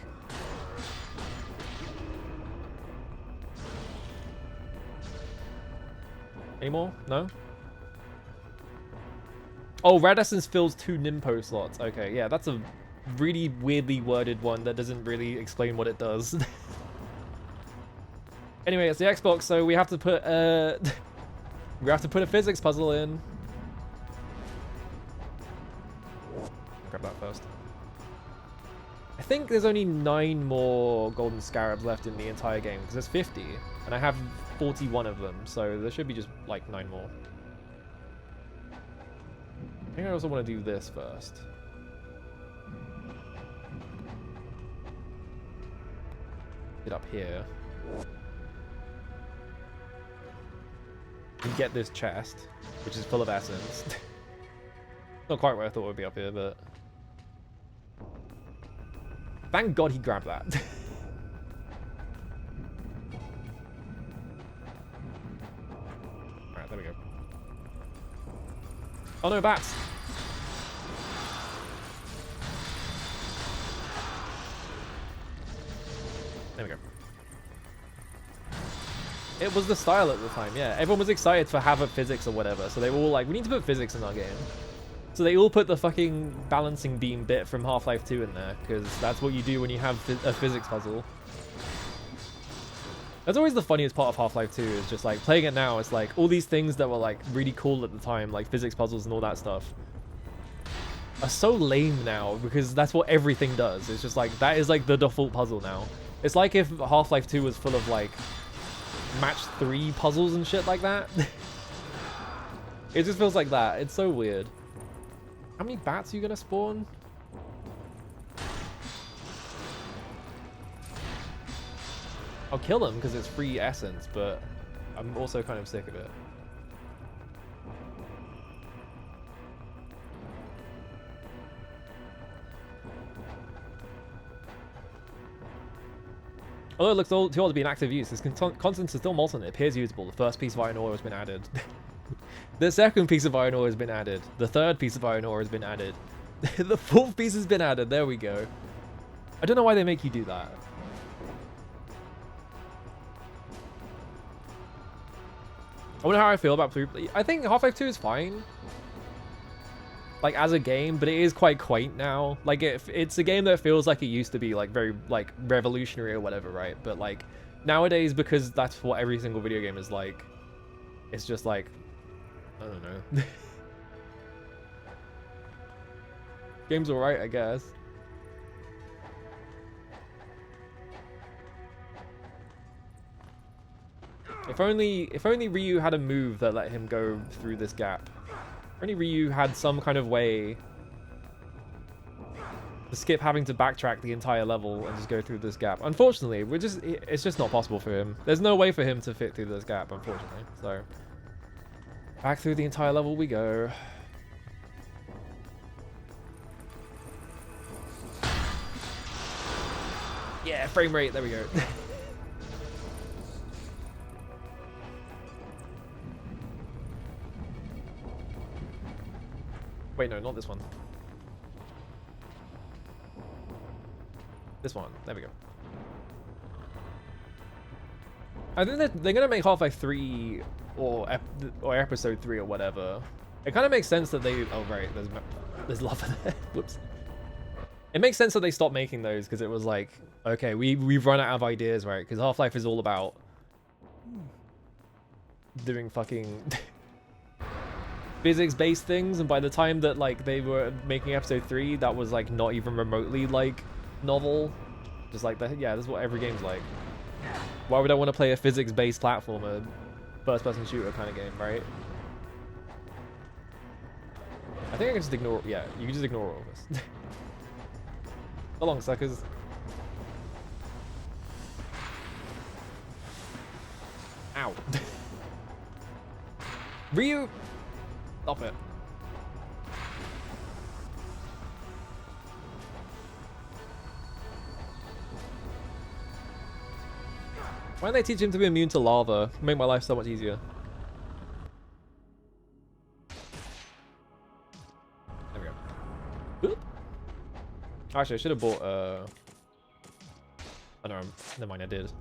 Any more? No? Oh, Red Essence fills 2 Nimpo slots. Okay, yeah, that's a really weirdly worded one that doesn't really explain what it does. Anyway, it's the Xbox, so we have to put we have to put a physics puzzle in. Grab that first. I think there's only 9 more golden scarabs left in the entire game because there's 50 and I have 41 of them, so there should be just like 9 more. I think I also want to do this first. Get up here. And get this chest, which is full of essence. Not quite where I thought it would be up here, but... Thank God he grabbed that. Alright, there we go. Oh no, bats! There we go. It was the style at the time, yeah. Everyone was excited for have a physics or whatever, so they were all like, we need to put physics in our game. So they all put the fucking balancing beam bit from Half-Life 2 in there, because that's what you do when you have a physics puzzle. That's always the funniest part of Half-Life 2, is just like, playing it now, it's like, all these things that were like really cool at the time, like physics puzzles and all that stuff, are so lame now, because that's what everything does. It's just like, that is like the default puzzle now. It's like if Half-Life 2 was full of like, match 3 puzzles and shit like that. It just feels like that. It's so weird. How many bats are you gonna spawn? I'll kill them because it's free essence, but I'm also kind of sick of it. Although it looks too old to be in active use, this constants is still molten. It appears usable. The first piece of iron ore has been added. The second piece of iron ore has been added. The third piece of iron ore has been added. The fourth piece has been added. There we go. I don't know why they make you do that. I wonder how I feel about Blue. I think Half-Life 2 is fine. Like, as a game, but it is quite quaint now. Like, it's a game that feels like it used to be, like, very, like, revolutionary or whatever, right? But, like, nowadays, because that's what every single video game is like, it's just, like, I don't know. Game's alright, I guess. If only Ryu had a move that let him go through this gap. If only Ryu had some kind of way to skip having to backtrack the entire level and just go through this gap. Unfortunately, it's just not possible for him. There's no way for him to fit through this gap, unfortunately. So, back through the entire level we go. Yeah, frame rate, there we go. Wait, no, not this one. This one, there we go. I think they're gonna make Half-Life 3 or Episode 3 or whatever. It kind of makes sense that they... Oh, right, there's lava there. Whoops. It makes sense that they stopped making those because it was like, okay, we've run out of ideas, right? Because Half-Life is all about doing fucking physics-based things, and by the time that like they were making Episode 3, that was like not even remotely like novel. Just like that, yeah, that's what every game's like. Why would I want to play a physics-based platformer, first-person shooter kind of game, right? I think I can just ignore. Yeah, you can just ignore all of this. So long, suckers. Ow. Ryu! Stop it. Why don't they teach him to be immune to lava? Make my life so much easier. There we go. Oop. Actually, I should have bought, oh no, never mind, I did.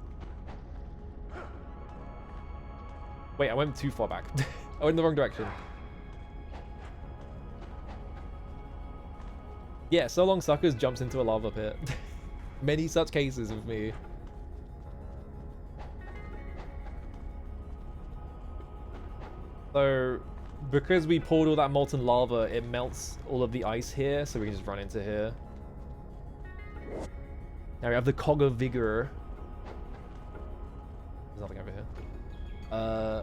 Wait, I went too far back. I went in the wrong direction. Yeah, So Long Suckers jumps into a lava pit. Many such cases with me. So, because we poured all that molten lava, it melts all of the ice here, so we can just run into here. Now we have the Cog of Vigor. There's nothing over here. I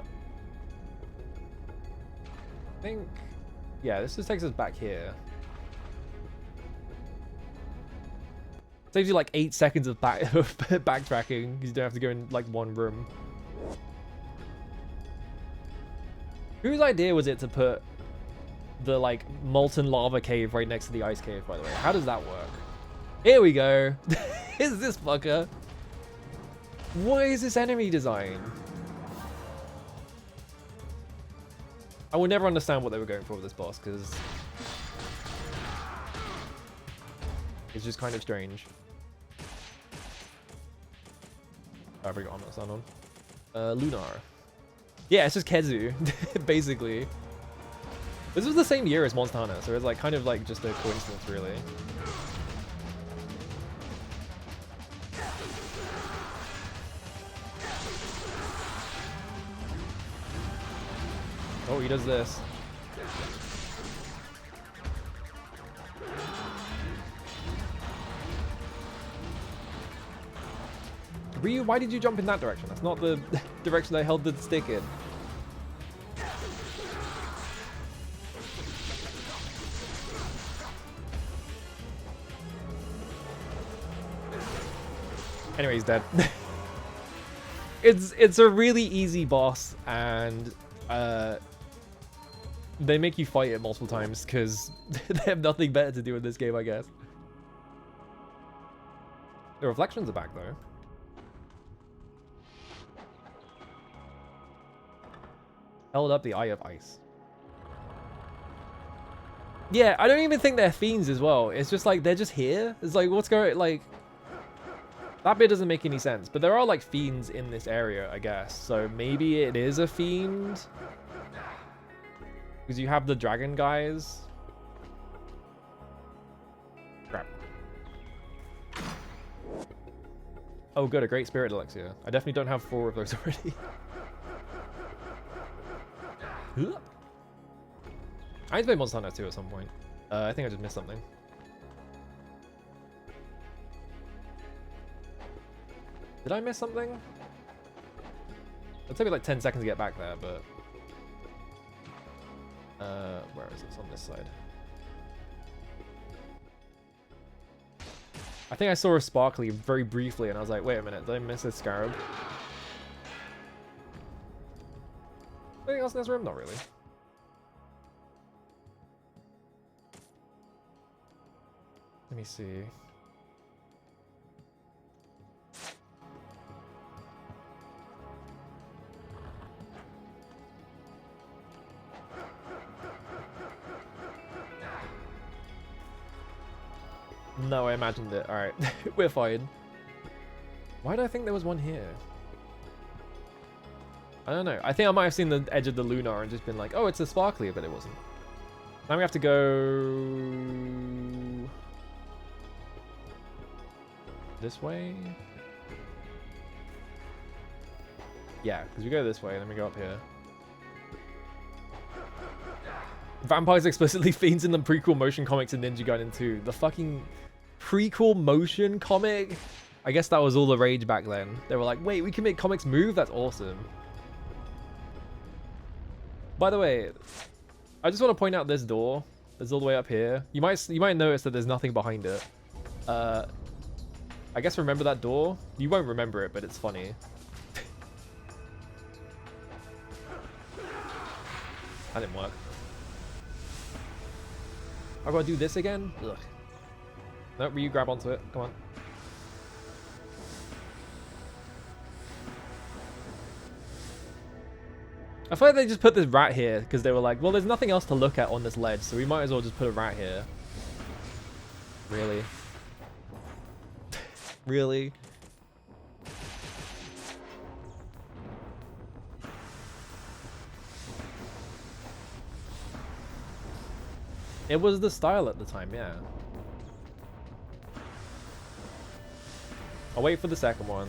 think... Yeah, this just takes us back here. Saves you like 8 seconds of backtracking, because you don't have to go in like one room. Whose idea was it to put the like molten lava cave right next to the ice cave, by the way? How does that work? Here we go. Is this fucker? What is this enemy design? I will never understand what they were going for with this boss, because it's just kind of strange. I've already got Armor Sun on. Lunar. Yeah, it's just Kezu, basically. This was the same year as Monster Hunter, so it's like kind of like just a coincidence, really. Oh, he does this. Ryu, why did you jump in that direction? That's not the direction I held the stick in. Anyway, he's dead. It's a really easy boss, and they make you fight it multiple times because they have nothing better to do in this game, I guess. The reflections are back though. Held up the Eye of Ice. Yeah, I don't even think they're fiends as well. It's just like they're just here. It's like, what's going, like, that bit doesn't make any sense. But there are like fiends in this area, I guess. So maybe it is a fiend. Because you have the dragon guys. Crap. Oh good, a Great Spirit Elixir. I definitely don't have 4 of those already. I need to play Monster Hunter 2 at some point. I think I just missed something. Did I miss something? It'll take me like 10 seconds to get back there, but... where is it? It's on this side. I think I saw a sparkly very briefly, and I was like, wait a minute, did I miss a scarab? Anything else in this room? Not really. Let me see. No, I imagined it. Alright, we're fine. Why do I think there was one here? I don't know. I think I might have seen the edge of the lunar and just been like, oh, it's a sparkly, but it wasn't. Now we have to go... this way? Yeah, because we go this way, and then we go up here. Vampires explicitly fiends in the prequel motion comics in Ninja Gaiden 2. The fucking prequel motion comic? I guess that was all the rage back then. They were like, wait, we can make comics move? That's awesome. By the way, I just want to point out this door. It's all the way up here. You might notice that there's nothing behind it. I guess remember that door? You won't remember it, but it's funny. That didn't work. I gotta do this again? Ugh. Nope, you grab onto it. Come on. I feel like they just put this rat here because they were like, well, there's nothing else to look at on this ledge, so we might as well just put a rat here. Really? Really? It was the style at the time, yeah. I'll wait for the second one.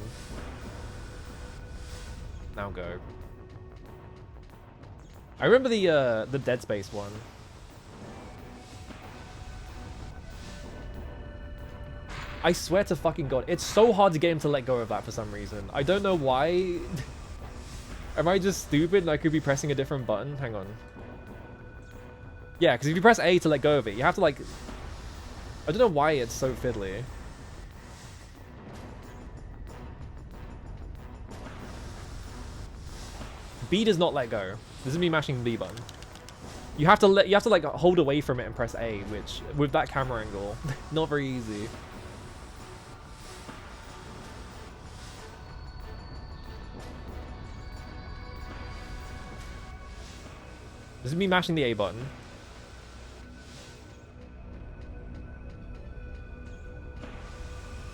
Now go. I remember the Dead Space one. I swear to fucking God, it's so hard to get him to let go of that for some reason. I don't know why. Am I just stupid and I could be pressing a different button? Hang on. Yeah, because if you press A to let go of it, you have to like... I don't know why it's so fiddly. B does not let go. This is me mashing the B button. You have to like hold away from it and press A, which with that camera angle, not very easy. This is me mashing the A button.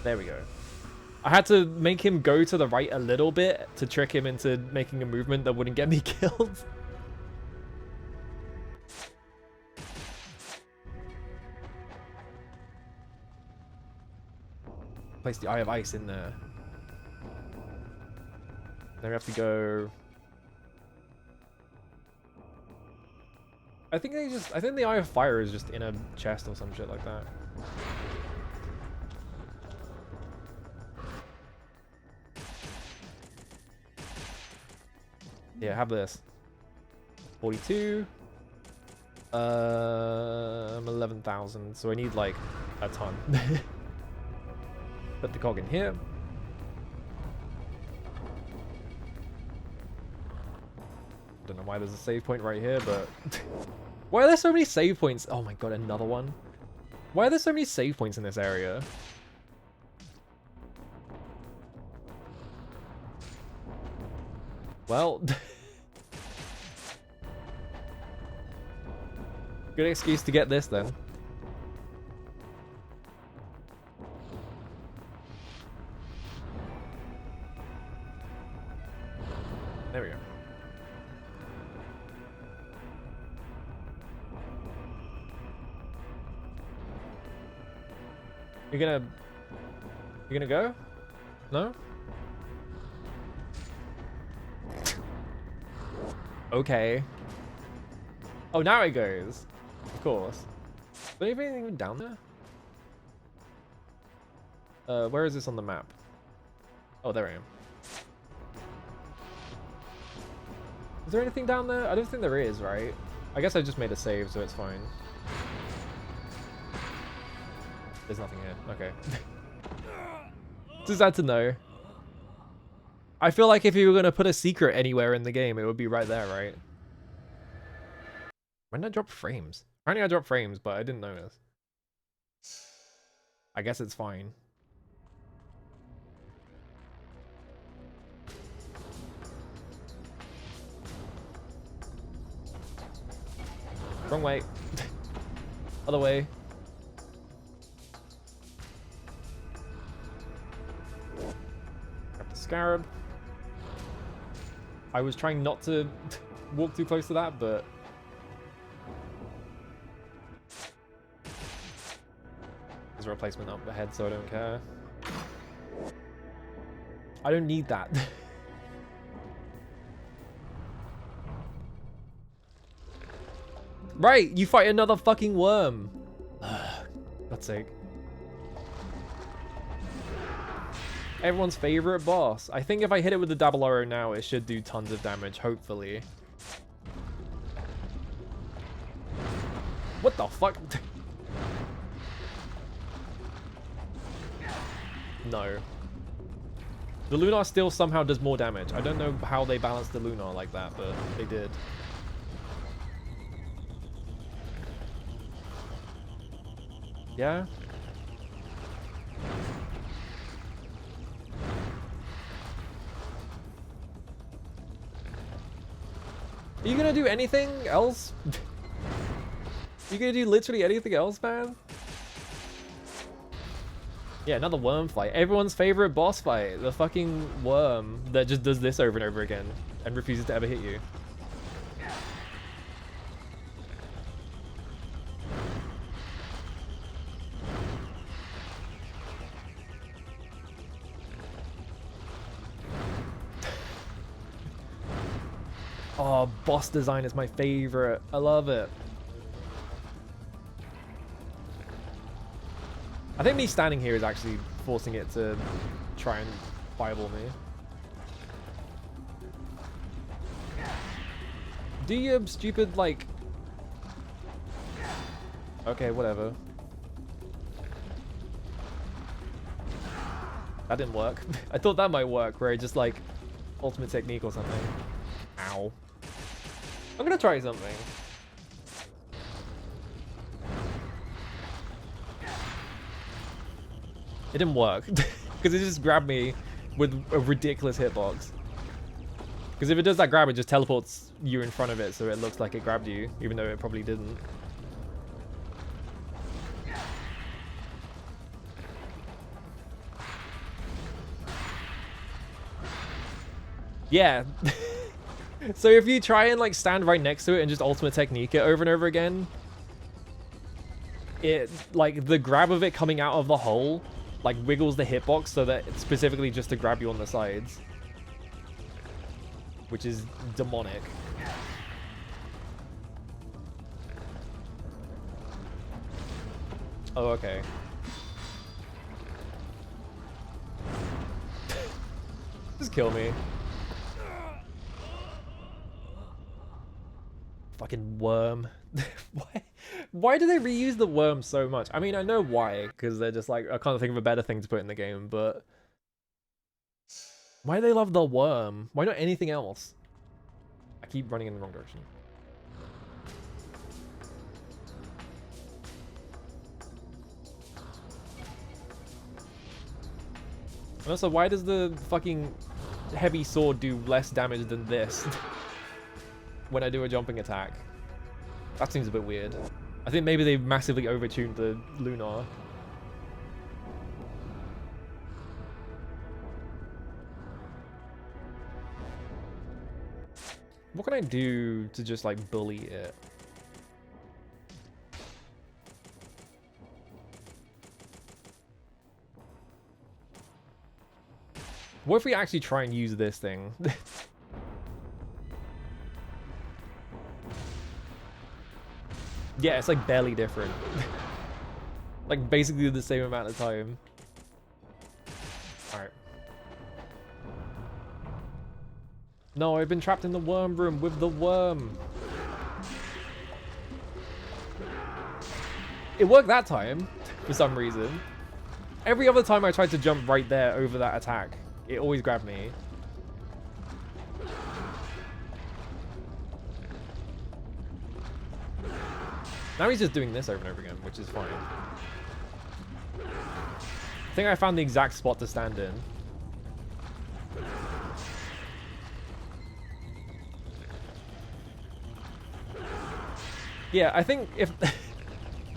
There we go. I had to make him go to the right a little bit to trick him into making a movement that wouldn't get me killed. Place the Eye of Ice in there. Then we have to go... I think the Eye of Fire is just in a chest or some shit like that. Yeah, have this. 42. 11,000. So I need like a ton. Put the cog in here. Don't know why there's a save point right here, but why are there so many save points? Oh my God, another one. Why are there so many save points in this area? Well, good excuse to get this then. There we go. You're gonna go? No? Okay. Oh, now it goes. Of course. Is there anything even down there? Where is this on the map? Oh, there I am. Is there anything down there? I don't think there is, right? I guess I just made a save, so it's fine. There's nothing here. Okay. Just had to know. I feel like if you were going to put a secret anywhere in the game, it would be right there, right? When did I drop frames? Apparently I dropped frames, but I didn't notice. I guess it's fine. Wrong way. Other way. Grab the scarab. I was trying not to walk too close to that, but... There's a replacement up ahead, so I don't care. I don't need that. Right, you fight another fucking worm. God's sake. Everyone's favorite boss. I think if I hit it with the double arrow now, it should do tons of damage, hopefully. What the fuck? No. The Lunar still somehow does more damage. I don't know how they balanced the Lunar like that, but they did. Yeah? Are you gonna do anything else? You gonna do literally anything else, man? Yeah, another worm fight. Everyone's favorite boss fight. The fucking worm that just does this over and over again and refuses to ever hit you. Oh, boss design is my favorite. I love it. I think me standing here is actually forcing it to try and fireball me. Do you stupid, like... Okay, whatever. That didn't work. I thought that might work, where it just like ultimate technique or something. Ow. I'm gonna try something. It didn't work because it just grabbed me with a ridiculous hitbox. Because if it does that grab, it just teleports you in front of it, so it looks like it grabbed you, even though it probably didn't. Yeah. So if you try and like stand right next to it and just ultimate technique it over and over again, it like the grab of it coming out of the hole like wiggles the hitbox so that it's specifically just to grab you on the sides, which is demonic. Oh, okay. Just kill me. Fucking worm. Why do they reuse the worm so much? I mean, I know why, because they're just like, I can't think of a better thing to put in the game, but why do they love the worm? Why not anything else? I keep running in the wrong direction. And also, why does the fucking heavy sword do less damage than this when I do a jumping attack? That seems a bit weird. I think maybe they've massively overtuned the Lunar. What can I do to just like bully it? What if we actually try and use this thing? Yeah, it's like barely different. Like basically the same amount of time. Alright. No, I've been trapped in the worm room with the worm. It worked that time, for some reason. Every other time I tried to jump right there over that attack, it always grabbed me. Now he's just doing this over and over again, which is fine. I think I found the exact spot to stand in. Yeah, I think if...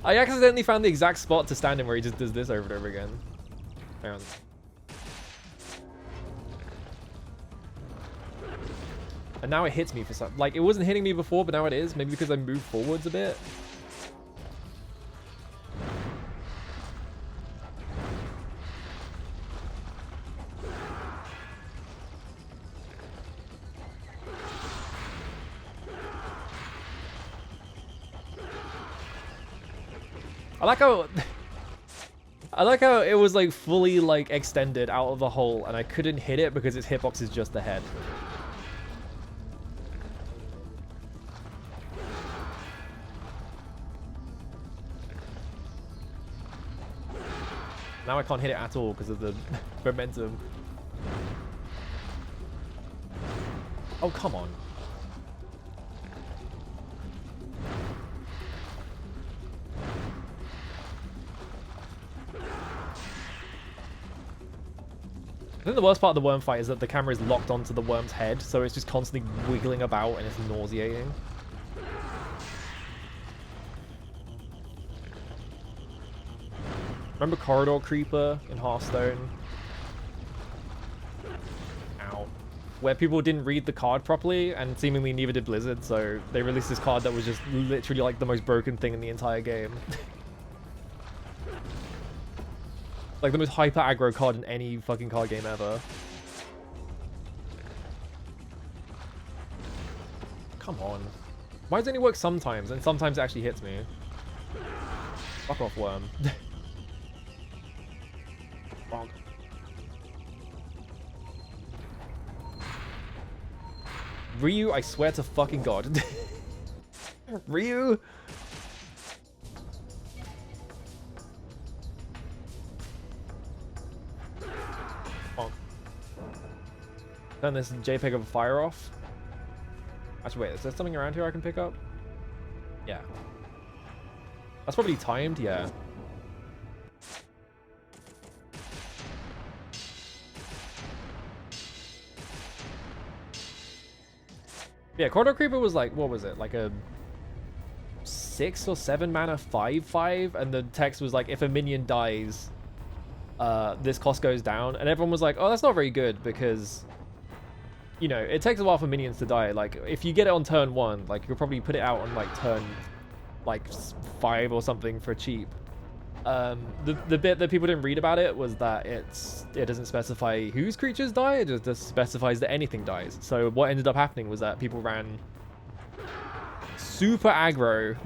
I accidentally found the exact spot to stand in where he just does this over and over again. Hang on. And now it hits me for some... Like, it wasn't hitting me before, but now it is. Maybe because I moved forwards a bit. I like how it was like fully like extended out of the hole and I couldn't hit it because its hitbox is just the head. Now I can't hit it at all because of the momentum. Oh, come on. I think the worst part of the worm fight is that the camera is locked onto the worm's head, so it's just constantly wiggling about and it's nauseating. Remember Corridor Creeper in Hearthstone? Ow. Where people didn't read the card properly, and seemingly neither did Blizzard, so they released this card that was just literally like the most broken thing in the entire game. Like the most hyper aggro card in any fucking card game ever. Come on. Why does it only work sometimes, and sometimes it actually hits me? Fuck off, worm. Bonk. Ryu, I swear to fucking God. Ryu? Turn this JPEG of a fire off. Actually, wait, is there something around here I can pick up? Yeah. That's probably timed, yeah. Yeah, Corridor Creeper was like, what was it? Like a 6 or 7 mana 5/5, and the text was like, if a minion dies, this cost goes down. And everyone was like, oh, that's not very good because, you know, it takes a while for minions to die. Like, if you get it on turn 1, like, you'll probably put it out on, like, turn, like, 5 or something for cheap. The bit that people didn't read about it was that it doesn't specify whose creatures die, it just specifies that anything dies. So what ended up happening was that people ran super aggro,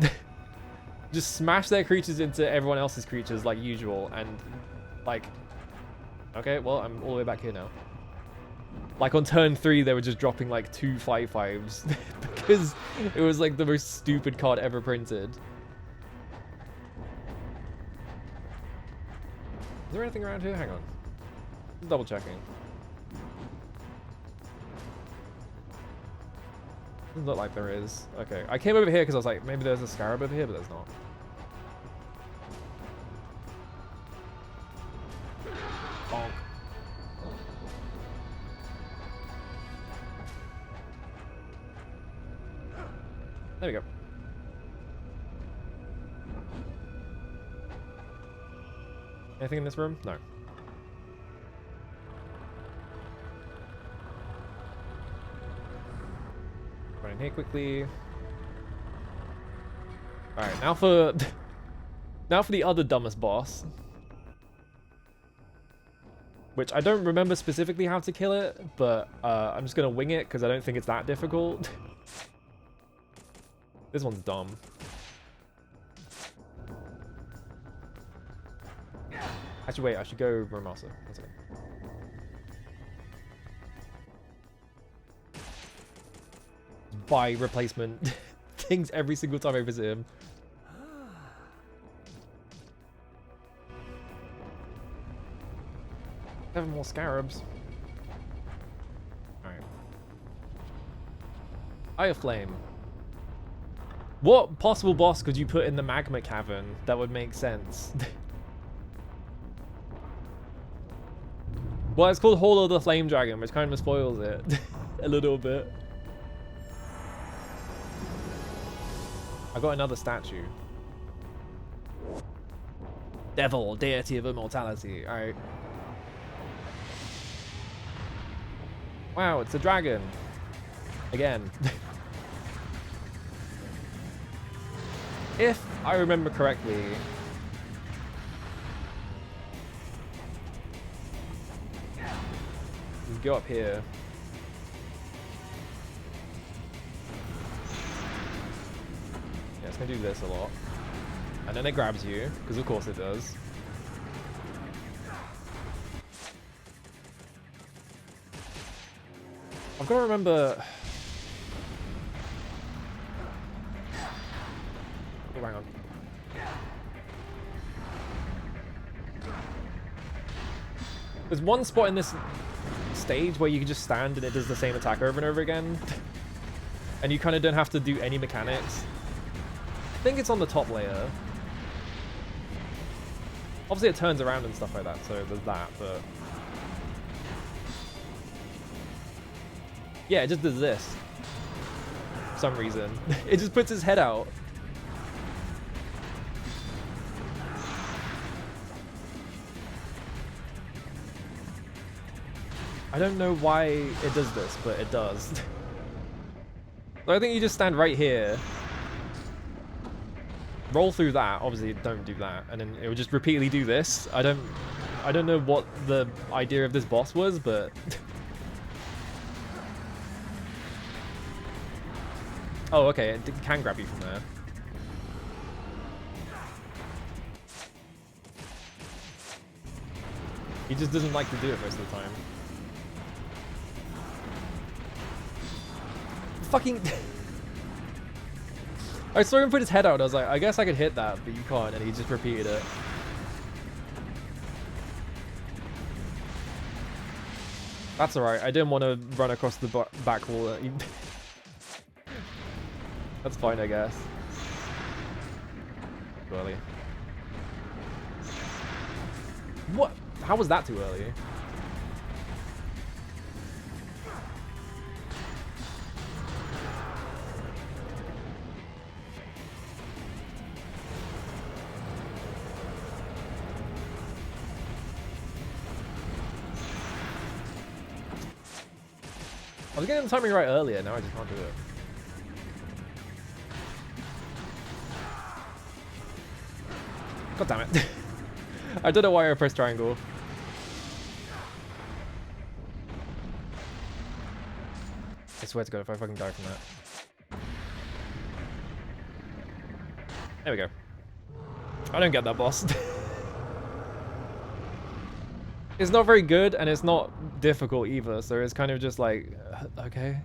just smash their creatures into everyone else's creatures like usual, and, like, okay, well, I'm all the way back here now. Like on turn 3, they were just dropping like 2 5/5s because it was like the most stupid card ever printed. Is there anything around here? Hang on. Double checking. Doesn't look like there is. Okay, I came over here because I was like, maybe there's a scarab over here, but there's not. Bonk. There we go. Anything in this room? No. Run in here quickly. Alright, now for the other dumbest boss. Which I don't remember specifically how to kill it, but I'm just gonna wing it because I don't think it's that difficult. This one's dumb. Actually, wait, I should go Romasa. One second. buy replacement things every single time I visit him. 7 more scarabs. Alright. Eye of Flame. What possible boss could you put in the magma cavern that would make sense? Well, it's called Hall of the Flame Dragon, which kind of spoils it a little bit. I got another statue. Devil, deity of immortality. Alright. Wow, it's a dragon. Again. If I remember correctly, we go up here. Yeah, it's gonna do this a lot. And then it grabs you, because of course it does. I've got to remember... Oh, hang on. There's one spot in this stage where you can just stand and it does the same attack over and over again. And you kind of don't have to do any mechanics. I think it's on the top layer. Obviously it turns around and stuff like that, so there's that, but... Yeah, it just does this. For some reason. It just puts his head out. I don't know why it does this, but it does. So I think you just stand right here. Roll through that. Obviously, don't do that. And then it would just repeatedly do this. I don't know what the idea of this boss was, but... Oh, okay, it can grab you from there. He just doesn't like to do it most of the time. Fucking... I saw him put his head out and I was like, I guess I could hit that, but you can't, and he just repeated it. That's alright, I didn't want to run across the back wall. That's fine, I guess. Too early. What? How was that too early? I was getting the timing right earlier, now I just can't do it. God damn it. I don't know why I pressed triangle. I swear to God if I fucking die from that. There we go. I don't get that boss. It's not very good and it's not difficult either, so it's kind of just like, okay.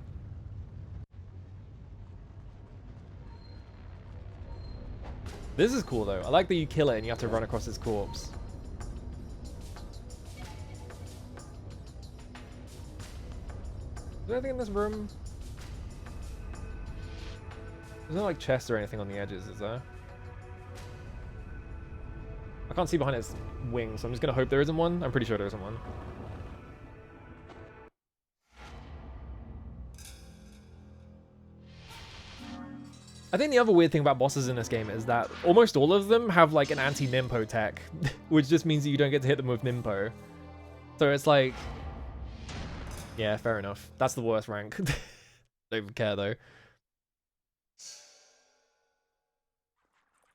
This is cool though. I like that you kill it and you have to run across his corpse. Is there anything in this room? There's no like chests or anything on the edges, is there? I can't see behind its wings, so I'm just gonna hope there isn't one. I'm pretty sure there isn't one. I think the other weird thing about bosses in this game is that almost all of them have like an anti-Nimpo tech, which just means that you don't get to hit them with Nimpo. So it's like, yeah, fair enough. That's the worst rank. Don't even care though.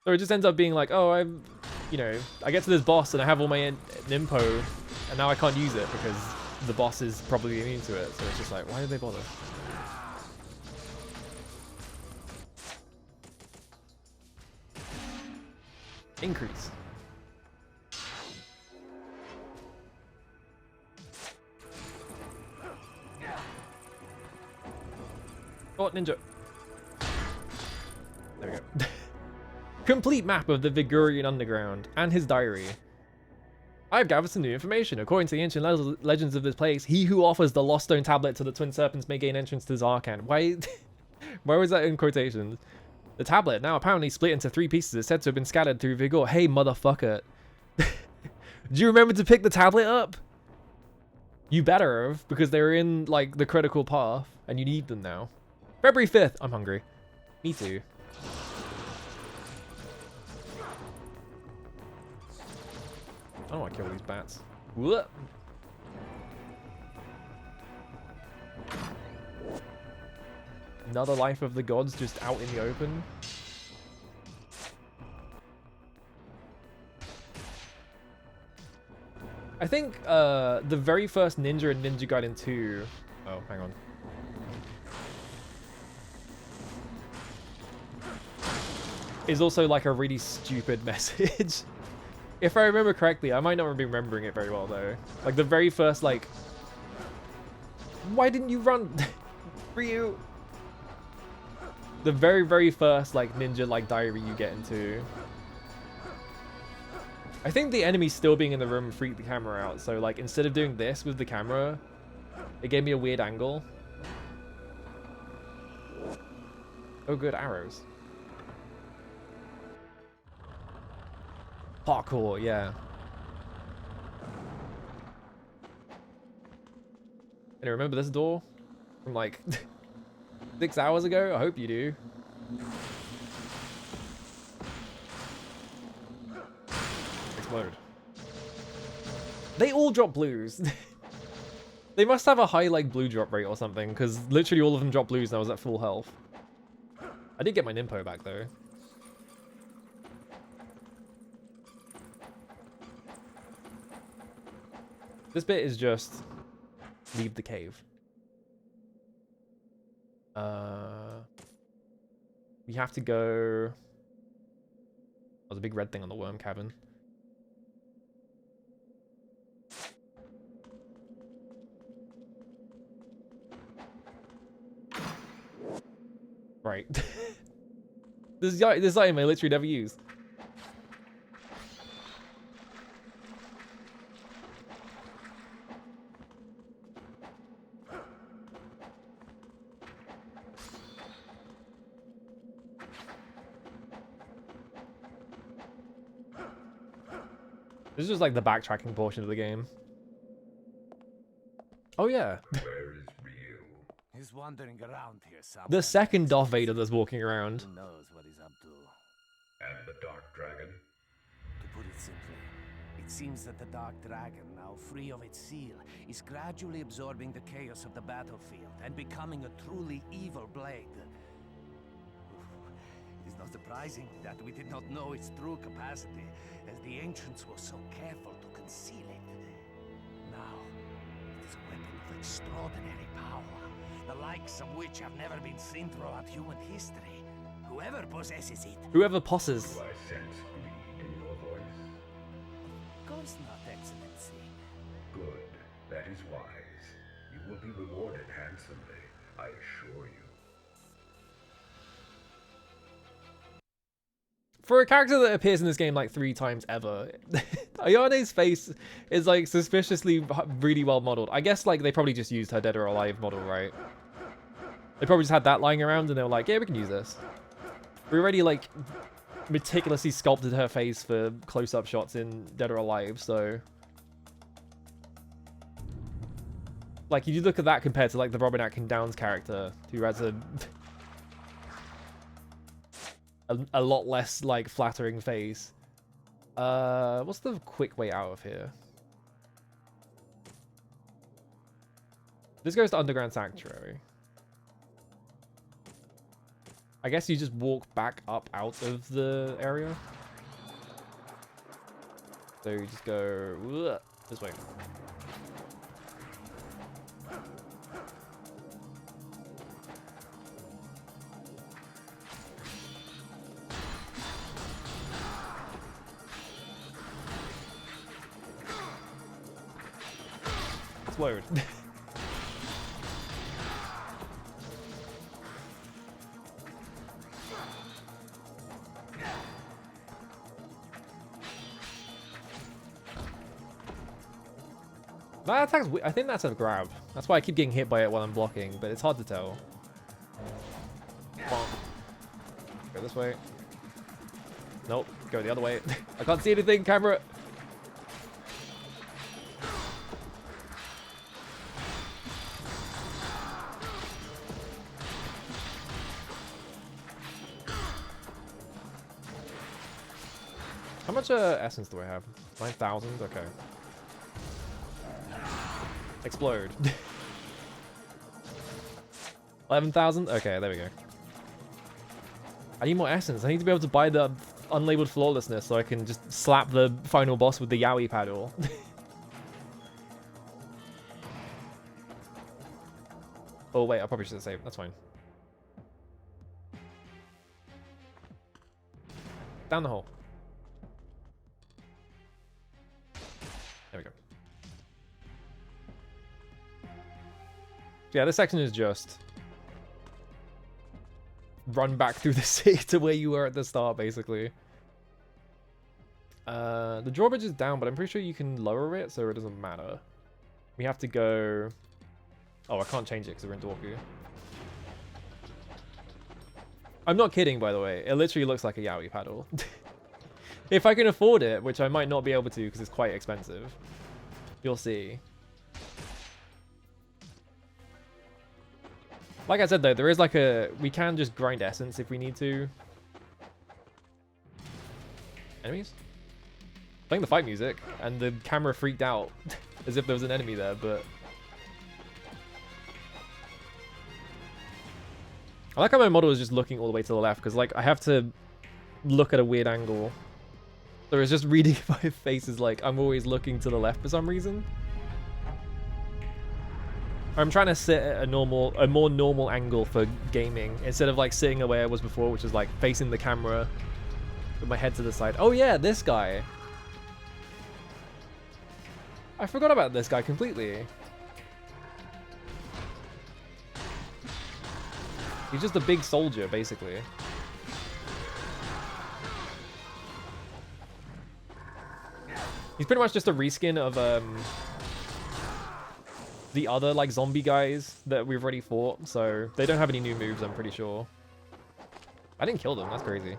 So it just ends up being like, oh, I get to this boss and I have all my Nimpo, and now I can't use it because the boss is probably immune to it. So it's just like, why did they bother? Increase. Oh, ninja. Complete map of the Vigurian underground and his diary. I've gathered some new information. According to the ancient legends of this place, he who offers the Lost Stone tablet to the Twin Serpents may gain entrance to Zarkan. Why? Why was that in quotations? The tablet, now apparently split into 3 pieces, is said to have been scattered through Vigor. Hey, motherfucker. Do you remember to pick the tablet up? You better have, because they're in, like, the critical path, and you need them now. February 5th. I'm hungry. Me too. I don't want to kill these bats. Whoop. Another life of the gods just out in the open. I think the very first ninja in Ninja Gaiden 2... Oh, hang on. Is also like a really stupid message. If I remember correctly, I might not be remembering it very well though. Like the very first like... Why didn't you run? Ryu! The very first like ninja like diary you get into. I think the enemy still being in the room freaked the camera out. So like instead of doing this with the camera, it gave me a weird angle. Oh good, arrows. Parkour, yeah. And remember this door from like 6 hours ago? I hope you do. Explode. They all drop blues. They must have a high like blue drop rate or something, because literally all of them drop blues and I was at full health. I did get my Nimpo back though. This bit is just leave the cave. We have to go... Oh, there's a big red thing on the worm cabin. Right. This item I literally never used. This is just like the backtracking portion of the game. Oh yeah. Where is Ryu? He's wandering around here somewhere. The second Darth Vader that's walking around. Who knows what he's up to? And the Dark Dragon? To put it simply, it seems that the Dark Dragon, now free of its seal, is gradually absorbing the chaos of the battlefield and becoming a truly evil blade. It is not surprising that we did not know its true capacity, as the ancients were so careful to conceal it. Now, it is a weapon of extraordinary power, the likes of which have never been seen throughout human history. Whoever possesses it... Whoever posses. Do I sense greed in your voice? Of course not, Excellency. Good. That is wise. You will be rewarded handsomely, I assure you. For a character that appears in this game like 3 times ever, Ayane's face is like suspiciously really well modeled. I guess like they probably just used her Dead or Alive model, right? They probably just had that lying around and they were like, yeah, we can use this. We already like meticulously sculpted her face for close-up shots in Dead or Alive, so... Like, you look at that compared to like the Robin Atkin Downes character, who has a lot less like flattering face. What's the quick way out of here? This goes to Underground Sanctuary. I guess you just walk back up out of the area. So you just go this way. Explode. That attack's I think that's a grab. That's why I keep getting hit by it while I'm blocking, but it's hard to tell. Come on. Go this way. Nope, go the other way. I can't see anything, camera. How much essence do I have? 9,000? Okay. Explode. 11,000? Okay, there we go. I need more essence. I need to be able to buy the unlabeled flawlessness so I can just slap the final boss with the yaoi paddle. Oh wait, I probably should have saved. That's fine. Down the hole. There we go. Yeah, this section is just run back through the city to where you were at the start, basically. The drawbridge is down, but I'm pretty sure you can lower it, so it doesn't matter. We have to go... Oh, I can't change it because we're in Dorku. I'm not kidding, by the way. It literally looks like a yaoi paddle. If I can afford it, which I might not be able to because it's quite expensive. You'll see. Like I said though, there is like a... We can just grind essence if we need to. Enemies? Playing the fight music, and the camera freaked out as if there was an enemy there, but... I like how my model is just looking all the way to the left, because like I have to look at a weird angle. So it's just reading my face is like I'm always looking to the left for some reason. I'm trying to sit at a more normal angle for gaming instead of like sitting away I was before, which is like facing the camera with my head to the side. Oh yeah, this guy. I forgot about this guy completely. He's just a big soldier, basically. He's pretty much just a reskin of the other like zombie guys that we've already fought, so they don't have any new moves, I'm pretty sure. I didn't kill them, that's crazy.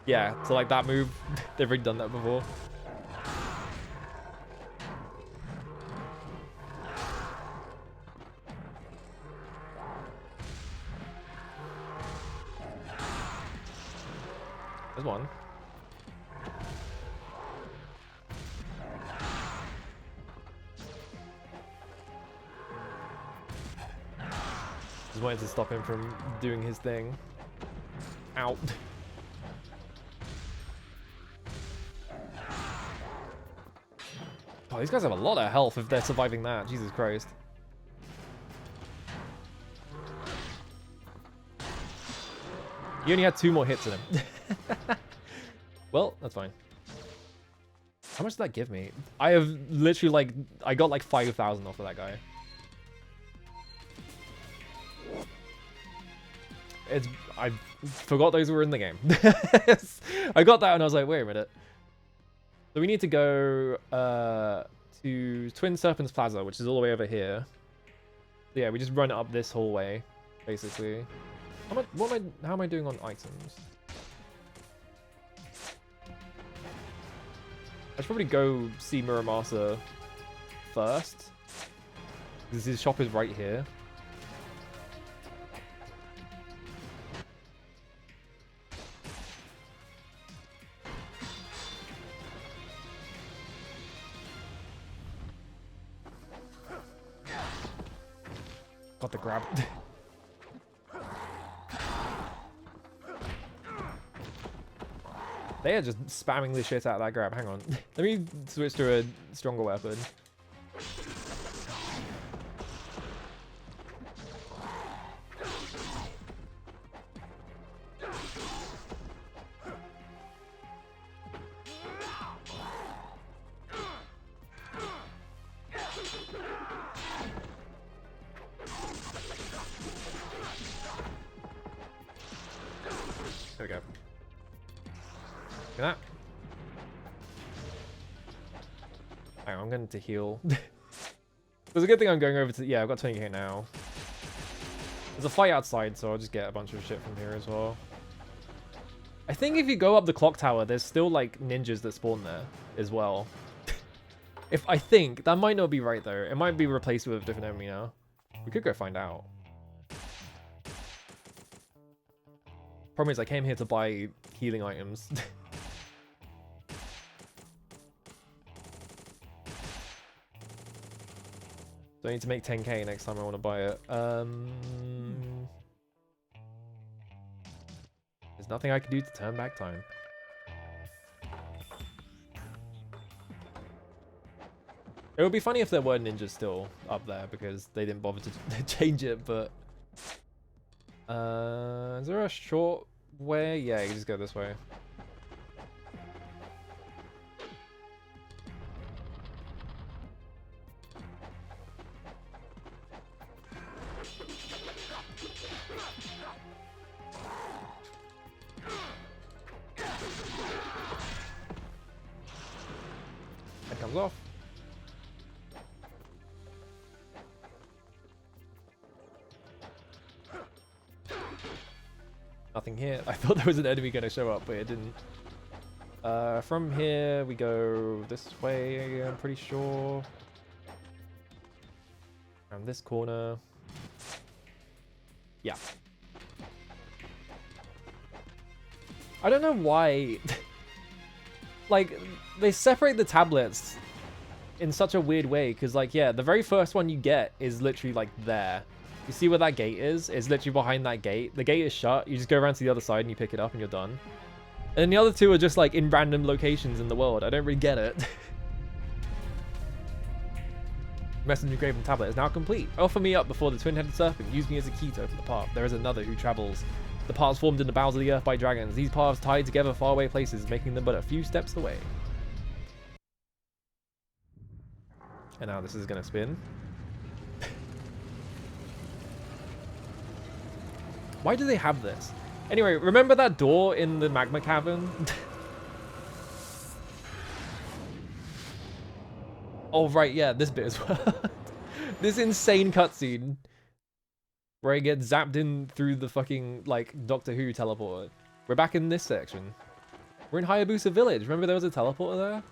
Yeah, so like that move, they've already done that before. There's one. Just wanted to stop him from doing his thing. Out. Oh, these guys have a lot of health if they're surviving that. Jesus Christ. You only had 2 more hits in him. Well, that's fine. How much did that give me? I have literally like... I got like 5,000 off of that guy. I forgot those were in the game. I got that and I was like, wait a minute. So we need to go to Twin Serpents Plaza, which is all the way over here. So yeah, we just run up this hallway, basically. How am I doing on items? I should probably go see Muramasa first. Because his shop is right here. Got the grab. They are just spamming the shit out of that grab. Hang on. Let me switch to a stronger weapon. There we go. Look at that. Hang on, I'm going to heal. It's a good thing I'm going over to... Yeah, I've got 20k now. There's a fight outside, so I'll just get a bunch of shit from here as well. I think if you go up the clock tower, there's still, like, ninjas that spawn there as well. I think. That might not be right, though. It might be replaced with a different enemy now. We could go find out. Problem is, I came here to buy healing items. So I need to make 10k next time I want to buy it. There's nothing I can do to turn back time. It would be funny if there were ninjas still up there because they didn't bother to change it, but... is there a short way? Yeah, you just go this way. That comes off. Nothing here. I thought there was an enemy gonna show up, but it didn't. From here we go this way, I'm pretty sure. Around this corner. Yeah. I don't know why. Like, they separate the tablets in such a weird way, because, like, yeah, the very first one you get is literally, like, there. You see where that gate is? It's literally behind that gate. The gate is shut. You just go around to the other side and you pick it up and you're done. And then the other two are just, like, in random locations in the world. I don't really get it. Messenger Engraven tablet is now complete. Offer me up before the twin-headed serpent. Use me as a key to open the path. There is another who travels. The paths formed in the bowels of the earth by dragons. These paths tied together faraway places, making them but a few steps away. And now this is going to spin. Why do they have this? Anyway, remember that door in the magma cavern? Oh, right, yeah, this bit as well. This insane cutscene where I get zapped in through the fucking, like, Doctor Who teleporter. We're back in this section. We're in Hayabusa Village. Remember there was a teleporter there?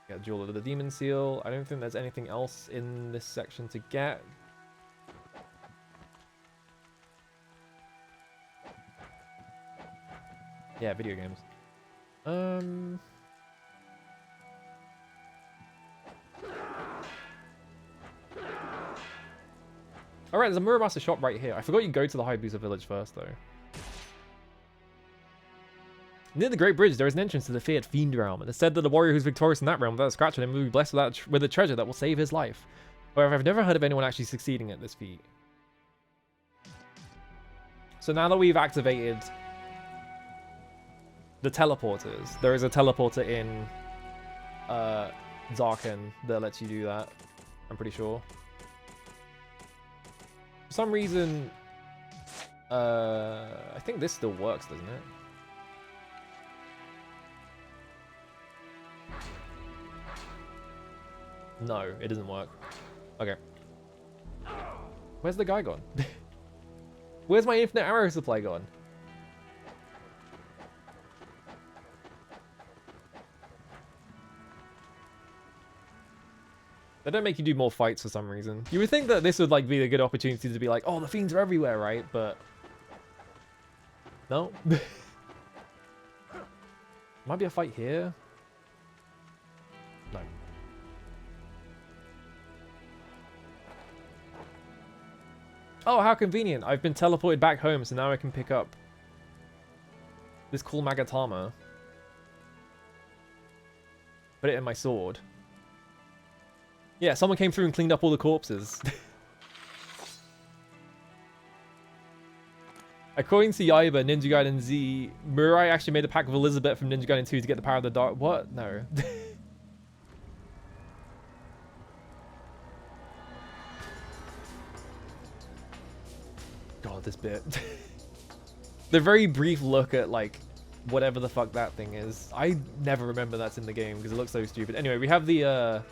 Got Jewel of the Demon Seal. I don't think there's anything else in this section to get. Yeah, video games. Alright, there's a Muramasa shop right here. I forgot you go to the Hayabusa village first, though. Near the Great Bridge, there is an entrance to the feared Fiend Realm. It is said that the warrior who's victorious in that realm without a scratch on him will be blessed with a treasure that will save his life. However, I've never heard of anyone actually succeeding at this feat. So now that we've activated the teleporters, there is a teleporter in Zarken that lets you do that, I'm pretty sure. For some reason, I think this still works, doesn't it? No, it doesn't work. Okay. Where's the guy gone? Where's my infinite arrow supply gone? They don't make you do more fights for some reason. You would think that this would like be a good opportunity to be like, oh, the fiends are everywhere, right? But no. Might be a fight here. No. Oh, how convenient. I've been teleported back home, so now I can pick up this cool Magatama. Put it in my sword. Yeah, someone came through and cleaned up all the corpses. According to Yaiba, Ninja Gaiden Z, Murai actually made a pact with Elizabeth from Ninja Gaiden 2 to get the power of the dark. What? No. God, this bit. The very brief look at, like, whatever the fuck that thing is. I never remember that's in the game because it looks so stupid. Anyway, we have the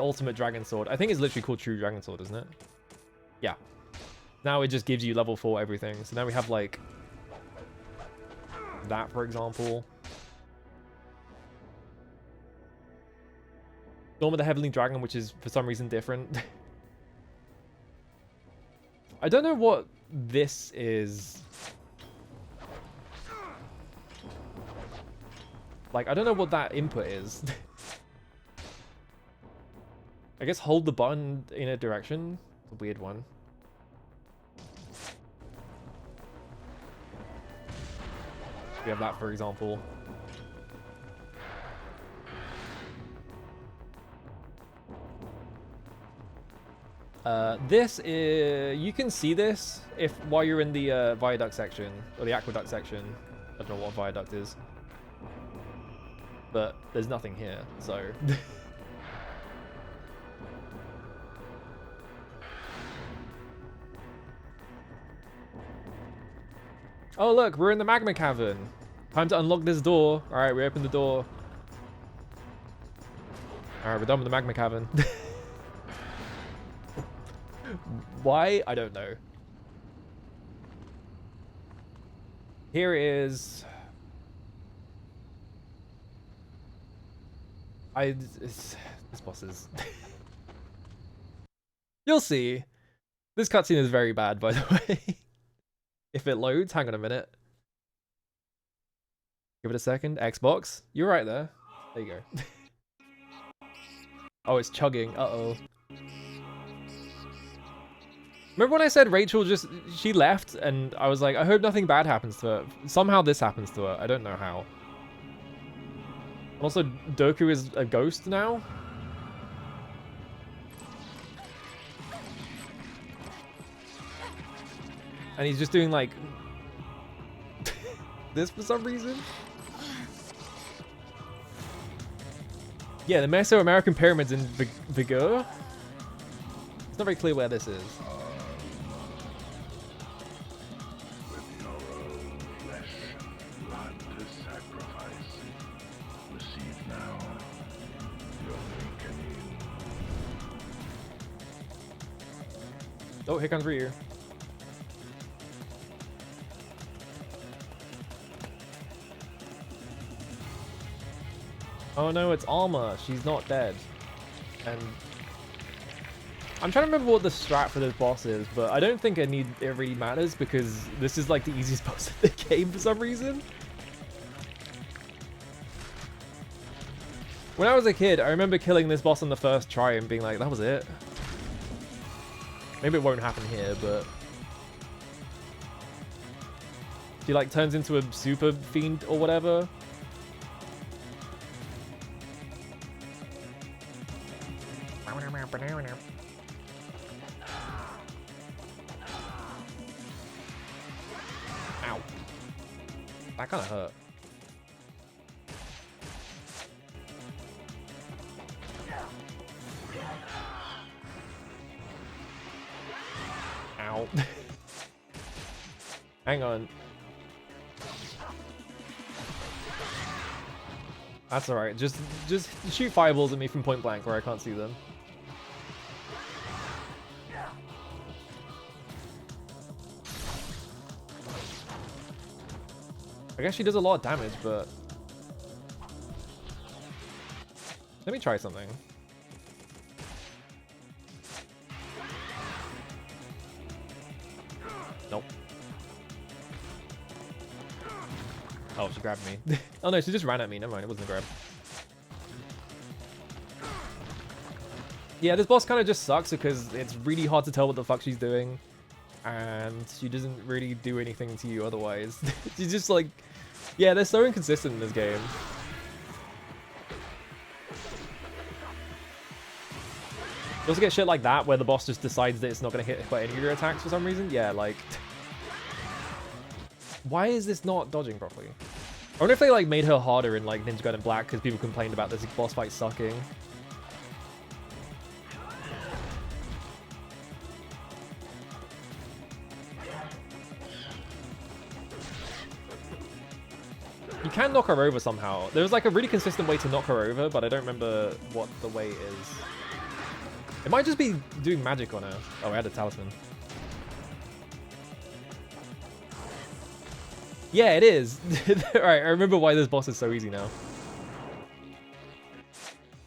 ultimate dragon sword. I think it's literally called True Dragon Sword, isn't it? Yeah. Now it just gives you level 4 everything. So now we have like that, for example. Storm of the Heavenly Dragon, which is for some reason different. I don't know what this is. Like, I don't know what that input is. I guess hold the button in a direction. It's a weird one. We have that, for example. This is... You can see this while you're in the viaduct section, or the aqueduct section. I don't know what a viaduct is. But there's nothing here, so... Oh look, we're in the magma cavern. Time to unlock this door. Alright, we open the door. Alright, we're done with the magma cavern. Why? I don't know. Here is... This boss is... You'll see. This cutscene is very bad, by the way. If it loads, hang on a minute. Give it a second. Xbox. You're right there. There you go. Oh, it's chugging. Uh-oh. Remember when I said Rachel she left and I was like, I hope nothing bad happens to her. Somehow this happens to her. I don't know how. Also, Doku is a ghost now. And he's just doing like this for some reason. Yeah, the Mesoamerican pyramids in Vigor. It's not very clear where this is. With your own flesh and blood to sacrifice, receive now your awakening. Oh, here comes Ryu. Oh no, it's Alma. She's not dead. And I'm trying to remember what the strat for this boss is, but I don't think it really matters because this is like the easiest boss in the game for some reason. When I was a kid, I remember killing this boss on the first try and being like, that was it. Maybe it won't happen here, but... She like turns into a super fiend or whatever. Ow. That kind of hurt. Ow. Hang on. That's alright. Just shoot fireballs at me from point blank where I can't see them. I guess she does a lot of damage, but... Let me try something. Nope. Oh, she grabbed me. Oh no, she just ran at me. Never mind, it wasn't a grab. Yeah, this boss kind of just sucks because it's really hard to tell what the fuck she's doing. And she doesn't really do anything to you otherwise. She's just like... Yeah, they're so inconsistent in this game. You also get shit like that where the boss just decides that it's not going to hit by any of your attacks for some reason. Yeah, like... Why is this not dodging properly? I wonder if they like made her harder in like Ninja Gaiden Black because people complained about this boss fight sucking. You can knock her over somehow. There's like a really consistent way to knock her over, but I don't remember what the way is. It might just be doing magic on her. Oh, I had a talisman. Yeah, it is. Alright, I remember why this boss is so easy now.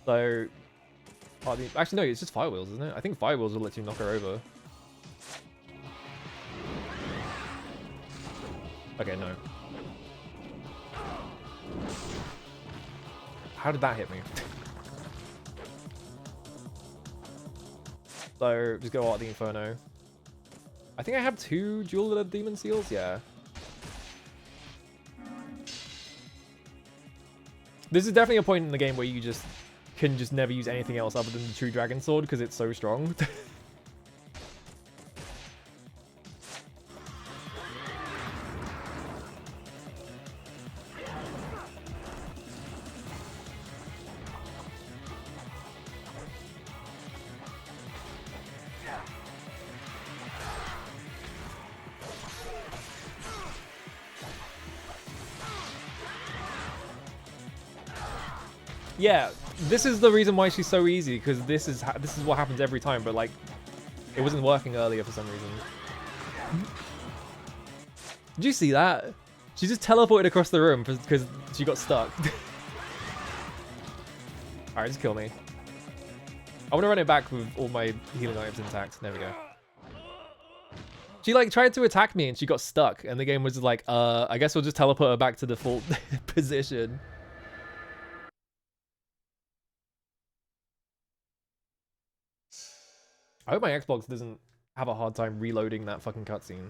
So... actually, no, it's just fire wheels, isn't it? I think fire wheels will let you knock her over. Okay, no. How did that hit me? So, just go out the Inferno. I think I have 2 Jewel of the Demon Seals, yeah. This is definitely a point in the game where you just can just never use anything else other than the True Dragon Sword because it's so strong. Yeah, this is the reason why she's so easy, because this is what happens every time, but like, it wasn't working earlier for some reason. Did you see that? She just teleported across the room because she got stuck. Alright, just kill me. I want to run it back with all my healing items intact. There we go. She like tried to attack me and she got stuck, and the game was just like, I guess we'll just teleport her back to default position. I hope my Xbox doesn't have a hard time reloading that fucking cutscene.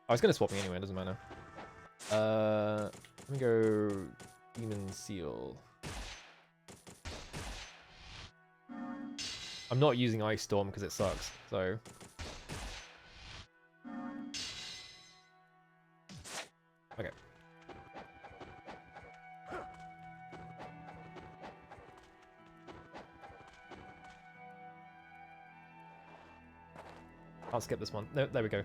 I was gonna swap me anyway, it doesn't matter. Let me go Demon Seal. I'm not using Ice Storm because it sucks, so... Okay. I'll skip this one. No, there we go.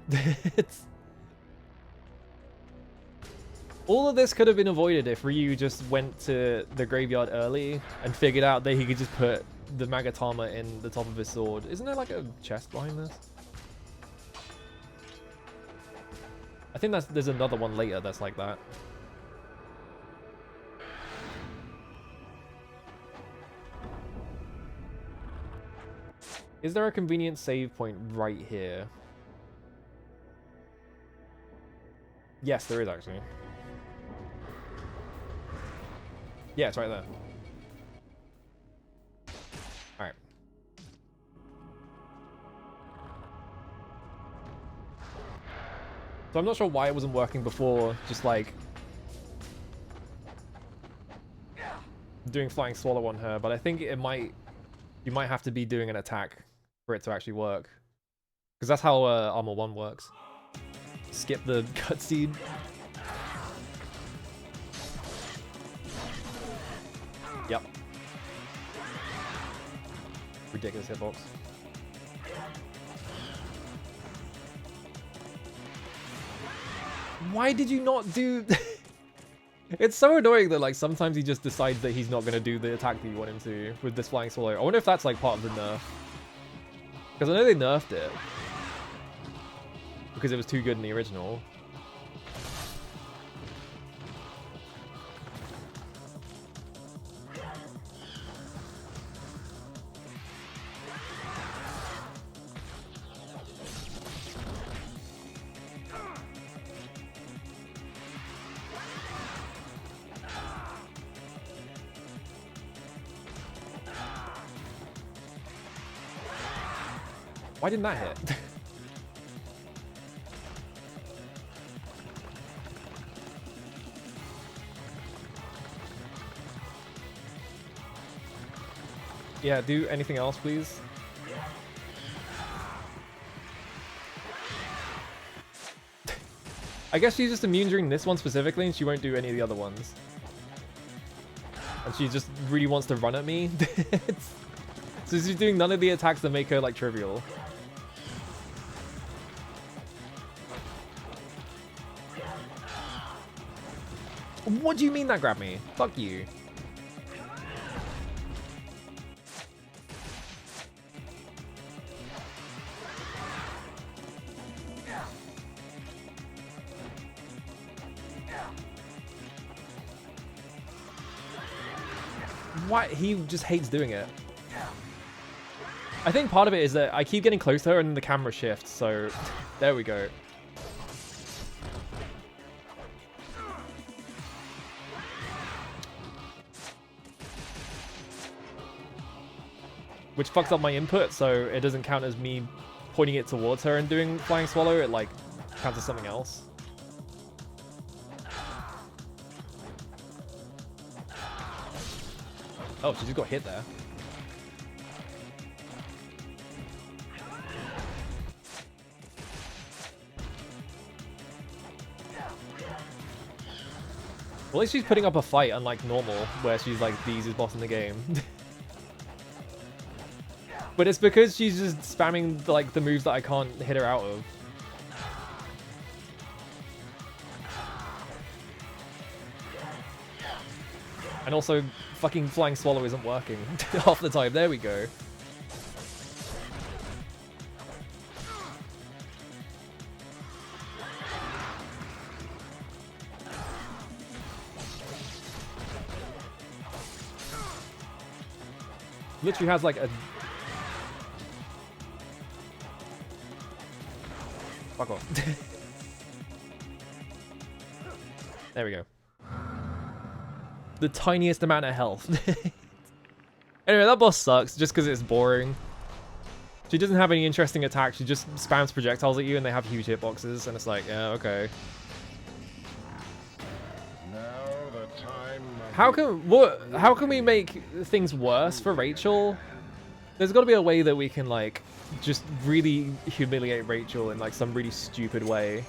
All of this could have been avoided if Ryu just went to the graveyard early and figured out that he could just put the Magatama in the top of his sword. Isn't there like a chest behind this? I think there's another one later that's like that. Is there a convenient save point right here? Yes, there is actually. Yeah, it's right there. Alright. So I'm not sure why it wasn't working before, just like doing Flying Swallow on her, but I think you might have to be doing an attack for it to actually work. Because that's how Armor 1 works. Skip the cutscene. Yep. Ridiculous hitbox. Why did you not do... It's so annoying that like sometimes he just decides that he's not going to do the attack that you want him to with this Flying Swallow. I wonder if that's like part of the nerf. Because I know they nerfed it. Because it was too good in the original. Why didn't that hit? Yeah, do anything else, please. I guess she's just immune during this one specifically, and she won't do any of the other ones. And she just really wants to run at me. So she's doing none of the attacks that make her, like, trivial. What do you mean that grabbed me? Fuck you. Why? He just hates doing it. I think part of it is that I keep getting close to her and the camera shifts, so there we go. Which fucks up my input, so it doesn't count as me pointing it towards her and doing flying swallow. It like counts as something else. Oh, she just got hit there. Well, at least she's putting up a fight, unlike normal, where she's like the easiest boss in the game. But it's because she's just spamming like the moves that I can't hit her out of. And also, fucking flying swallow isn't working half the time. There we go. Literally has like a... Fuck off. There we go. The tiniest amount of health. Anyway, that boss sucks just because it's boring. She doesn't have any interesting attacks. She just spams projectiles at you and they have huge hitboxes. And it's like, yeah, okay. How can we make things worse for Rachel? There's got to be a way that we can like just really humiliate Rachel in like some really stupid way.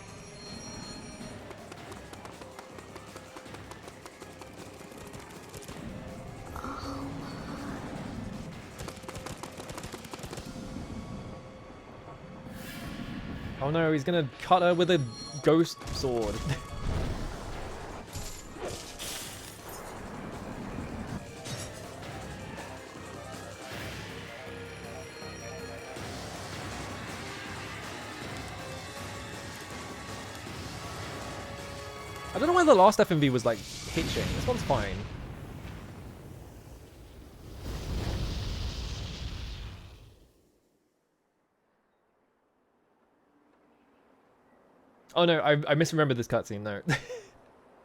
Oh no, he's gonna cut her with a ghost sword. I don't know why the last FMV was like hitching. This one's fine. Oh no, I misremembered this cutscene, no.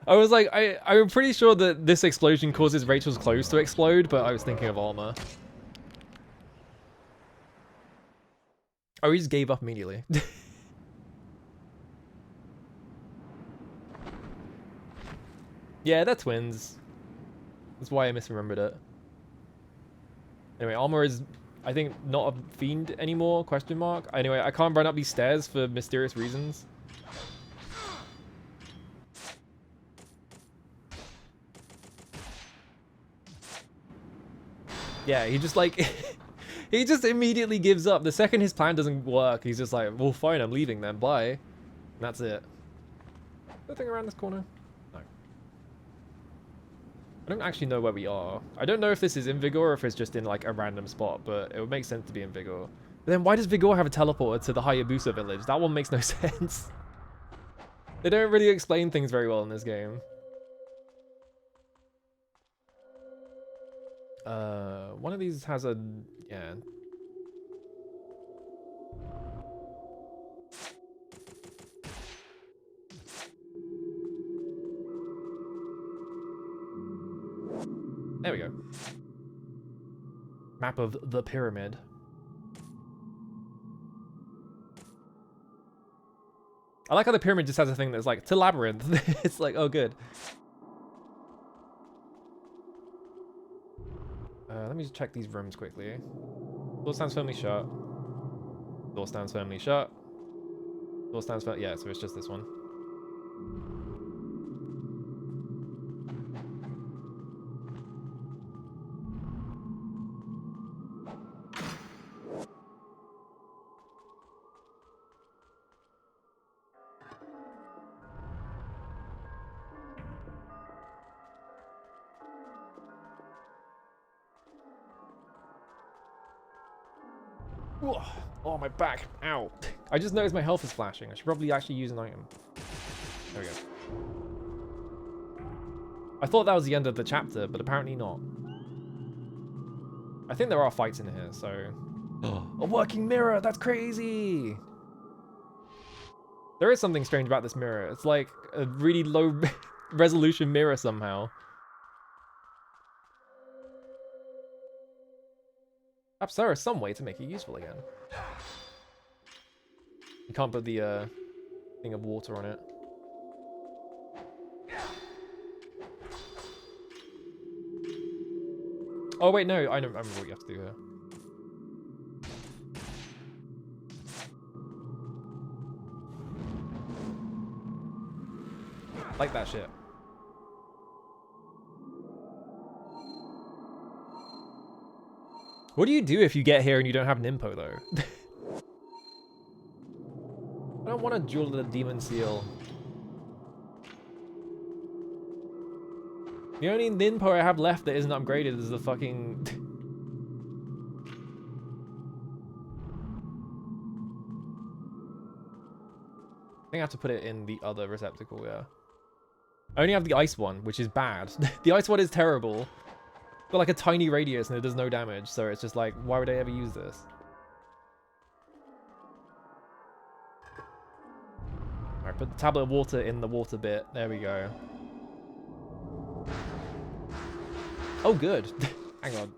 I was like, I'm pretty sure that this explosion causes Rachel's clothes to explode, but I was thinking of armor. Oh, he just gave up immediately. Yeah, they're twins. That's why I misremembered it. Anyway, armor is, I think, not a fiend anymore, question mark. Anyway, I can't run up these stairs for mysterious reasons. Yeah, he just like, he just immediately gives up. The second his plan doesn't work, he's just like, well, fine, I'm leaving then, bye. And that's it. Nothing around this corner? No. I don't actually know where we are. I don't know if this is in Vigor or if it's just in like a random spot, but it would make sense to be in Vigor. But then why does Vigor have a teleporter to the Hayabusa village? That one makes no sense. They don't really explain things very well in this game. One of these has a... yeah. There we go. Map of the pyramid. I like how the pyramid just has a thing that's like, to Labyrinth. It's like, oh good. Let me just check these rooms quickly. Door stands firmly shut. Door stands firmly shut. Door stands firmly... yeah, so it's just this one. Whoa. Oh, my back. Ow. I just noticed my health is flashing. I should probably actually use an item. There we go. I thought that was the end of the chapter, but apparently not. I think there are fights in here, so... A working mirror! That's crazy! There is something strange about this mirror. It's like a really low resolution mirror somehow. Perhaps there is some way to make it useful again. You can't put the thing of water on it. Oh wait, no, I remember what you have to do here. Like that shit. What do you do if you get here and you don't have an impo though? I don't want to duel the demon seal. The only ninpo I have left that isn't upgraded is the fucking... I think I have to put it in the other receptacle, yeah. I only have the ice one, which is bad. The ice one is terrible. Got like a tiny radius and it does no damage, so it's just like, why would I ever use this? Alright, put the tablet of water in the water bit. There we go. Oh, good. Hang on.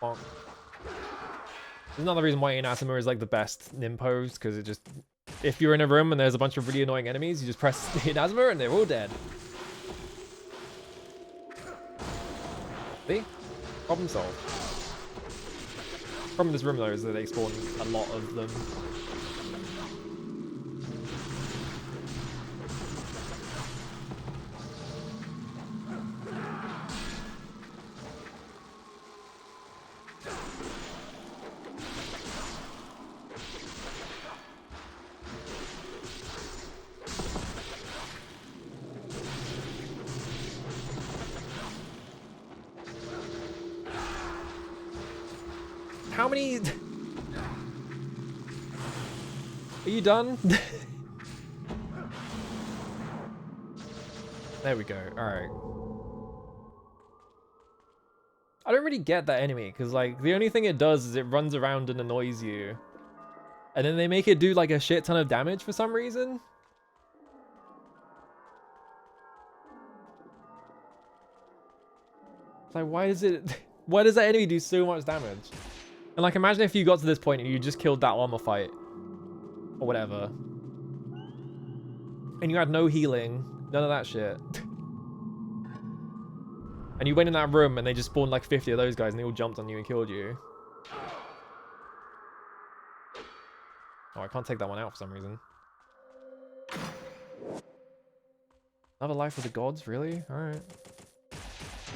Bonk. There's another reason why Inazuma is like the best nimpos, because it just... If you're in a room and there's a bunch of really annoying enemies, you just press Inazuma and they're all dead. See? Problem solved. Problem with this room though is that they spawn a lot of them. How many... Are you done? There we go. Alright. I don't really get that enemy, because like, the only thing it does is it runs around and annoys you. And then they make it do like a shit ton of damage for some reason. It's like, why does it... Why does that enemy do so much damage? And like, imagine if you got to this point and you just killed that armor fight. Or whatever. And you had no healing. None of that shit. And you went in that room and they just spawned like 50 of those guys and they all jumped on you and killed you. Oh, I can't take that one out for some reason. Another life with the gods? Really? Alright.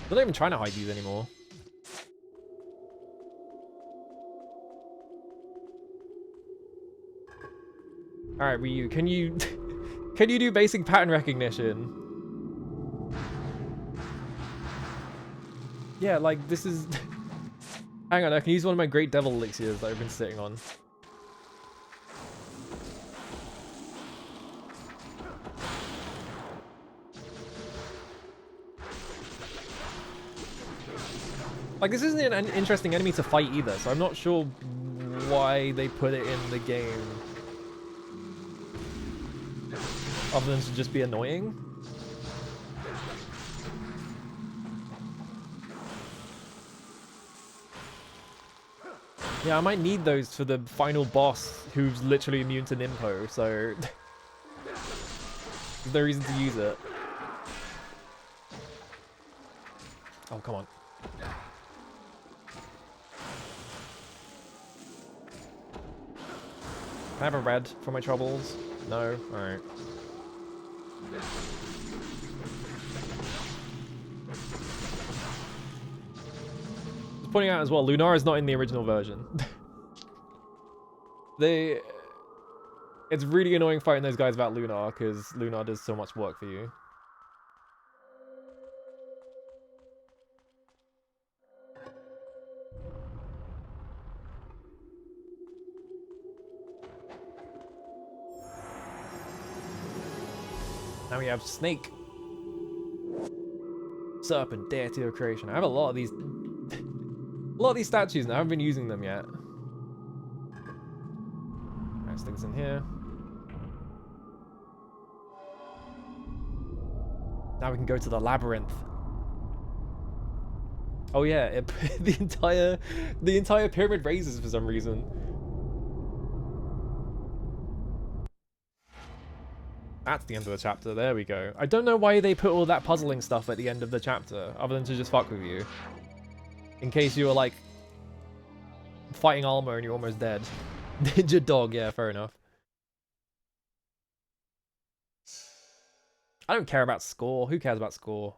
They're not even trying to hide these anymore. Alright, Ryu, can you do basic pattern recognition? Yeah, like this is... Hang on, I can use one of my great devil elixirs that I've been sitting on. Like, this isn't an interesting enemy to fight either, so I'm not sure why they put it in the game. Other than to just be annoying. Yeah, I might need those for the final boss who's literally immune to Nimpo, so... There's no reason to use it. Oh, come on. Can I have a red for my troubles? No? Alright. Just pointing out as well, Lunara's not in the original version. They... It's really annoying fighting those guys about Lunar, because Lunar does so much work for you. Now we have Snake. Serpent, deity of creation. I have a lot of these... a lot of these statues and I haven't been using them yet. Alright, stick this in here. Now we can go to the labyrinth. Oh yeah, the entire pyramid raises for some reason. That's the end of the chapter. There we go. I don't know why they put all that puzzling stuff at the end of the chapter, other than to just fuck with you. In case you were like fighting armor and you're almost dead. Ninja dog, yeah, fair enough. I don't care about score. Who cares about score?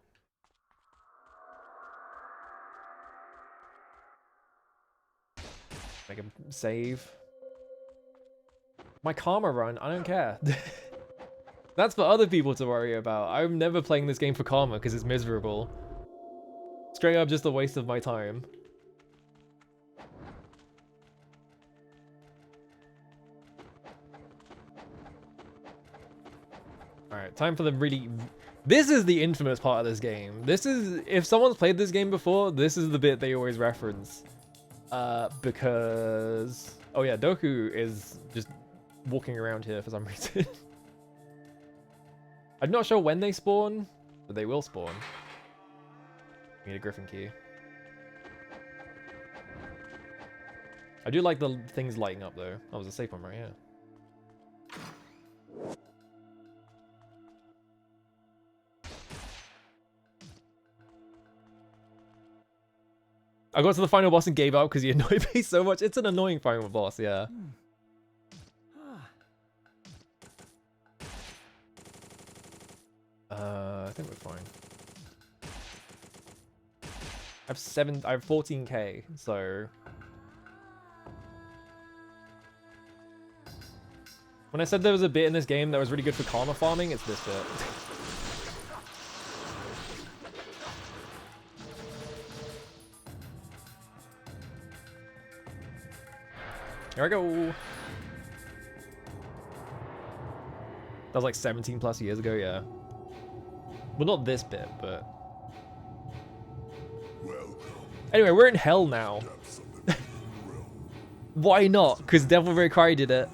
Make a save. My karma run, I don't care. That's for other people to worry about. I'm never playing this game for karma because it's miserable. Straight up just a waste of my time. Alright, time for the really... This is the infamous part of this game. This is... If someone's played this game before, this is the bit they always reference. Because... Oh yeah, Doku is just walking around here for some reason. I'm not sure when they spawn, but they will spawn. Need a griffin key. I do like the things lighting up though. That was a safe one right here. I got to the final boss and gave up because he annoyed me so much. It's an annoying final boss, yeah. I think we're fine. I have 14k, so... When I said there was a bit in this game that was really good for karma farming, it's this bit. Here I go! That was like 17 plus years ago, yeah. Well, not this bit, but... Anyway, we're in hell now. Why not? Because Devil May Cry did it.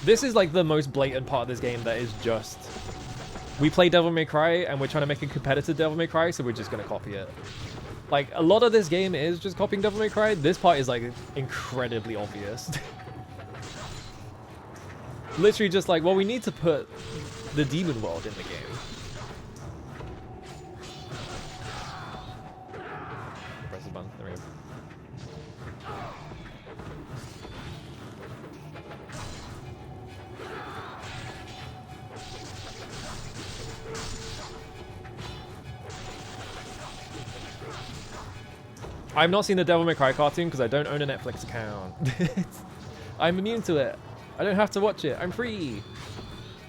This is like the most blatant part of this game that is just... We play Devil May Cry and we're trying to make a competitive Devil May Cry, so we're just going to copy it. Like, a lot of this game is just copying Devil May Cry. This part is, like, incredibly obvious. Literally just like, well, we need to put the demon world in the game. Press the button. There we go. I've not seen the Devil May Cry cartoon because I don't own a Netflix account. I'm immune to it. I don't have to watch it. I'm free.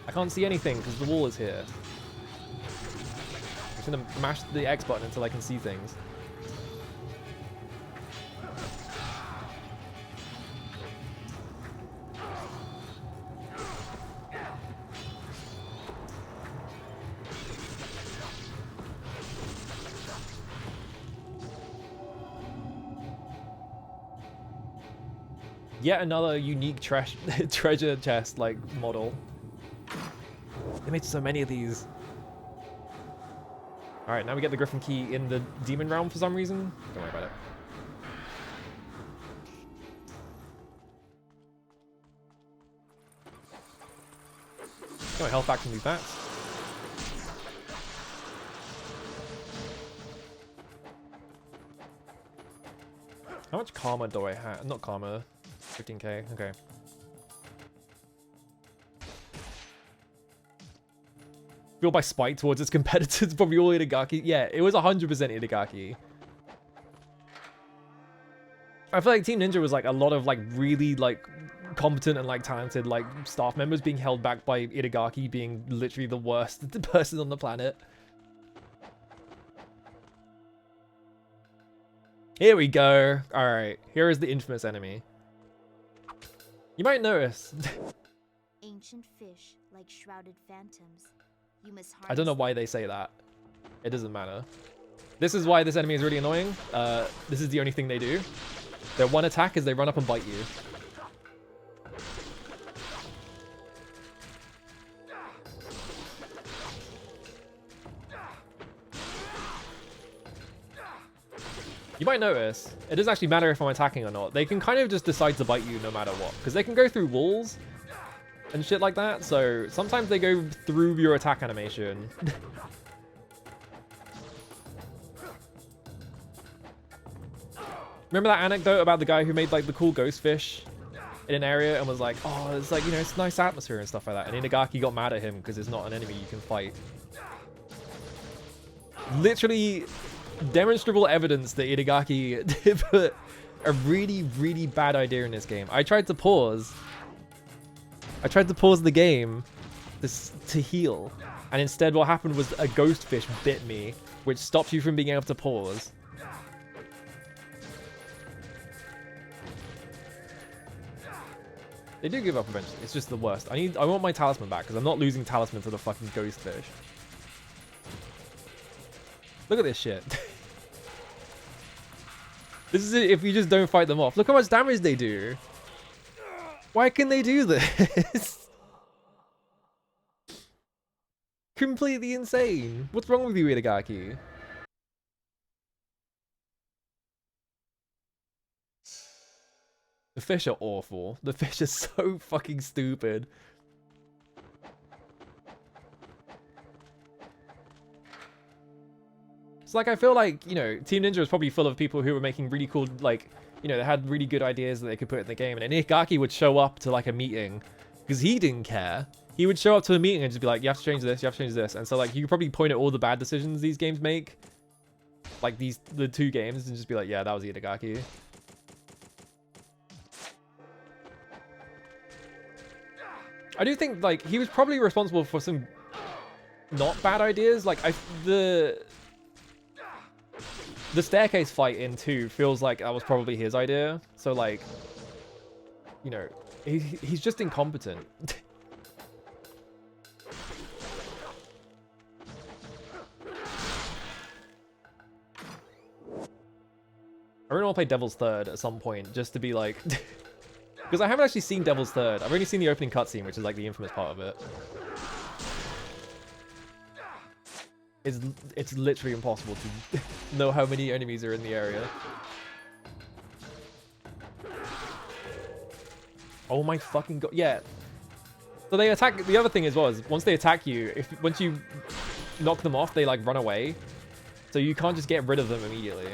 I can't see anything because the wall is here. I'm just gonna mash the X button until I can see things. Yet another unique treasure chest like model. They made so many of these. Alright, now we get the Griffin key in the demon realm for some reason. Don't worry about it. Got my health back from these bats. How much karma do I have? Not karma. 15k, okay. Fueled by spite towards its competitors, probably all Itagaki. Yeah, it was 100% Itagaki. I feel like Team Ninja was like a lot of like really like competent and like talented like staff members being held back by Itagaki being literally the worst person on the planet. Here we go. Alright, here is the infamous enemy. You might notice. Ancient fish like shrouded phantoms. You must I don't know why they say that. It doesn't matter. This is why this enemy is really annoying. This is the only thing they do. Their one attack is they run up and bite you. You might notice, it doesn't actually matter if I'm attacking or not. They can kind of just decide to bite you no matter what. Because they can go through walls and shit like that. So sometimes they go through your attack animation. Remember that anecdote about the guy who made like the cool ghost fish in an area and was like, oh, it's like, you know, it's nice atmosphere and stuff like that. And Inagaki got mad at him because it's not an enemy you can fight. Literally demonstrable evidence that Itagaki put a really, really bad idea in this game. I tried to pause the game to heal. And instead what happened was a ghost fish bit me, which stopped you from being able to pause. They do give up eventually. It's just the worst. I want my talisman back because I'm not losing talisman to the fucking ghost fish. Look at this shit. This is it if you just don't fight them off. Look how much damage they do. Why can they do this? Completely insane. What's wrong with you, Itagaki? The fish are awful. The fish are so fucking stupid. It's like, I feel like, you know, Team Ninja was probably full of people who were making really cool, like, you know, they had really good ideas that they could put in the game. And Itagaki would show up to, like, a meeting because he didn't care. He would show up to a meeting and just be like, you have to change this, you have to change this. And so, like, you could probably point at all the bad decisions these games make. Like, the two games, and just be like, yeah, that was Itagaki. I do think, like, he was probably responsible for some not bad ideas. Like, the staircase fight in 2 feels like that was probably his idea. So, like, you know, he's just incompetent. I really want to play Devil's Third at some point, just to be like... Because I haven't actually seen Devil's Third. I've only seen the opening cutscene, which is like the infamous part of it. It's literally impossible to know how many enemies are in the area. Oh my fucking god. Yeah. So they attack... The other thing as well is, once they attack you, once you knock them off, they like run away. So you can't just get rid of them immediately.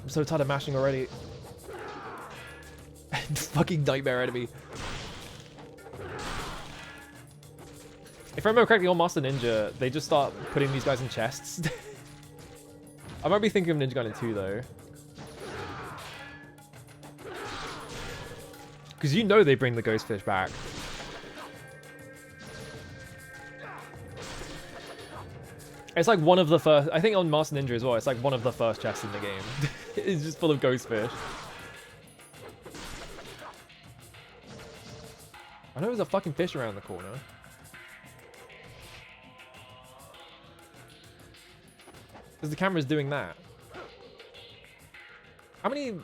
I'm so tired of mashing already. Fucking nightmare enemy. If I remember correctly, on Master Ninja, they just start putting these guys in chests. I might be thinking of Ninja Gaiden 2 though. Because you know they bring the ghost fish back. It's like one of the first... I think on Master Ninja as well, it's like one of the first chests in the game. It's just full of ghost fish. I know there's a fucking fish around the corner. Because the camera's doing that. How many...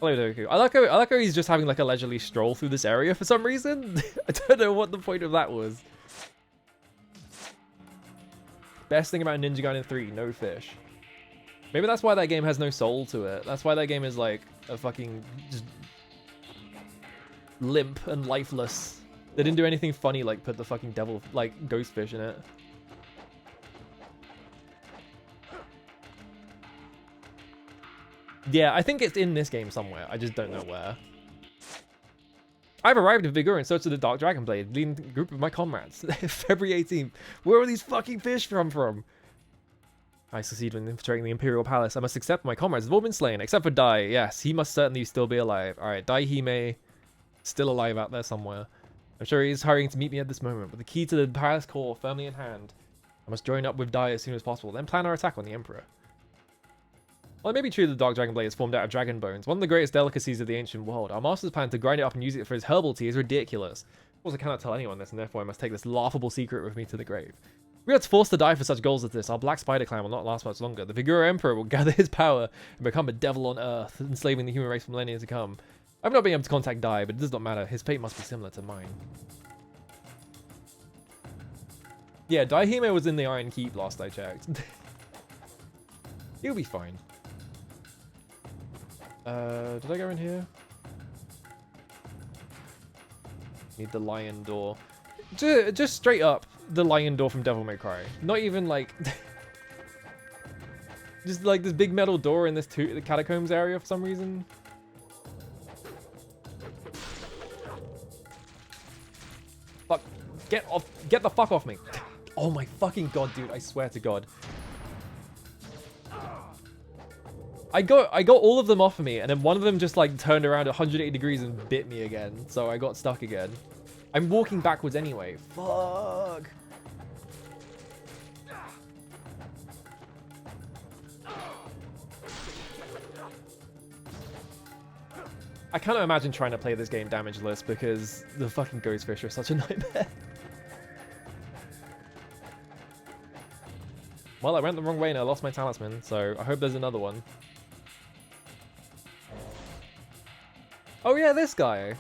Hello, Doku. I like how he's just having like a leisurely stroll through this area for some reason. I don't know what the point of that was. Best thing about Ninja Gaiden 3, no fish. Maybe that's why that game has no soul to it. That's why that game is like a fucking just limp and lifeless. They didn't do anything funny like put the fucking devil, like ghost fish in it. Yeah, I think it's in this game somewhere. I just don't know where. I've arrived in Vigor in search of the Dark Dragon Blade, leading a group of my comrades. February 18th. Where are these fucking fish from? I succeeded in infiltrating the Imperial Palace. I must accept my comrades have all been slain, except for Dai. Yes, he must certainly still be alive. Alright, Dai Hime, still alive out there somewhere. I'm sure he's hurrying to meet me at this moment, with the key to the palace core firmly in hand. I must join up with Dai as soon as possible, then plan our attack on the Emperor. Well, it may be true that the Dark Dragon Blade is formed out of dragon bones, one of the greatest delicacies of the ancient world. Our master's plan to grind it up and use it for his herbal tea is ridiculous. Of course, I cannot tell anyone this, and therefore I must take this laughable secret with me to the grave. If we are forced to die for such goals as this, our Black Spider clan will not last much longer. The Vigura Emperor will gather his power and become a devil on Earth, enslaving the human race for millennia to come. I've not been able to contact Dai, but it does not matter. His fate must be similar to mine. Yeah, Daihime was in the Iron Keep last I checked. He'll be fine. Did I go in here? Need the lion door. Just straight up the lion door from Devil May Cry. Not even like... just like this big metal door in this the catacombs area for some reason. Fuck. Get off. Get the fuck off me. Oh my fucking god, dude. I swear to god. I got all of them off of me, and then one of them just like turned around 180 degrees and bit me again, so I got stuck again. I'm walking backwards anyway. Fuck. I cannot imagine trying to play this game damageless because the fucking Ghostfish are such a nightmare. Well, I went the wrong way and I lost my talisman, so I hope there's another one. Oh yeah, this guy.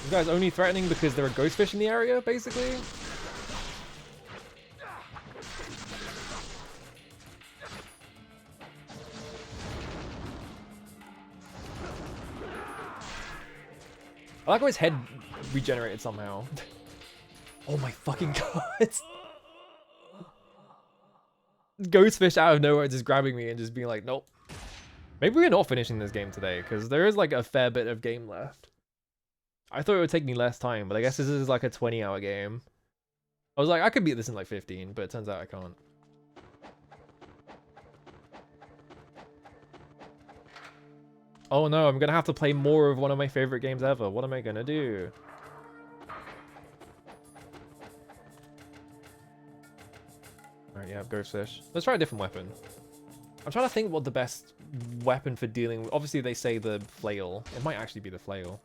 This guy's only threatening because there are ghost fish in the area, basically. I like how his head regenerated somehow. Oh my fucking god. Ghostfish out of nowhere just grabbing me and just being like, nope. Maybe we're not finishing this game today, because there is like a fair bit of game left. I thought it would take me less time, but I guess this is like a 20-hour game. I was like, I could beat this in like 15, but it turns out I can't. Oh no, I'm gonna have to play more of one of my favorite games ever. What am I gonna do? Alright, yeah, Ghostfish. Let's try a different weapon. I'm trying to think what the best weapon for dealing with... Obviously, they say the flail. It might actually be the flail.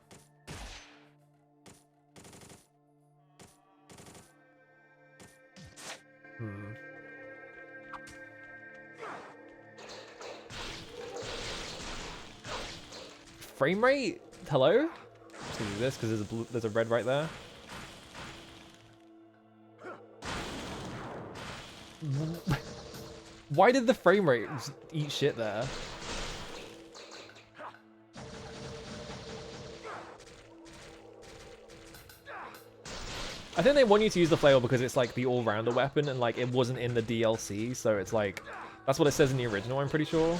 Frame rate? Hello? Just gonna do this because there's a red right there. Why did the frame rate eat shit there? I think they want you to use the flail because it's like the all-rounder weapon and like it wasn't in the DLC, so it's like that's what it says in the original, I'm pretty sure.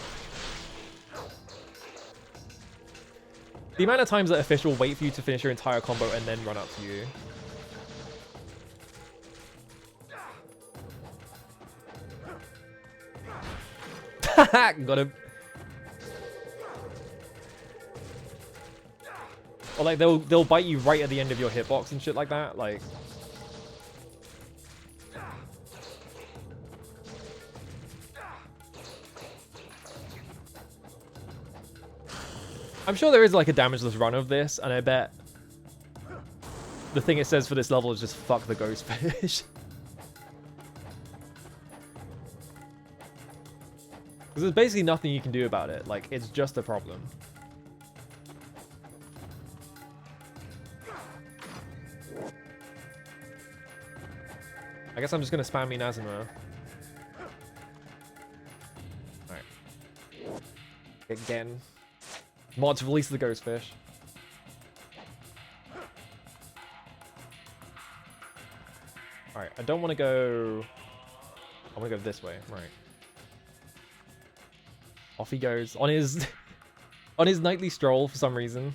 The amount of times that a fish will wait for you to finish your entire combo and then run up to you. Got him. Or like they'll bite you right at the end of your hitbox and shit like that. Like I'm sure there is like a damageless run of this, and I bet the thing it says for this level is just fuck the ghost fish. Because there's basically nothing you can do about it. Like, it's just a problem. I guess I'm just going to spam Inazuma. Alright. Again. Mods, release the ghost fish. Alright, I don't want to go... I want to go this way. Right. Off he goes. On his... on his nightly stroll for some reason.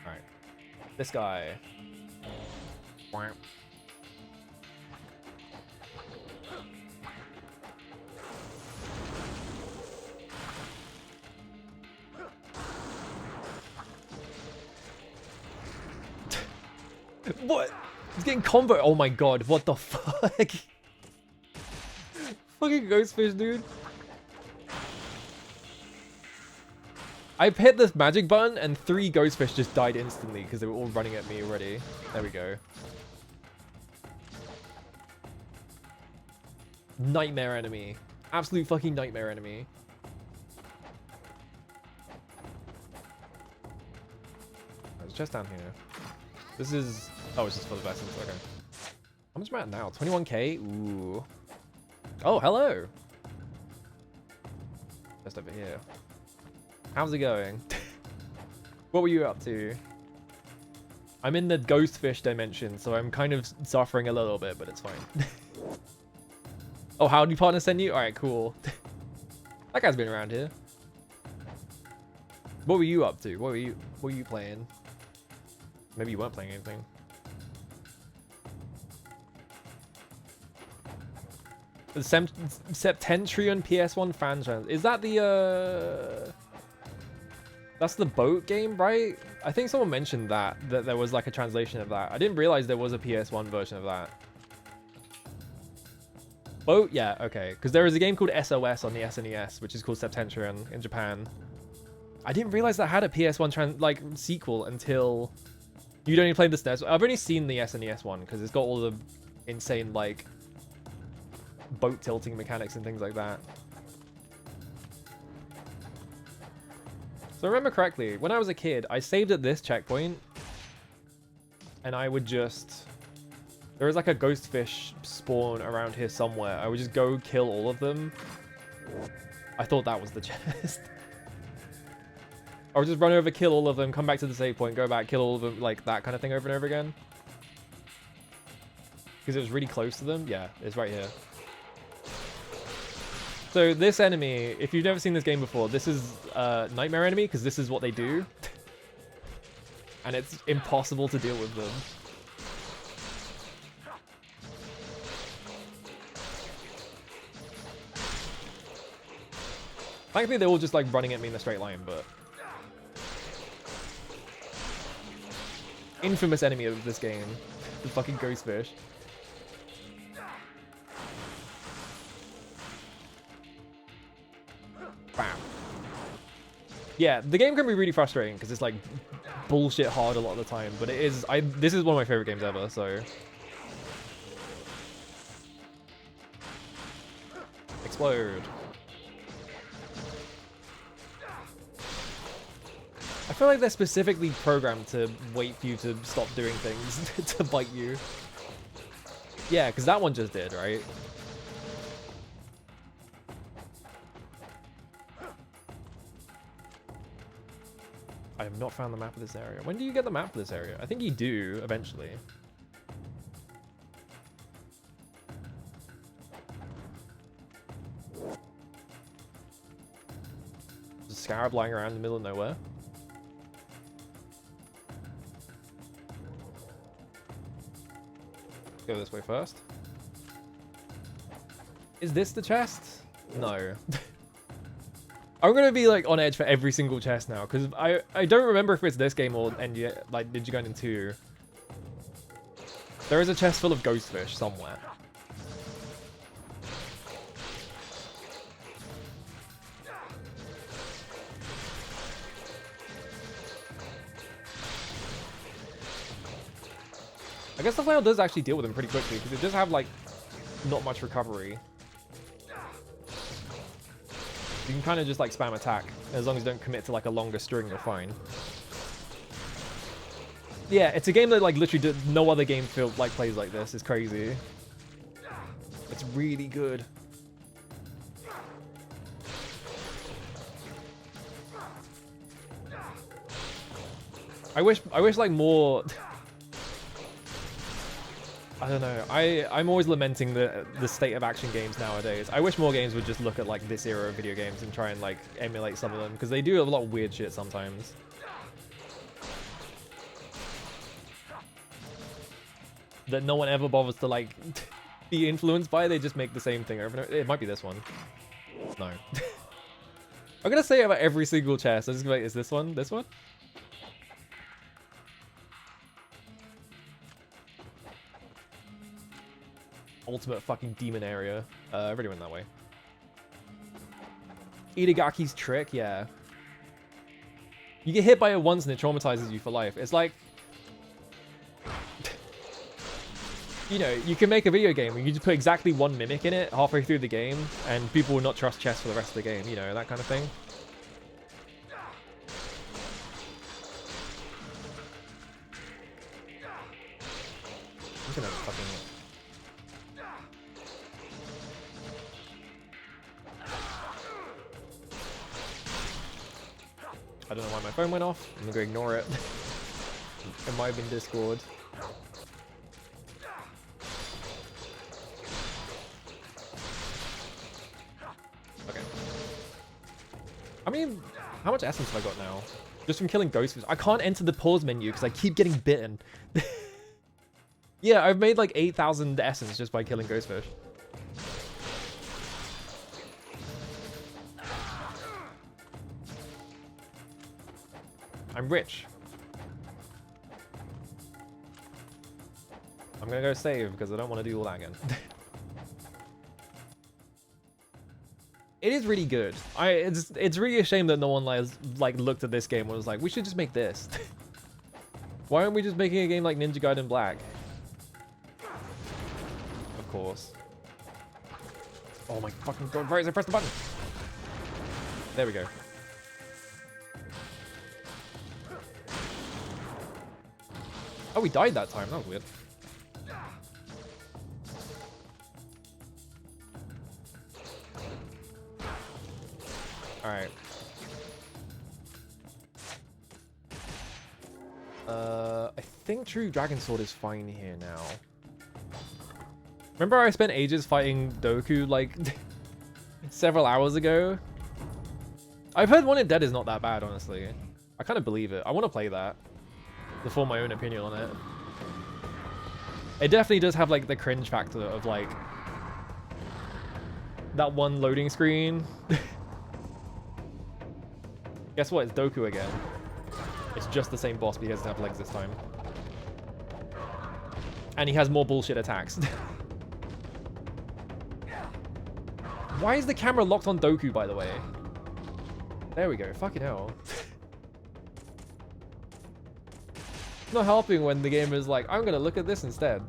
Alright. This guy. Wow. What? He's getting combo. Oh my god, what the fuck? Fucking ghostfish, dude. I hit this magic button and 3 ghostfish just died instantly because they were all running at me already. There we go. Nightmare enemy. Absolute fucking nightmare enemy. There's a chest down here. This is... Oh, it's just for the vessels. Okay. How much am I at now? 21k? Ooh. Oh, hello. Just over here. How's it going? What were you up to? I'm in the ghostfish dimension, so I'm kind of suffering a little bit, but it's fine. Oh, how'd your partner send you? Alright, cool. That guy's been around here. What were you up to? What were you playing? Maybe you weren't playing anything. The Septentrion PS1 fan trans. Is that the that's the boat game, right? I think someone mentioned that there was like a translation of that. I didn't realize there was a PS1 version of that. Boat? Yeah, okay. Because there is a game called SOS on the SNES, which is called Septentrion in Japan. I didn't realize that had a PS1 sequel until... You'd only played the SNES. I've only seen the SNES one because it's got all the insane like boat tilting mechanics and things like that. So I remember correctly, when I was a kid, I saved at this checkpoint and I would just... There was like a ghostfish spawn around here somewhere. I would just go kill all of them. I thought that was the chest. I would just run over, kill all of them, come back to the save point, go back, kill all of them, like that kind of thing over and over again. Because it was really close to them. Yeah, it's right here. So this enemy, if you've never seen this game before, this is Nightmare enemy, because this is what they do. And it's impossible to deal with them. Thankfully, they're all just like running at me in a straight line, but... Infamous enemy of this game. The fucking ghostfish. Bam. Yeah, the game can be really frustrating because it's like bullshit hard a lot of the time, but it is... This is one of my favorite games ever, so... Explode. I feel like they're specifically programmed to wait for you to stop doing things to bite you. Yeah, because that one just did, right? I have not found the map of this area. When do you get the map of this area? I think you do, eventually. There's a scarab lying around in the middle of nowhere. Go this way first. Is this the chest? No. I'm gonna be like on edge for every single chest now because I don't remember if it's this game or like Ninja Gaiden 2. There is a chest full of ghostfish somewhere. I guess the flail does actually deal with them pretty quickly because it does have like not much recovery. You can kind of just like spam attack as long as you don't commit to like a longer string, you're fine. Yeah, it's a game that like literally no other game plays like this. It's crazy. It's really good. I wish like more. I don't know. I'm always lamenting the state of action games nowadays. I wish more games would just look at like this era of video games and try and like emulate some of them, because they do a lot of weird shit sometimes. That no one ever bothers to like be influenced by. They just make the same thing over and over. It might be this one. No. I'm gonna say about every single chest. I'm just gonna be like, is this one? This one? Ultimate fucking demon area. I already went that way. Itagaki's trick, yeah. You get hit by it once and it traumatizes you for life. It's like, you know, you can make a video game where you just put exactly one mimic in it halfway through the game, and people will not trust chess for the rest of the game. You know, that kind of thing. I'm gonna fucking... I don't know why my phone went off. I'm gonna ignore it. It might have been Discord. Okay. I mean, how much essence have I got now? Just from killing Ghostfish. I can't enter the pause menu because I keep getting bitten. Yeah, I've made like 8,000 essence just by killing Ghostfish. I'm rich. I'm gonna go save because I don't want to do all that again. It is really good. It's really a shame that no one like looked at this game and was like, we should just make this. Why aren't we just making a game like Ninja Gaiden Black? Of course. Oh my fucking god! Right, I pressed the button. There we go. Oh, we died that time. That was weird. Alright. I think True Dragon Sword is fine here now. Remember I spent ages fighting Doku, like, several hours ago? I've heard Wanted Dead is not that bad, honestly. I kind of believe it. I want to play that to form my own opinion on it. It definitely does have, like, the cringe factor of, like, that one loading screen. Guess what? It's Doku again. It's just the same boss, but he doesn't have legs this time. And he has more bullshit attacks. Why is the camera locked on Doku, by the way? There we go. Fucking hell. It's not helping when the game is like, I'm gonna look at this instead.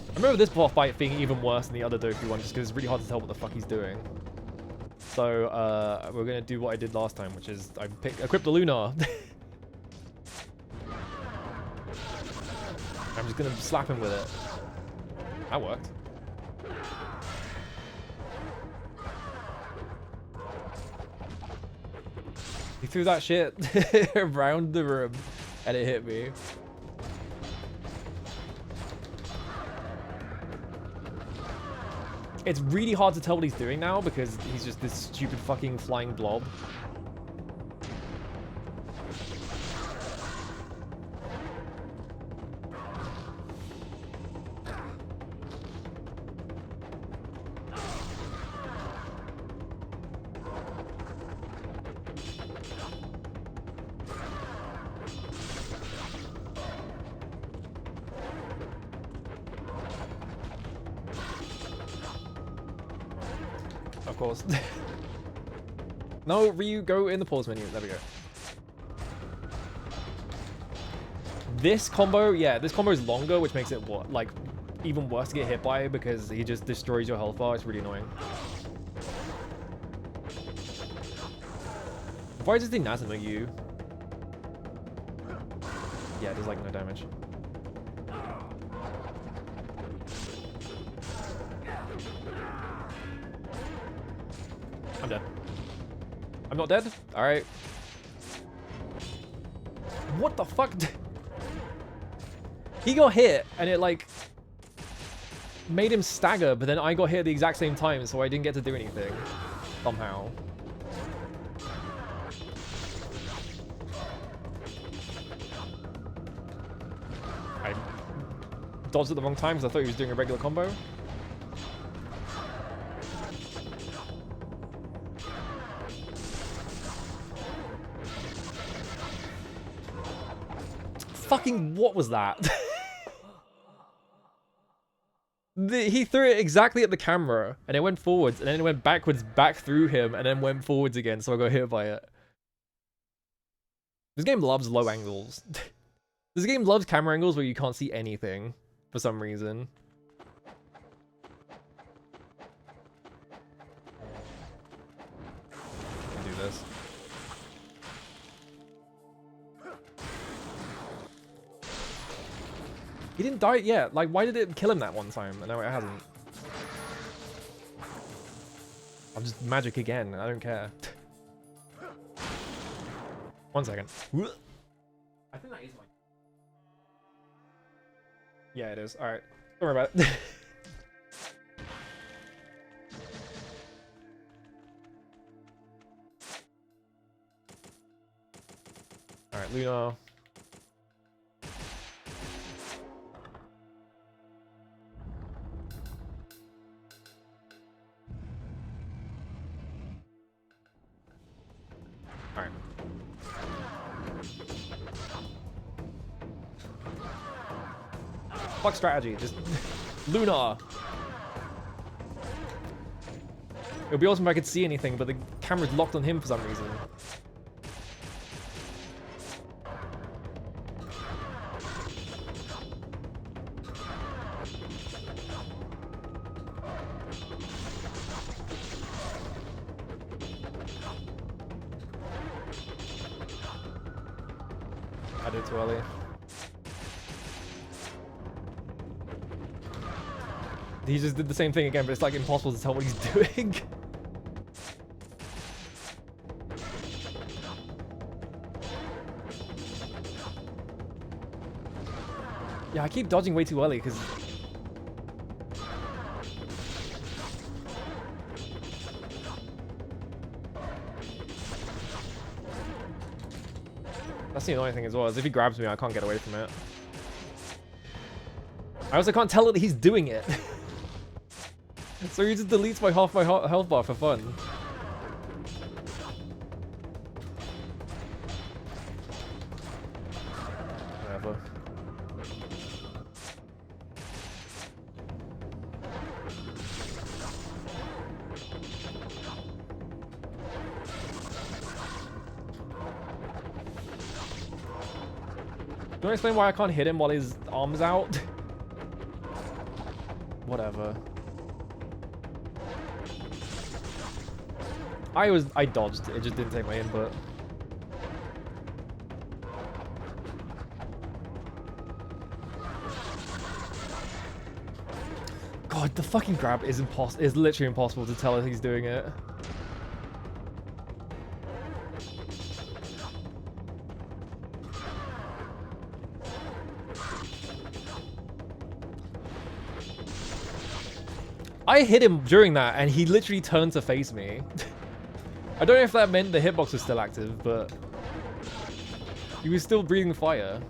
I remember this boss fight being even worse than the other Doku one, just because it's really hard to tell what the fuck he's doing. So, we're gonna do what I did last time, which is I equipped the Lunar. I'm just gonna slap him with it. That worked. He threw that shit around the room, and it hit me. It's really hard to tell what he's doing now because he's just this stupid fucking flying blob. Of course. No, Ryu, go in the pause menu. There we go. This combo, yeah, this combo is longer, which makes it like even worse to get hit by because he just destroys your health bar. It's really annoying. Why does the Nazuma you? Yeah, it does like no damage. I'm dead. I'm not dead? Alright. What the fuck? He got hit and it like made him stagger, but then I got hit at the exact same time, so I didn't get to do anything. Somehow. I dodged at the wrong time because I thought he was doing a regular combo. Fucking what was that? He threw it exactly at the camera and it went forwards and then it went backwards back through him and then went forwards again, so I got hit by it. This game loves low angles. This game loves camera angles where you can't see anything for some reason. I'll do this. He didn't die yet. Like, why did it kill him that one time? And now it hasn't. I'll just magic again. I don't care. 1 second. I think that is like... Yeah, it is. Alright. Don't worry about it. Alright, Luna. Alright. Fuck strategy, just Luna. It would be awesome if I could see anything, but the camera's locked on him for some reason. I did it too early. He just did the same thing again, but it's like impossible to tell what he's doing. Yeah, I keep dodging way too early because... That's the annoying thing as well, is if he grabs me, I can't get away from it. I also can't tell that he's doing it. So he just deletes my half my health bar for fun. Whatever. Do you want to explain why I can't hit him while his arm's out? Whatever. I dodged, it just didn't take my input. God, the fucking grab is literally impossible to tell if he's doing it. I hit him during that and he literally turned to face me. I don't know if that meant the hitbox was still active, but he was still breathing fire.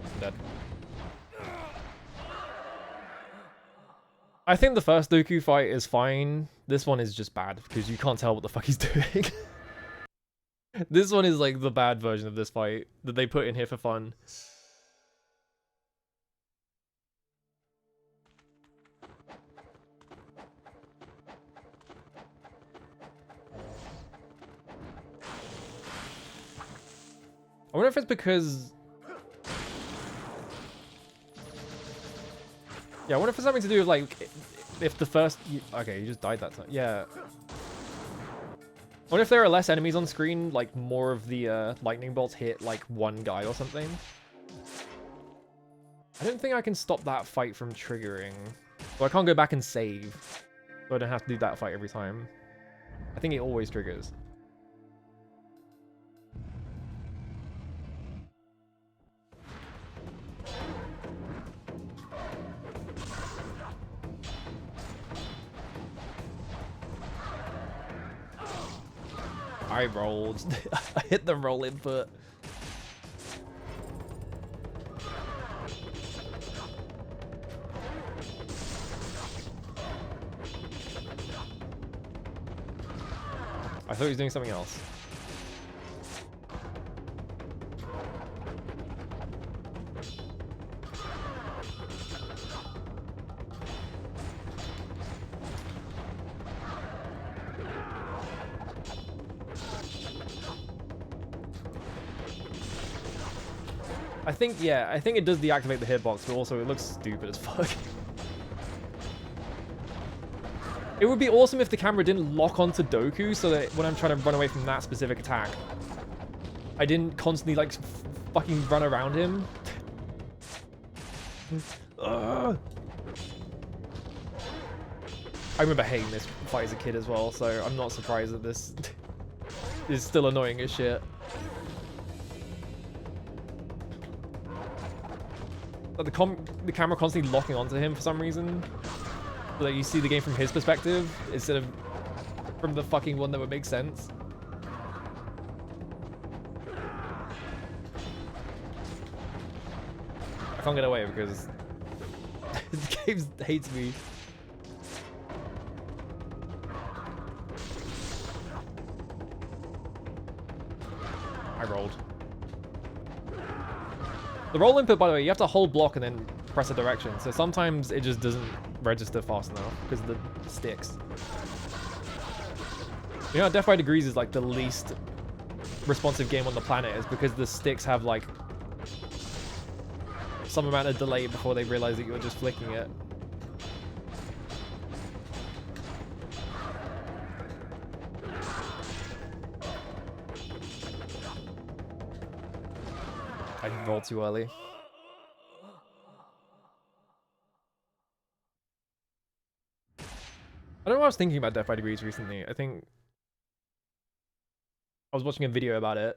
I'm dead. I think the first Dooku fight is fine. This one is just bad because you can't tell what the fuck he's doing. This one is like the bad version of this fight that they put in here for fun. I wonder if it's because... Yeah, I wonder if it's something to do with like, if the first... Okay, you just died that time. Yeah. What if there are less enemies on screen, like more of the lightning bolts hit like one guy or something? I don't think I can stop that fight from triggering. So I can't go back and save. So I don't have to do that fight every time. I think it always triggers. I rolled. I hit the roll input. I thought he was doing something else. I think it does deactivate the hitbox, but also it looks stupid as fuck. It would be awesome if the camera didn't lock onto Doku, so that when I'm trying to run away from that specific attack, I didn't constantly like fucking run around him. I remember hating this fight as a kid as well, so I'm not surprised that this is still annoying as shit. But the camera constantly locking onto him for some reason, so that you see the game from his perspective instead of from the fucking one that would make sense. I can't get away because the game hates me. I rolled. The roll input, by the way, you have to hold block and then press a direction. So sometimes it just doesn't register fast enough because of the sticks. You know, Death by Degrees is like the least responsive game on the planet is because the sticks have like some amount of delay before they realize that you're just flicking it. I rolled too early. I don't know what I was thinking about Death by Degrees recently. I think I was watching a video about it.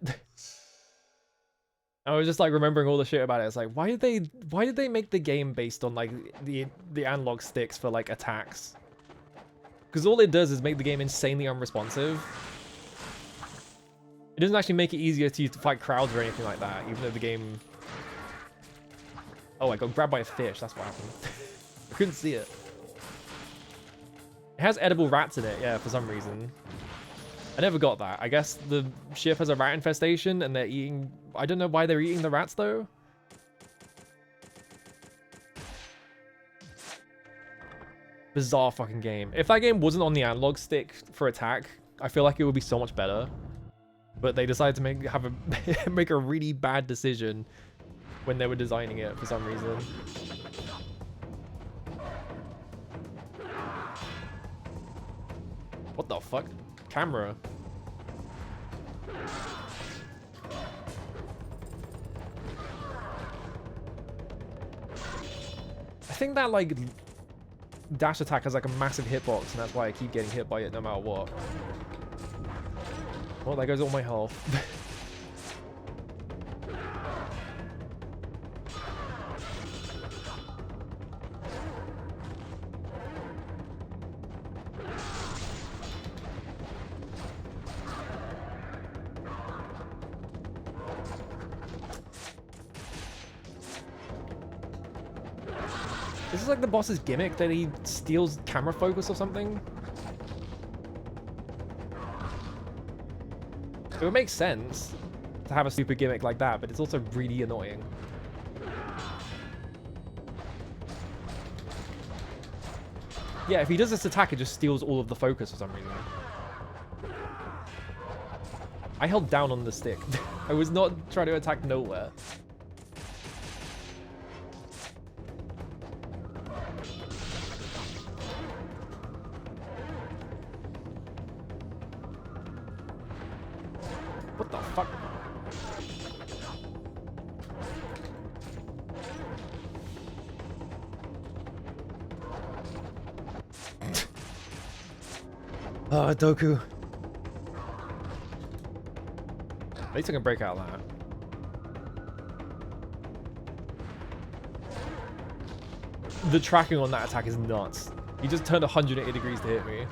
I was just like remembering all the shit about it. It's like, why did they make the game based on like the analog sticks for like attacks? Because all it does is make the game insanely unresponsive. It doesn't actually make it easier to fight crowds or anything like that, even though the game... Oh, I got grabbed by a fish. That's what happened. I couldn't see it. It has edible rats in it, yeah, for some reason. I never got that. I guess the ship has a rat infestation and they're eating... I don't know why they're eating the rats, though. Bizarre fucking game. If that game wasn't on the analog stick for attack, I feel like it would be so much better. But they decided to make a really bad decision when they were designing it for some reason. What the fuck? Camera. I think that like dash attack has like a massive hitbox, and that's why I keep getting hit by it no matter what. Well, there goes all my health. This is like the boss's gimmick that he steals camera focus or something. It would make sense to have a stupid gimmick like that, but it's also really annoying. Yeah, if he does this attack, it just steals all of the focus for some reason. I held down on the stick. I was not trying to attack nowhere. What the fuck? Oh, Doku. At least I can break out of that. The tracking on that attack is nuts. He just turned 180 degrees to hit me.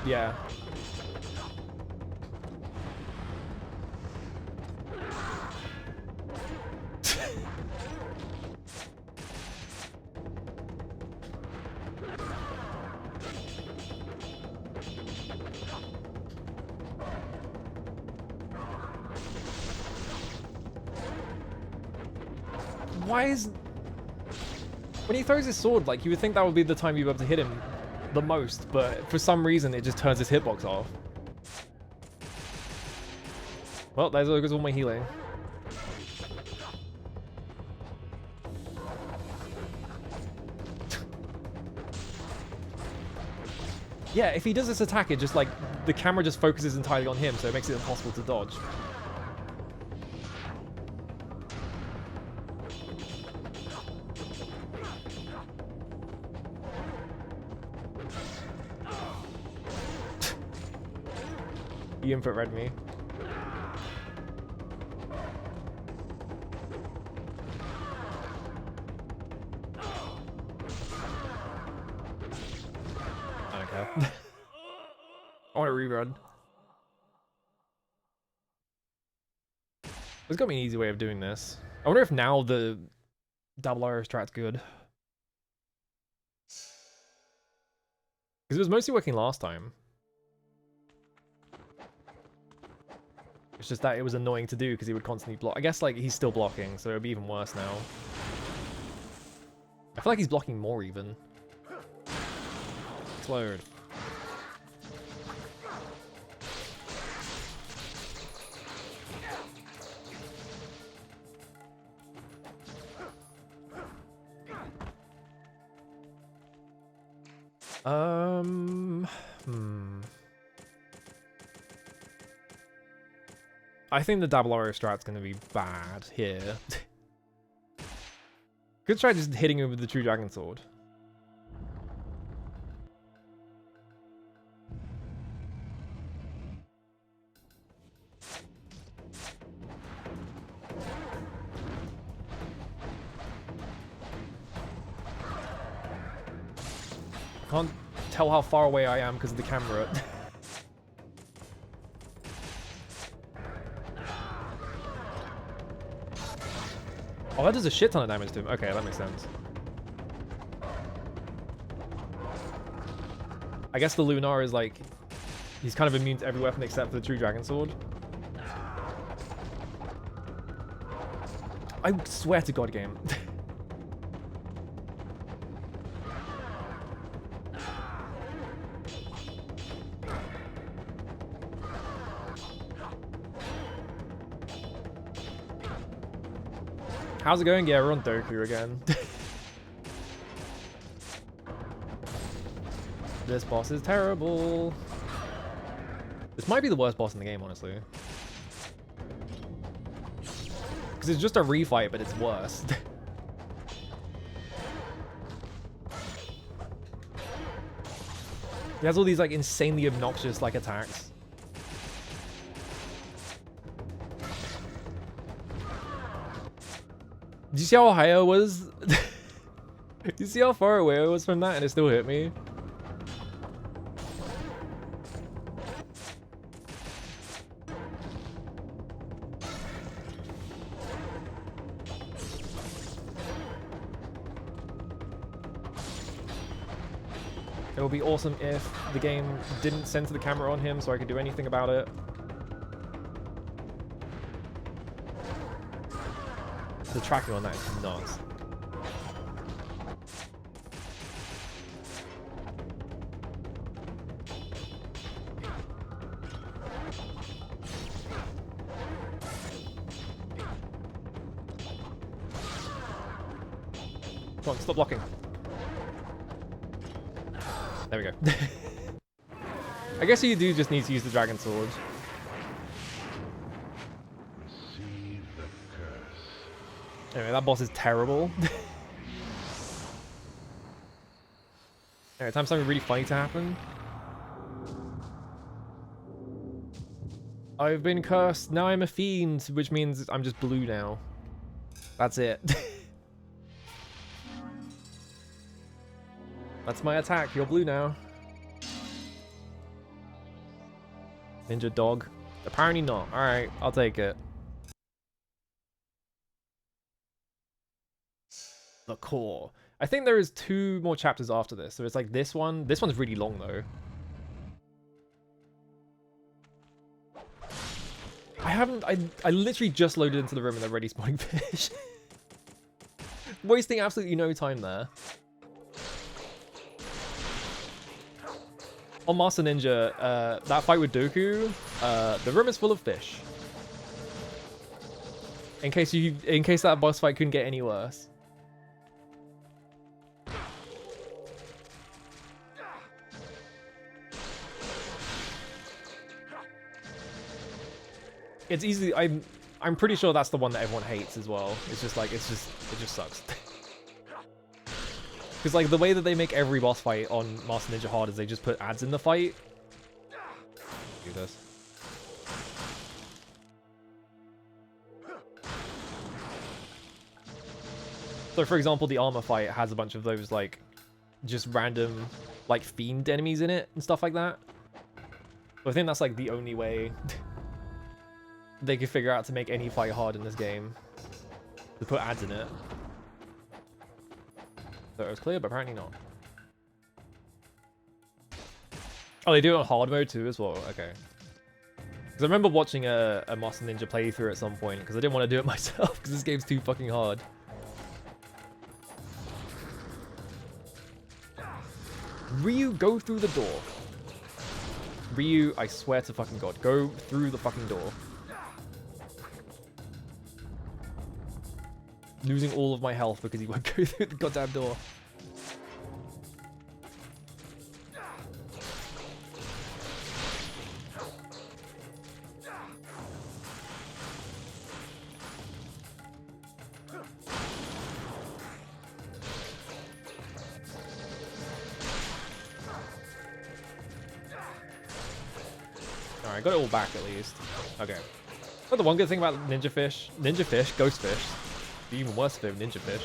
Yeah. Why is... When he throws his sword, like, you would think that would be the time you'd be able to hit him the most, but for some reason it just turns his hitbox off. Well, there goes all my healing. Yeah, if he does this attack, it just, like, the camera just focuses entirely on him, so it makes it impossible to dodge. You input read me. I don't care. I want to rerun. There's got to be an easy way of doing this. I wonder if now the double arrow strat's good. Because it was mostly working last time. It's just that it was annoying to do because he would constantly block. I guess, like, he's still blocking, so it would be even worse now. I feel like he's blocking more even. Explode. I think the double arrow strat's gonna be bad here. Good try just hitting him with the true dragon sword. I can't tell how far away I am because of the camera. Oh, that does a shit ton of damage to him. Okay, that makes sense. I guess the Lunar is like... He's kind of immune to every weapon except for the true dragon sword. I swear to God, game. How's it going? Yeah, we're on Doku again. This boss is terrible. This might be the worst boss in the game, honestly. Because it's just a refight, but it's worse. He has all these, like, insanely obnoxious, like, attacks. Did you see how high I was? Did you see how far away I was from that and it still hit me? It would be awesome if the game didn't center the camera on him so I could do anything about it. The tracking on that is nuts. Come on, stop blocking. There we go. I guess you do just need to use the dragon sword. Receive the curse. Anyway, that boss is terrible. Every time something really funny to happen. I've been cursed. Now I'm a fiend, which means I'm just blue now. That's it. That's my attack. You're blue now. Ninja dog. Apparently not. Alright, I'll take it. The core. I think there is 2 more chapters after this. So it's like this one. This one's really long though. I literally just loaded into the room and they're already spawning fish. Wasting absolutely no time there. On Master Ninja, that fight with Doku, the room is full of fish. In case that boss fight couldn't get any worse. It's easy. I'm pretty sure that's the one that everyone hates as well. It's just like it just sucks. Because like the way that they make every boss fight on Master Ninja hard is they just put ads in the fight. Do this. So for example, the armor fight has a bunch of those like just random like fiend enemies in it and stuff like that. But I think that's like the only way they could figure out to make any fight hard in this game. To put ads in it. So it was clear, but apparently not. Oh, they do it on hard mode too as well. Okay. Because I remember watching a Master Ninja playthrough at some point because I didn't want to do it myself because this game's too fucking hard. Ryu, go through the door. Ryu, I swear to fucking God, go through the fucking door. Losing all of my health because he won't go through the goddamn door. Alright, got it all back at least. Okay. But the one good thing about Ninja Fish, Ghost Fish, even worse for Ninja Fish,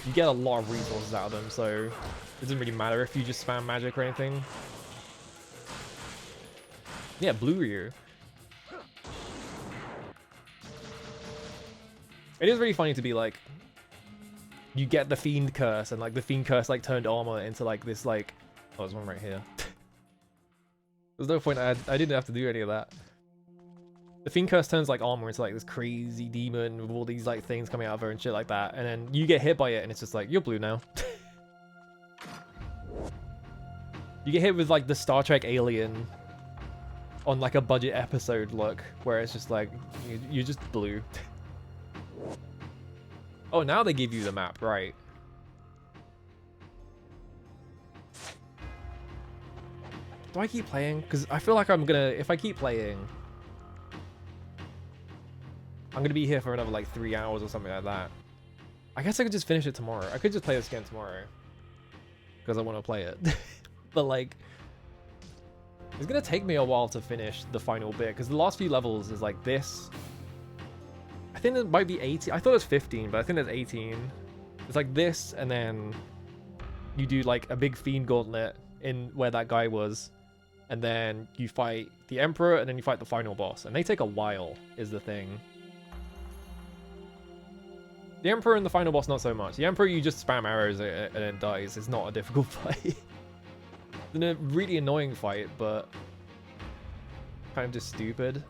you get a lot of resources out of them, so it doesn't really matter if you just spam magic or anything. Yeah, Blue Ryu. It is really funny to be like, you get the Fiend Curse, and like the Fiend Curse like turned armor into like this like, oh, there's one right here. There's no point, I didn't have to do any of that. The Fiend Curse turns like armor into like this crazy demon with all these like things coming out of her and shit like that, and then you get hit by it and it's just like, you're blue now. You get hit with like the Star Trek alien on like a budget episode look, where it's just like, you're just blue. Oh, now they give you the map, right. Do I keep playing? Because I feel like I'm gonna, if I keep playing, I'm gonna be here for another like 3 hours or something like that. I guess I could just finish it tomorrow. I could just play this again tomorrow. Because I want to play it. But like, it's gonna take me a while to finish the final bit. Because the last few levels is like this. I think it might be 18. I thought it was 15, but I think there's 18. It's like this, and then you do like a big fiend gauntlet in where that guy was. And then you fight the Emperor, and then you fight the final boss. And they take a while, is the thing. The Emperor and the final boss, not so much. The Emperor, you just spam arrows and it dies. It's not a difficult fight. It's a really annoying fight, but kind of just stupid.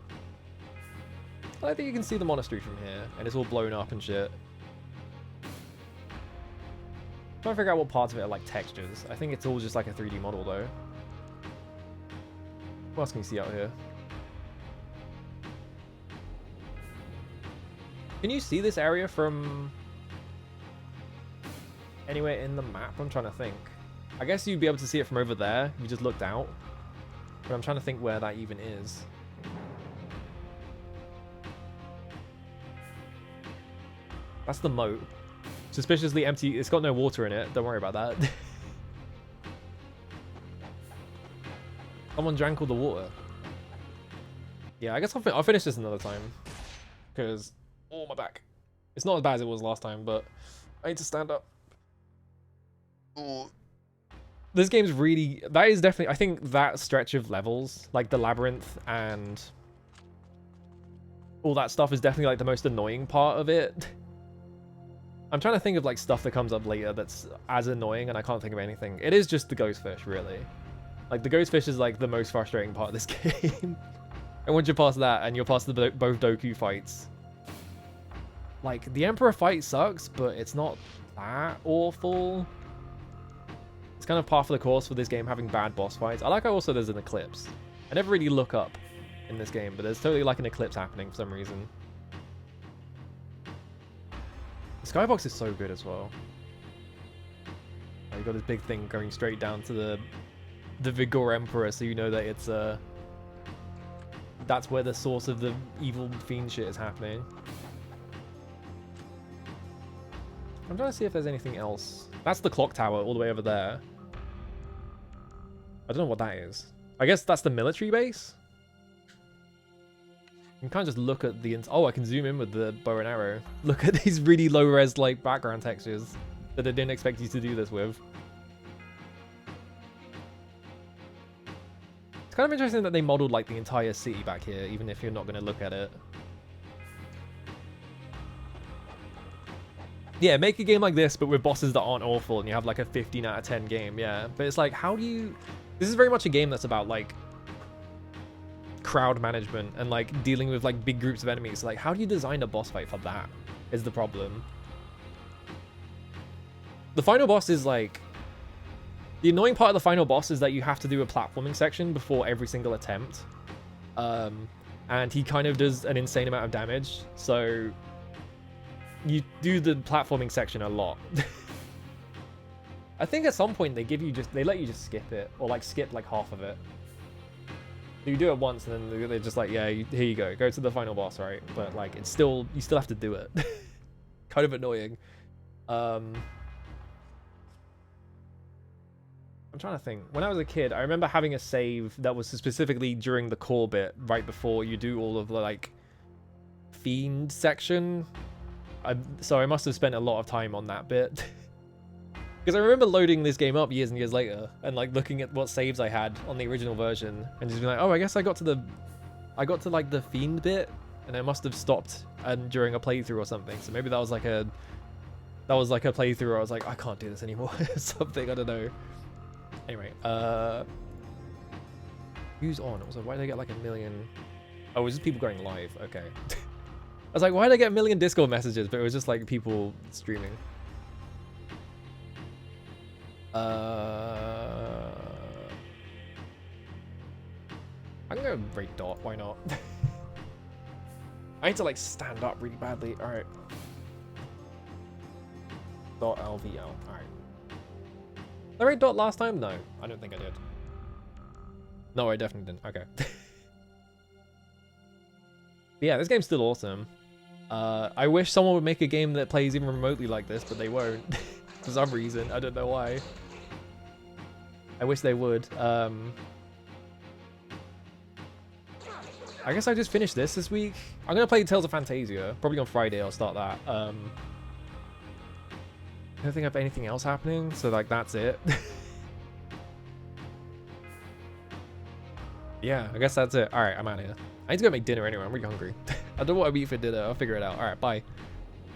I think you can see the monastery from here, and it's all blown up and shit. I'm trying to figure out what parts of it are like textures. I think it's all just like a 3D model though. What else can you see out here? Can you see this area from anywhere in the map? I'm trying to think. I guess you'd be able to see it from over there. You just looked out. But I'm trying to think where that even is. That's the moat. Suspiciously empty. It's got no water in it. Don't worry about that. Someone drank all the water. Yeah, I guess I'll finish this another time. Because, oh, my back. It's not as bad as it was last time, but I need to stand up. Ooh. This game's really... That is definitely... I think that stretch of levels, like the labyrinth and all that stuff, is definitely like the most annoying part of it. I'm trying to think of like stuff that comes up later that's as annoying, and I can't think of anything. It is just the ghost fish, really. Like, the ghost fish is like the most frustrating part of this game. And once you're past that, and you're past the both Doku fights, like, the Emperor fight sucks, but it's not that awful. It's kind of par for the course for this game having bad boss fights. I like how also there's an eclipse. I never really look up in this game, but there's totally like an eclipse happening for some reason. The skybox is so good as well. You got this big thing going straight down to the Vigor Emperor, so you know that it's that's where the source of the evil fiend shit is happening. I'm trying to see if there's anything else. That's the clock tower all the way over there. I don't know what that is. I guess that's the military base? You can kind of just look at the... Oh, I can zoom in with the bow and arrow. Look at these really low-res like background textures that they didn't expect you to do this with. It's kind of interesting that they modeled like the entire city back here, even if you're not going to look at it. Yeah, make a game like this, but with bosses that aren't awful, and you have like a 15 out of 10 game, yeah. But it's like, how do you... This is very much a game that's about like crowd management and like dealing with like big groups of enemies. Like, how do you design a boss fight for that is the problem. The final boss is like... The annoying part of the final boss is that you have to do a platforming section before every single attempt. And he kind of does an insane amount of damage, so... You do the platforming section a lot. I think at some point they let you just skip it, or like skip like half of it. You do it once and then they're just like, yeah, here you go to the final boss, right? But like you still have to do it. Kind of annoying. I'm trying to think. When I was a kid, I remember having a save that was specifically during the core bit, right before you do all of the like fiend section. So I must have spent a lot of time on that bit. Because I remember loading this game up years and years later and like looking at what saves I had on the original version and just being like, oh, I guess I got to like the fiend bit and I must have stopped during a playthrough or something. So maybe that was like a playthrough where I was like, I can't do this anymore. Something, I don't know. Anyway, who's on? Also, why did I get like a million? Oh, it was just people going live. Okay. I was like, why did I get a million Discord messages? But it was just like people streaming. I'm gonna raid dot, why not? I need to like stand up really badly. Alright. Dot LVL. Alright. Did I raid dot last time? No, I don't think I did. No, I definitely didn't. Okay. Yeah, this game's still awesome. I wish someone would make a game that plays even remotely like this, but they won't. For some reason. I don't know why. I wish they would. I guess I just finished this week. I'm going to play Tales of Fantasia. Probably on Friday I'll start that. I don't think I have anything else happening, so like that's it. Yeah, I guess that's it. Alright, I'm out of here. I need to go make dinner anyway. I'm really hungry. I don't know what I eat for dinner. I'll figure it out. Alright, bye.